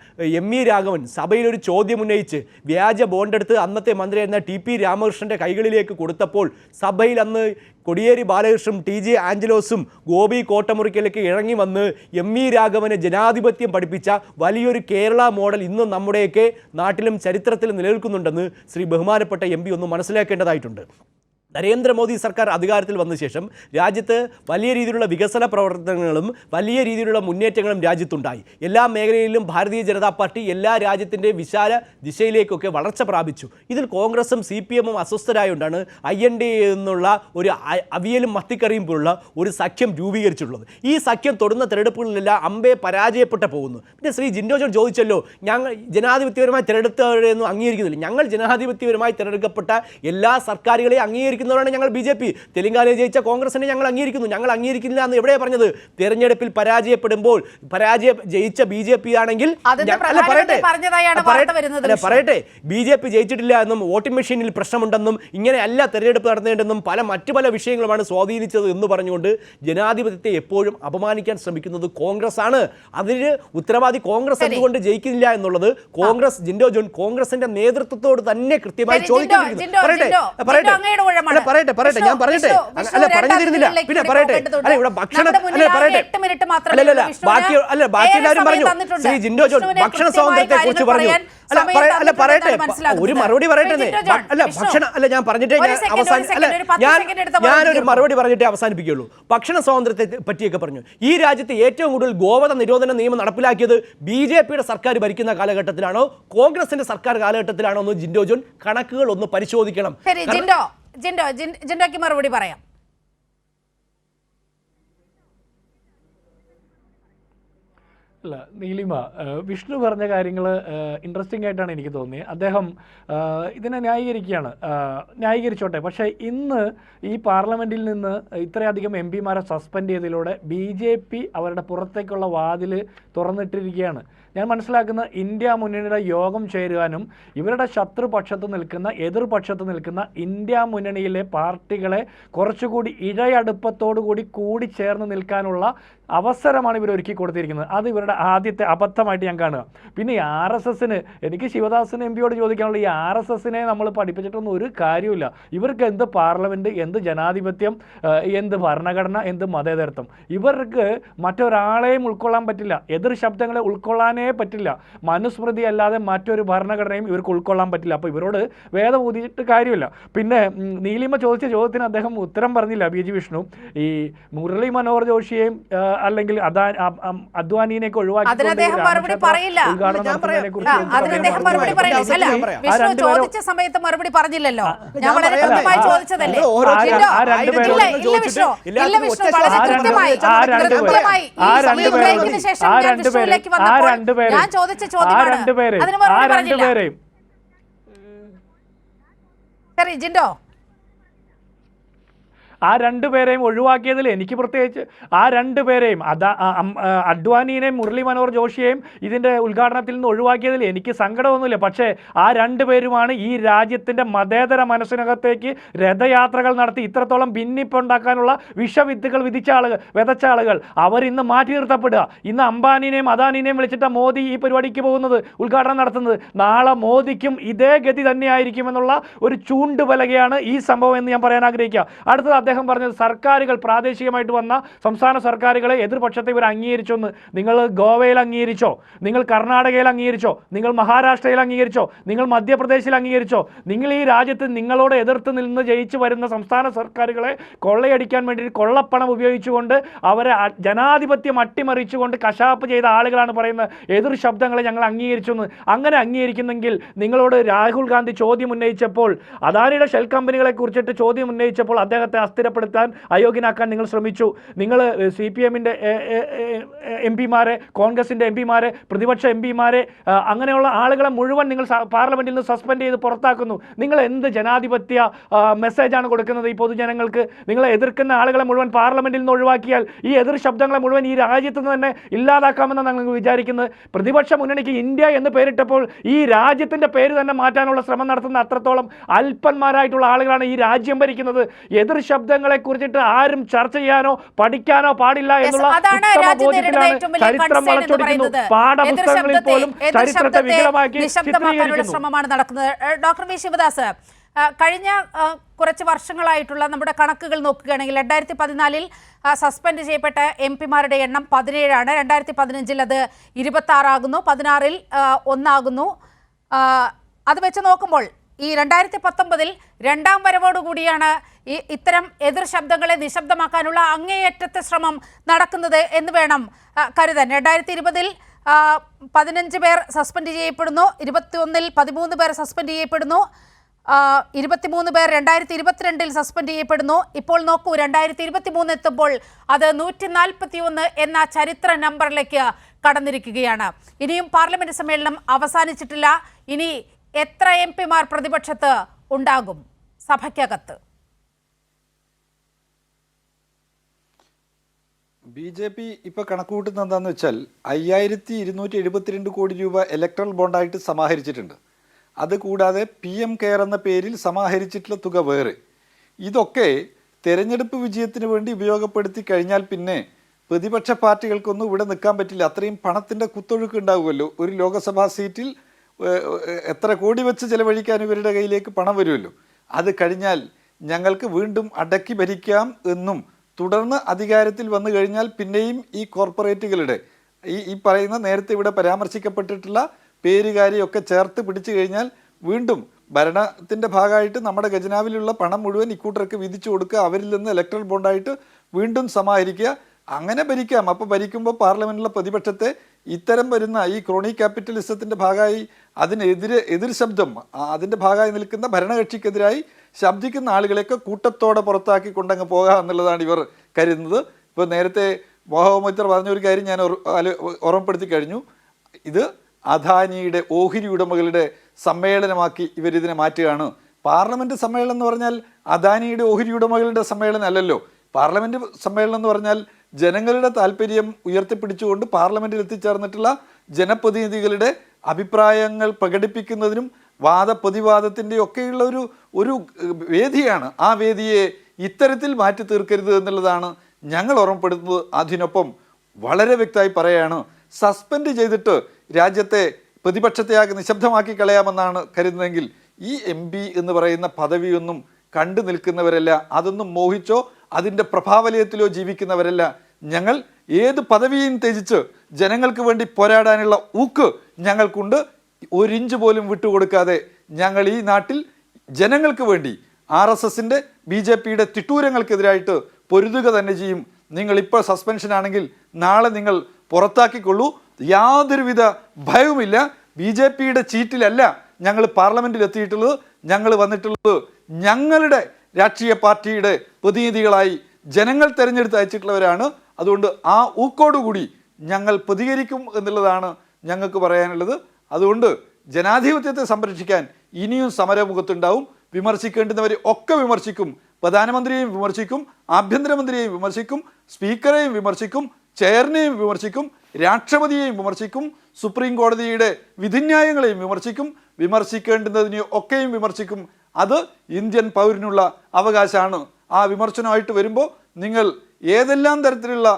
ME രാഘവൻ സഭയിലൊരു ചോദ്യം ഉന്നയിച്ച് വ്യാജ ബോണ്ടെടുത്ത് അന്നത്തെ മന്ത്രിയായിരുന്ന TP രാമകൃഷ്ണൻ്റെ കൈകളിലേക്ക് കൊടുത്തപ്പോൾ സഭയിൽ അന്ന് കൊടിയേരി ബാലകൃഷ്ണനും TJ ആഞ്ചലോസും ഗോപി കോട്ടമുറിക്കലേക്ക് ഇറങ്ങി വന്ന് ME രാഘവനെ ജനാധിപത്യം പഠിപ്പിച്ച വലിയൊരു കേരള മോഡൽ ഇന്നും നമ്മുടെയൊക്കെ നാട്ടിലും ചരിത്രത്തിലും നിലനിൽക്കുന്നുണ്ടെന്ന് ശ്രീ ബഹുമാനപ്പെട്ട MP ഒന്ന് മനസ്സിലാക്കേണ്ടതായിട്ടുണ്ട്. നരേന്ദ്രമോദി സർക്കാർ അധികാരത്തിൽ വന്ന ശേഷം രാജ്യത്ത് വലിയ രീതിയിലുള്ള വികസന പ്രവർത്തനങ്ങളും വലിയ രീതിയിലുള്ള മുന്നേറ്റങ്ങളും രാജ്യത്തുണ്ടായി. എല്ലാ മേഖലയിലും ഭാരതീയ ജനതാ പാർട്ടി എല്ലാ രാജ്യത്തിൻ്റെ വിശാല ദിശയിലേക്കൊക്കെ വളർച്ച പ്രാപിച്ചു. ഇതിൽ കോൺഗ്രസും CPM-ഉം അസ്വസ്ഥരായുകൊണ്ടാണ് INDA എന്നുള്ള ഒരു അവിയലും മത്തിക്കറിയും പോലുള്ള ഒരു സഖ്യം രൂപീകരിച്ചിട്ടുള്ളത്. ഈ സഖ്യം തൊടുന്ന തെരഞ്ഞെടുപ്പുകളിലെല്ലാം അമ്പെ പരാജയപ്പെട്ടു പോകുന്നു. പിന്നെ ശ്രീ ജിൻഡോ ജോൺ ചോദിച്ചല്ലോ, ഞങ്ങൾ ജനാധിപത്യപരമായി തിരഞ്ഞെടുത്തവരെയൊന്നും അംഗീകരിക്കുന്നില്ല. ഞങ്ങൾ ജനാധിപത്യപരമായി തിരഞ്ഞെടുക്കപ്പെട്ട എല്ലാ സർക്കാരുകളെയും അംഗീകരിക്കുന്നവരാണ് ഞങ്ങൾ. BJP തെലങ്കാനയിൽ ജയിച്ച കോൺഗ്രസിനെ ഞങ്ങൾ അംഗീകരിക്കുന്നു. ഞങ്ങൾ അംഗീകരിക്കില്ല എന്ന് എവിടെയാണ് പറഞ്ഞത്? തെരഞ്ഞെടുപ്പിൽ പരാജയപ്പെടുമ്പോൾ ജയിച്ച BJP ആണെങ്കിൽ പറയട്ടെ, BJP ജയിച്ചിട്ടില്ല എന്നും വോട്ടിംഗ് മെഷീനിൽ പ്രശ്നമുണ്ടെന്നും ഇങ്ങനെയല്ല തെരഞ്ഞെടുപ്പ് നടന്നേണ്ടെന്നും മറ്റു പല വിഷയങ്ങളുമാണ് സ്വാധീനിച്ചത് എന്ന് പറഞ്ഞുകൊണ്ട് ജനാധിപത്യത്തെ എപ്പോഴും അപമാനിക്കാൻ ശ്രമിക്കുന്നത് കോൺഗ്രസ് ആണ്. അതിന് ഉത്തരവാദി കോൺഗ്രസ് എന്തുകൊണ്ട് ജയിക്കില്ല എന്നുള്ളത് കോൺഗ്രസ് ജിൻഡോ ജോൺ കോൺഗ്രസിന്റെ നേതൃത്വത്തോട് തന്നെ കൃത്യമായി ചോദിക്കുന്നു. പറയട്ടെ ഞാൻ പറഞ്ഞിട്ട് അല്ല പറഞ്ഞു തരുന്നില്ല. പിന്നെ പറയട്ടെ, അല്ല ഇവിടെ ഭക്ഷണം അല്ല പറയട്ടെ, ബാക്കി എല്ലാവരും പറഞ്ഞു. ശ്രീ ജിൻഡോ ജോൺ ഭക്ഷണ സ്വാതന്ത്ര്യത്തെ കുറിച്ച് പറഞ്ഞു. അല്ല പറയട്ടെ, ഒരു മറുപടി പറയട്ടെ. അല്ല ഭക്ഷണം അല്ല ഞാൻ പറഞ്ഞിട്ടേ ഞാനൊരു മറുപടി പറഞ്ഞിട്ടേ അവസാനിപ്പിക്കുകയുള്ളൂ. ഭക്ഷണ സ്വാതന്ത്ര്യത്തെ പറ്റിയൊക്കെ പറഞ്ഞു. ഈ രാജ്യത്ത് ഏറ്റവും കൂടുതൽ ഗോവധ നിരോധന നിയമം നടപ്പിലാക്കിയത് BJP-യുടെ സർക്കാർ ഭരിക്കുന്ന കാലഘട്ടത്തിലാണോ കോൺഗ്രസിന്റെ സർക്കാർ കാലഘട്ടത്തിലാണോ എന്ന് ജിൻഡോ ജോൺ കണക്കുകൾ ഒന്ന് പരിശോധിക്കണം. ജിൻഡോയ്ക്ക് മറുപടി പറയാം. അല്ല നീലിമ, വിഷ്ണു പറഞ്ഞ കാര്യങ്ങൾ ഇൻട്രസ്റ്റിംഗ് ആയിട്ടാണ് എനിക്ക് തോന്നിയത്. അദ്ദേഹം ഇതിനെ ന്യായീകരിക്കുകയാണ്. ന്യായീകരിച്ചോട്ടെ, പക്ഷേ ഇന്ന് ഈ പാർലമെൻറ്റിൽ നിന്ന് ഇത്രയധികം MP-മാരെ സസ്പെൻഡ് ചെയ്തതിലൂടെ BJP അവരുടെ പുറത്തേക്കുള്ള വാതിൽ തുറന്നിട്ടിരിക്കുകയാണ്. ഞാൻ മനസ്സിലാക്കുന്ന ഇന്ത്യ മുന്നണിയുടെ യോഗം ചേരുവാനും ഇവരുടെ ശത്രുപക്ഷത്ത് നിൽക്കുന്ന എതിർപക്ഷത്ത് നിൽക്കുന്ന ഇന്ത്യ മുന്നണിയിലെ പാർട്ടികളെ കുറച്ചുകൂടി ഇഴയടുപ്പത്തോടുകൂടി കൂടി ചേർന്ന് നിൽക്കാനുള്ള അവസരമാണ് ഇവർ ഒരുക്കി കൊടുത്തിരിക്കുന്നത്. അത് ഇവരുടെ ആദ്യത്തെ അബദ്ധമായിട്ട് ഞാൻ കാണുക. പിന്നെ ഈ RSSന് എനിക്ക് ശിവദാസൻ MP-യോട് ചോദിക്കാനുള്ള ഈ RSSനെ നമ്മൾ പഠിപ്പിച്ചിട്ടൊന്നും ഒരു കാര്യമില്ല. ഇവർക്ക് എന്ത് പാർലമെൻറ്റ്, എന്ത് ജനാധിപത്യം, എന്ത് ഭരണഘടന, എന്ത് മതേതരത്വം. ഇവർക്ക് മറ്റൊരാളെയും ഉൾക്കൊള്ളാൻ പറ്റില്ല. എതിർ ശബ്ദങ്ങളെ ഉൾക്കൊള്ളാനേ പറ്റില്ല. മനുസ്മൃതി അല്ലാതെ മറ്റൊരു ഭരണഘടനയും ഇവർക്ക് ഉൾക്കൊള്ളാൻ പറ്റില്ല. അപ്പോൾ ഇവരോട് വേദം ഊതിയിട്ട് കാര്യമില്ല. പിന്നെ നീലിമ ചോദിച്ച ചോദ്യത്തിന് അദ്ദേഹം ഉത്തരം പറഞ്ഞില്ല. BG വിഷ്ണു ഈ മുരളി മനോഹർ ജോഷിയെയും അല്ലെങ്കിൽ അദ്വാനിനെയൊക്കെ ഒഴിവാക്കി ചോദിച്ച സമയത്ത് മറുപടി പറഞ്ഞില്ലല്ലോ. ഞാൻ വളരെ കൃത്യമായി ചോദിച്ചതല്ലേ. ഞാൻ ചോദിച്ച ചോദ്യമാണ്. അതിന് മറുപടി പറഞ്ഞില്ല. ശരി ജിൻഡോ, ആ രണ്ടുപേരെയും ഒഴിവാക്കിയതിൽ എനിക്ക് പ്രത്യേകിച്ച് ആ രണ്ടുപേരെയും അദ്വാനിയെയും മുരളി മനോഹർ ജോഷിയെയും ഇതിൻ്റെ ഉദ്ഘാടനത്തിൽ നിന്ന് ഒഴിവാക്കിയതിൽ എനിക്ക് സങ്കടമൊന്നുമില്ല. പക്ഷേ ആ രണ്ടുപേരുമാണ് ഈ രാജ്യത്തിൻ്റെ മതേതര മനസ്സിനകത്തേക്ക് രഥയാത്രകൾ നടത്തി ഇത്രത്തോളം ഭിന്നിപ്പുണ്ടാക്കാനുള്ള വിഷവിത്തുകൾ വിതച്ച ആളുകൾ. അവരിന്ന് മാറ്റി നിർത്തപ്പെടുക. ഇന്ന് അംബാനിനെയും അദാനിനെയും വിളിച്ചിട്ട് മോദി ഈ പരിപാടിക്ക് പോകുന്നത്, ഉദ്ഘാടനം നടത്തുന്നത്. നാളെ മോദിക്കും ഇതേ ഗതി തന്നെയായിരിക്കുമെന്നുള്ള ഒരു ചൂണ്ടുപലകയാണ് ഈ സംഭവം എന്ന് ഞാൻ പറയാൻ ആഗ്രഹിക്കുക. അടുത്തത് അദ്ദേഹം പറഞ്ഞത് സർക്കാരുകൾ പ്രാദേശികമായിട്ട് വന്ന സംസ്ഥാന സർക്കാരുകളെ എതിർപക്ഷത്തെ ഇവർ അംഗീകരിച്ചെന്ന്. നിങ്ങൾ ഗോവയിൽ അംഗീകരിച്ചോ? നിങ്ങൾ കർണാടകയിൽ അംഗീകരിച്ചോ? നിങ്ങൾ മഹാരാഷ്ട്രയിൽ അംഗീകരിച്ചോ? നിങ്ങൾ മധ്യപ്രദേശിൽ അംഗീകരിച്ചോ? നിങ്ങൾ ഈ രാജ്യത്ത് നിങ്ങളോട് എതിർത്ത് നിന്ന് ജയിച്ചു വരുന്ന സംസ്ഥാന സർക്കാരുകളെ കൊള്ളയടിക്കാൻ വേണ്ടി കൊള്ളപ്പണം ഉപയോഗിച്ചുകൊണ്ട് അവരെ ജനാധിപത്യം അട്ടിമറിച്ചുകൊണ്ട് കശാപ്പ് ചെയ്ത ആളുകളാണ് പറയുന്നത് എതിർ ശബ്ദങ്ങളെ ഞങ്ങൾ അംഗീകരിച്ചെന്ന്. അങ്ങനെ അംഗീകരിക്കുന്നെങ്കിൽ നിങ്ങളോട് രാഹുൽ ഗാന്ധി ചോദ്യം ഉന്നയിച്ചപ്പോൾ, അദാനിയുടെ ഷെൽ കമ്പനികളെ കുറിച്ചിട്ട് ചോദ്യം ഉന്നയിച്ചപ്പോൾ അദ്ദേഹത്തെ അസ്ഥിരപ്പെടുത്താൻ അയോഗ്യനാക്കാൻ നിങ്ങൾ ശ്രമിച്ചു. നിങ്ങൾ CPM-ന്റെ MP-മാരെ, കോൺഗ്രസിൻ്റെ MP-മാരെ, പ്രതിപക്ഷ MP-മാരെ, അങ്ങനെയുള്ള ആളുകളെ മുഴുവൻ നിങ്ങൾ പാർലമെൻറ്റിൽ നിന്ന് സസ്പെൻഡ് ചെയ്ത് പുറത്താക്കുന്നു. നിങ്ങൾ എന്ത് ജനാധിപത്യ മെസ്സേജാണ് കൊടുക്കുന്നത് ഈ പൊതുജനങ്ങൾക്ക്? നിങ്ങളെ എതിർക്കുന്ന ആളുകളെ മുഴുവൻ പാർലമെൻറ്റിൽ നിന്ന് ഒഴിവാക്കിയാൽ ഈ എതിർ ശബ്ദങ്ങളെ മുഴുവൻ ഈ രാജ്യത്ത് നിന്ന് തന്നെ ഇല്ലാതാക്കാമെന്നാണ് നിങ്ങൾ വിചാരിക്കുന്നത്. പ്രതിപക്ഷ മുന്നണിക്ക് ഇന്ത്യ എന്ന് പേരിട്ടപ്പോൾ ഈ രാജ്യത്തിൻ്റെ പേര് തന്നെ മാറ്റാനുള്ള ശ്രമം നടത്തുന്ന അത്രത്തോളം അല്പന്മാരായിട്ടുള്ള ആളുകളാണ് ഈ രാജ്യം ഭരിക്കുന്നത്. എതിർ ശബ്ദങ്ങളെ കുറിച്ചിട്ട് ആരും ചർച്ച ചെയ്യാനോ പഠിക്കാനോ പാടില്ല എന്നുള്ള ചരിത്രം വളച്ചൊടിക്കുന്നു. പാഠപുസ്തകങ്ങളിൽ പോലും ചരിത്രത്തെ വികലമാക്കി ചിത്രീകരിക്കുന്നു. ശ്രമമാണ് നടക്കുന്നത്. ഡോക്ടർ വി ശിവദാസ്, കഴിഞ്ഞ കുറച്ച് വർഷങ്ങളായിട്ടുള്ള നമ്മുടെ കണക്കുകൾ നോക്കുകയാണെങ്കിൽ 2014 സസ്പെൻഡ് ചെയ്യപ്പെട്ട MP-മാരുടെ എണ്ണം 17ആണ്. 2015 അത് 26 ആകുന്നു. 16 1 ആകുന്നു. അത് വെച്ച് നോക്കുമ്പോൾ ഈ 2019 രണ്ടാം വരവോടുകൂടിയാണ് ഇത്തരം എതിർ ശബ്ദങ്ങളെ നിശബ്ദമാക്കാനുള്ള അങ്ങേയറ്റത്തെ ശ്രമം നടക്കുന്നത് എന്ന് വേണം കരുതാൻ. 2020 15 പേർ സസ്പെൻഡ് ചെയ്യപ്പെടുന്നു, 21 13 പേർ സസ്പെൻഡ് ചെയ്യപ്പെടുന്നു, 23 പേർ 2022 സസ്പെൻഡ് ചെയ്യപ്പെടുന്നു. ഇപ്പോൾ നോക്കൂ, 2023 എത്തുമ്പോൾ അത് 141 എന്ന ചരിത്ര നമ്പറിലേക്ക് കടന്നിരിക്കുകയാണ്. ഇനിയും പാർലമെന്റ് സമ്മേളനം അവസാനിച്ചിട്ടില്ല. ഇനി എത്ര എംപിമാർ പ്രതിപക്ഷത്ത് ഉണ്ടാകും സഭയ്ക്കകത്ത്? BJP ഇപ്പോൾ കണക്കുകൂട്ടുന്നത് എന്താണെന്ന് വെച്ചാൽ 5272 കോടി രൂപ ഇലക്ട്രൽ ബോണ്ടായിട്ട് സമാഹരിച്ചിട്ടുണ്ട്. അതുകൂടാതെ PM കെയർ എന്ന പേരിൽ സമാഹരിച്ചിട്ടുള്ള തുക വേറെ. ഇതൊക്കെ തെരഞ്ഞെടുപ്പ് വിജയത്തിന് വേണ്ടി ഉപയോഗപ്പെടുത്തി കഴിഞ്ഞാൽ പിന്നെ പ്രതിപക്ഷ പാർട്ടികൾക്കൊന്നും ഇവിടെ നിൽക്കാൻ പറ്റില്ല. അത്രയും പണത്തിൻ്റെ കുത്തൊഴുക്ക് ഉണ്ടാവുമല്ലോ. ഒരു ലോക്സഭാ സീറ്റിൽ എത്ര കോടി വെച്ച് ചെലവഴിക്കാൻ ഇവരുടെ കയ്യിലേക്ക് പണം വരുമല്ലോ. അത് കഴിഞ്ഞാൽ ഞങ്ങൾക്ക് വീണ്ടും അടക്കി ഭരിക്കാം എന്നും തുടർന്ന് അധികാരത്തിൽ വന്നു കഴിഞ്ഞാൽ പിന്നെയും ഈ കോർപ്പറേറ്റുകളുടെ ഈ പറയുന്ന നേരത്തെ ഇവിടെ പരാമർശിക്കപ്പെട്ടിട്ടുള്ള പേരുകാരെയൊക്കെ ചേർത്ത് പിടിച്ചു കഴിഞ്ഞാൽ വീണ്ടും ഭരണത്തിൻ്റെ ഭാഗമായിട്ട് നമ്മുടെ ഖജനാവിലുള്ള പണം മുഴുവൻ ഇക്കൂട്ടർക്ക് വിധിച്ചു കൊടുക്കുക, അവരിൽ നിന്ന് ഇലക്ട്രൽ ബോണ്ടായിട്ട് വീണ്ടും സമാഹരിക്കുക, അങ്ങനെ ഭരിക്കാം. അപ്പോൾ ഭരിക്കുമ്പോൾ പാർലമെന്റിലെ പ്രതിപക്ഷത്തെ ഇത്തരം വരുന്ന ഈ ക്രോണി ക്യാപിറ്റലിസത്തിൻ്റെ ഭാഗമായി എതിർ ശബ്ദം അതിൻ്റെ ഭാഗമായി നിൽക്കുന്ന ഭരണകക്ഷിക്കെതിരായി ശബ്ദിക്കുന്ന ആളുകളെയൊക്കെ കൂട്ടത്തോടെ പുറത്താക്കി കൊണ്ടങ്ങ് പോകാം എന്നുള്ളതാണ് ഇവർ കരുതുന്നത്. ഇപ്പോൾ നേരത്തെ മോഹമൈത്ര പറഞ്ഞ ഒരു കാര്യം ഞാൻ ഓർമ്മപ്പെടുത്തി കഴിഞ്ഞു. ഇത് അദാനിയുടെ ഓഹരി ഉടമകളുടെ സമ്മേളനമാക്കി ഇവരിതിനെ മാറ്റുകയാണ്. പാർലമെന്റ് സമ്മേളനം എന്ന് പറഞ്ഞാൽ അദാനിയുടെ ഓഹരി ഉടമകളുടെ സമ്മേളനം അല്ലല്ലോ. പാർലമെന്റ് സമ്മേളനം എന്ന് പറഞ്ഞാൽ ജനങ്ങളുടെ താല്പര്യം ഉയർത്തിപ്പിടിച്ചുകൊണ്ട് പാർലമെന്റിൽ എത്തിച്ചേർന്നിട്ടുള്ള ജനപ്രതിനിധികളുടെ അഭിപ്രായങ്ങൾ പ്രകടിപ്പിക്കുന്നതിനും വാദപ്രതിവാദത്തിൻ്റെ ഒക്കെയുള്ള ഒരു വേദിയാണ്. ആ വേദിയെ ഇത്തരത്തിൽ മാറ്റി തീർക്കരുത് എന്നുള്ളതാണ് ഞങ്ങൾ ഓർമ്മപ്പെടുത്തുന്നത്. അതിനൊപ്പം വളരെ വ്യക്തമായി പറയുകയാണ്, സസ്പെൻഡ് ചെയ്തിട്ട് രാജ്യത്തെ പ്രതിപക്ഷത്തെ ആകെ നിശബ്ദമാക്കി കളയാമെന്നാണ് കരുതുന്നതെങ്കിൽ ഈ MP എന്ന് പറയുന്ന പദവിയൊന്നും കണ്ടു നിൽക്കുന്നവരല്ല, അതൊന്നും മോഹിച്ചോ അതിൻ്റെ പ്രഭാവലയത്തിലോ ജീവിക്കുന്നവരല്ല. ഞങ്ങൾ ഏത് പദവിയും ത്യജിച്ച് ജനങ്ങൾക്ക് വേണ്ടി പോരാടാനുള്ള ഊക്ക് ഞങ്ങൾക്കുണ്ട്. ഒരിഞ്ച് പോലും വിട്ടുകൊടുക്കാതെ ഞങ്ങൾ ഈ നാട്ടിൽ ജനങ്ങൾക്ക് വേണ്ടി RSSന്റെ BJPയുടെ തിട്ടൂരങ്ങൾക്കെതിരായിട്ട് പൊരുതുക തന്നെ ചെയ്യും. നിങ്ങളിപ്പോൾ സസ്പെൻഷനാണെങ്കിൽ നാളെ നിങ്ങൾ പുറത്താക്കിക്കൊള്ളൂ. യാതൊരുവിധ ഭയവുമില്ല. BJPയുടെ ചീറ്റിലല്ല ഞങ്ങൾ പാർലമെന്റിൽ എത്തിയിട്ടുള്ളത്. ഞങ്ങൾ വന്നിട്ടുള്ളത് ഞങ്ങളുടെ രാഷ്ട്രീയ പാർട്ടിയുടെ പ്രതിനിധികളായി ജനങ്ങൾ തിരഞ്ഞെടുത്ത് അയച്ചിട്ടുള്ളവരാണ്. അതുകൊണ്ട് ആ ഊക്കോടുകൂടി ഞങ്ങൾ പ്രതികരിക്കും എന്നുള്ളതാണ് ഞങ്ങൾക്ക് പറയാനുള്ളത്. അതുകൊണ്ട് ജനാധിപത്യത്തെ സംരക്ഷിക്കാൻ ഇനിയും സമരമുഖത്തുണ്ടാവും. വിമർശിക്കേണ്ടുന്നവരെ ഒക്കെ വിമർശിക്കും. പ്രധാനമന്ത്രിയെയും വിമർശിക്കും, ആഭ്യന്തരമന്ത്രിയെയും വിമർശിക്കും, സ്പീക്കറെയും വിമർശിക്കും, ചെയറിനെയും വിമർശിക്കും, രാഷ്ട്രപതിയെയും വിമർശിക്കും, സുപ്രീം കോടതിയുടെ വിധിന്യായങ്ങളെയും വിമർശിക്കും. വിമർശിക്കേണ്ടുന്നതിനെ ഒക്കെയും വിമർശിക്കും. അത് ഇന്ത്യൻ പൗരനുള്ള അവകാശമാണ്. ആ വിമർശനമായിട്ട് വരുമ്പോൾ നിങ്ങൾ ഏതെല്ലാം തരത്തിലുള്ള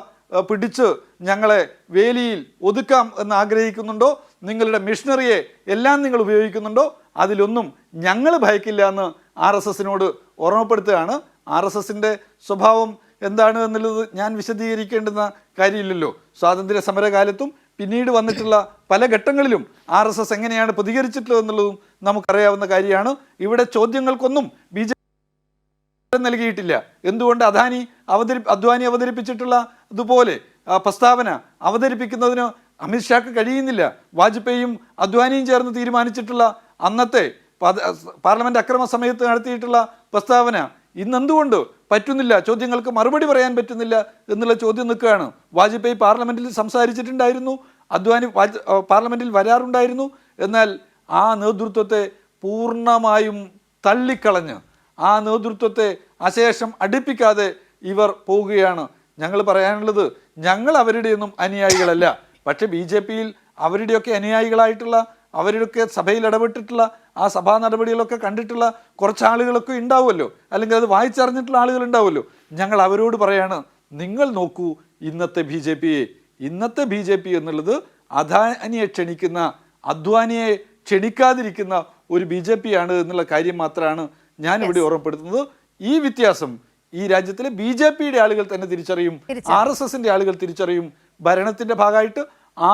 പിടിച്ച് ഞങ്ങളെ വേലിയിൽ ഒതുക്കാം എന്ന് ആഗ്രഹിക്കുന്നുണ്ടോ, നിങ്ങളുടെ മിഷനറിയെ എല്ലാം നിങ്ങൾ ഉപയോഗിക്കുന്നുണ്ടോ, അതിലൊന്നും ഞങ്ങൾ ഭയക്കില്ല എന്ന് RSSനോട് ഓർമ്മപ്പെടുത്തുകയാണ്. RSSന്റെ സ്വഭാവം എന്താണ് എന്നുള്ളത് ഞാൻ വിശദീകരിക്കേണ്ടുന്ന കാര്യമില്ലല്ലോ. സ്വാതന്ത്ര്യ സമരകാലത്തും പിന്നീട് വന്നിട്ടുള്ള പല ഘട്ടങ്ങളിലും RSS എങ്ങനെയാണ് പ്രതികരിച്ചിട്ടുള്ളത് എന്നുള്ളതും നമുക്കറിയാവുന്ന കാര്യമാണ്. ഇവിടെ ചോദ്യങ്ങൾക്കൊന്നും BJP നൽകിയിട്ടില്ല. എന്തുകൊണ്ട് അദ്വാനി അവതരിപ്പിച്ചിട്ടുള്ള ഇതുപോലെ പ്രസ്താവന അവതരിപ്പിക്കുന്നതിന് അമിത്ഷാക്ക് കഴിയുന്നില്ല? വാജ്പേയിയും അദ്വാനിയും ചേർന്ന് തീരുമാനിച്ചിട്ടുള്ള അന്നത്തെ പാർലമെന്റ് അക്രമ സമയത്ത് നടത്തിയിട്ടുള്ള പ്രസ്താവന ഇന്നെന്തുകൊണ്ട് പറ്റുന്നില്ല? ചോദ്യങ്ങൾക്ക് മറുപടി പറയാൻ പറ്റുന്നില്ല എന്നുള്ള ചോദ്യം നിൽക്കുകയാണ്. വാജ്പേയി പാർലമെന്റിൽ സംസാരിച്ചിട്ടുണ്ടായിരുന്നു, അദ്വാനി പാർലമെന്റിൽ വരാറുണ്ടായിരുന്നു. എന്നാൽ ആ നേതൃത്വത്തെ പൂർണ്ണമായും തള്ളിക്കളഞ്ഞ് ആ നേതൃത്വത്തെ അശേഷം അടുപ്പിക്കാതെ ഇവർ പോവുകയാണ്. ഞങ്ങൾ പറയാനുള്ളത്, ഞങ്ങൾ അവരുടെയൊന്നും അനുയായികളല്ല. പക്ഷെ BJPയിൽ അവരുടെയൊക്കെ അനുയായികളായിട്ടുള്ള, അവരുടെയൊക്കെ സഭയിൽ ഇടപെട്ടിട്ടുള്ള, ആ സഭാ നടപടികളൊക്കെ കണ്ടിട്ടുള്ള കുറച്ച് ആളുകളൊക്കെ ഉണ്ടാവുമല്ലോ, അല്ലെങ്കിൽ അത് വായിച്ചറിഞ്ഞിട്ടുള്ള ആളുകൾ ഉണ്ടാവുമല്ലോ. ഞങ്ങൾ അവരോട് പറയാണ്, നിങ്ങൾ നോക്കൂ ഇന്നത്തെ BJPയെ. ഇന്നത്തെ BJP എന്നുള്ളത് അദാനിയെ ക്ഷണിക്കുന്ന, അദ്വാനിയെ ക്ഷണിക്കാതിരിക്കുന്ന ഒരു BJPയാണ് എന്നുള്ള കാര്യം മാത്രമാണ് ഞാനിവിടെ ഓർമ്മപ്പെടുത്തുന്നത്. ഈ വ്യത്യാസം ഈ രാജ്യത്തിലെ BJPയുടെ ആളുകൾ തന്നെ തിരിച്ചറിയും, RSSന്റെ ആളുകൾ തിരിച്ചറിയും. ഭരണത്തിന്റെ ഭാഗമായിട്ട്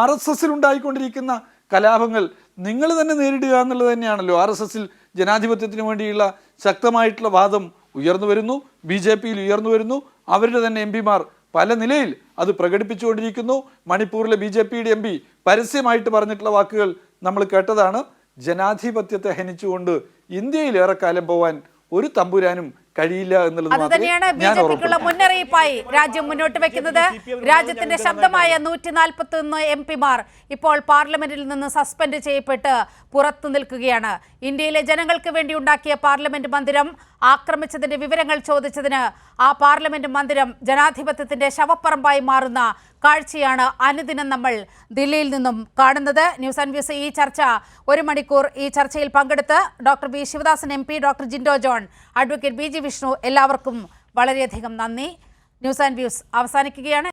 RSSൽ ഉണ്ടായിക്കൊണ്ടിരിക്കുന്ന കലാപങ്ങൾ നിങ്ങൾ തന്നെ നേരിടുക എന്നുള്ളത് തന്നെയാണല്ലോ RSSൽ ജനാധിപത്യത്തിന് വേണ്ടിയുള്ള ശക്തമായിട്ടുള്ള വാദം ഉയർന്നു വരുന്നു, BJP-യിൽ ഉയർന്നു വരുന്നു. അവരുടെ തന്നെ MP-മാർ പല നിലയിൽ അത് പ്രകടിപ്പിച്ചുകൊണ്ടിരിക്കുന്നു. മണിപ്പൂരിലെ BJP-യുടെ MP പരസ്യമായിട്ട് പറഞ്ഞിട്ടുള്ള വാക്കുകൾ നമ്മൾ കേട്ടതാണ്. ജനാധിപത്യത്തെ ഹനിച്ചുകൊണ്ട് ഇന്ത്യയിൽ ഏറെക്കാലം പോവാൻ ഒരു തമ്പുരാനും കഴിയില്ല എന്നുള്ളത് അത് തന്നെയാണ് BJP-ക്കുള്ള മുന്നറിയിപ്പായി രാജ്യം മുന്നോട്ട് വെക്കുന്നത്. രാജ്യത്തിന്റെ ശബ്ദമായ 141 MP-മാർ ഇപ്പോൾ പാർലമെന്റിൽ നിന്ന് സസ്പെൻഡ് ചെയ്യപ്പെട്ട് പുറത്തു നിൽക്കുകയാണ്. ഇന്ത്യയിലെ ജനങ്ങൾക്ക് വേണ്ടി ഉണ്ടാക്കിയ പാർലമെന്റ് മന്ദിരം ആക്രമിച്ചതിന്റെ വിവരങ്ങൾ ചോദിച്ചതിന് ആ പാർലമെന്റ് മന്ദിരം ജനാധിപത്യത്തിന്റെ ശവപ്പറമ്പായി മാറുന്ന കാഴ്ചയാണ് അനുദിനം നമ്മൾ ദില്ലിയിൽ നിന്നും കാണുന്നത്. ന്യൂസ് ആൻഡ് വ്യൂസ് ഈ ചർച്ച 1 മണിക്കൂർ ഈ ചർച്ചയിൽ പങ്കെടുത്ത് doctor V Sivadasan MP, doctor Jinto John, advocate BG Vishnu, എല്ലാവർക്കും വളരെയധികം നന്ദി. ന്യൂസ് ആൻഡ് വ്യൂസ് അവസാനിക്കുകയാണ്.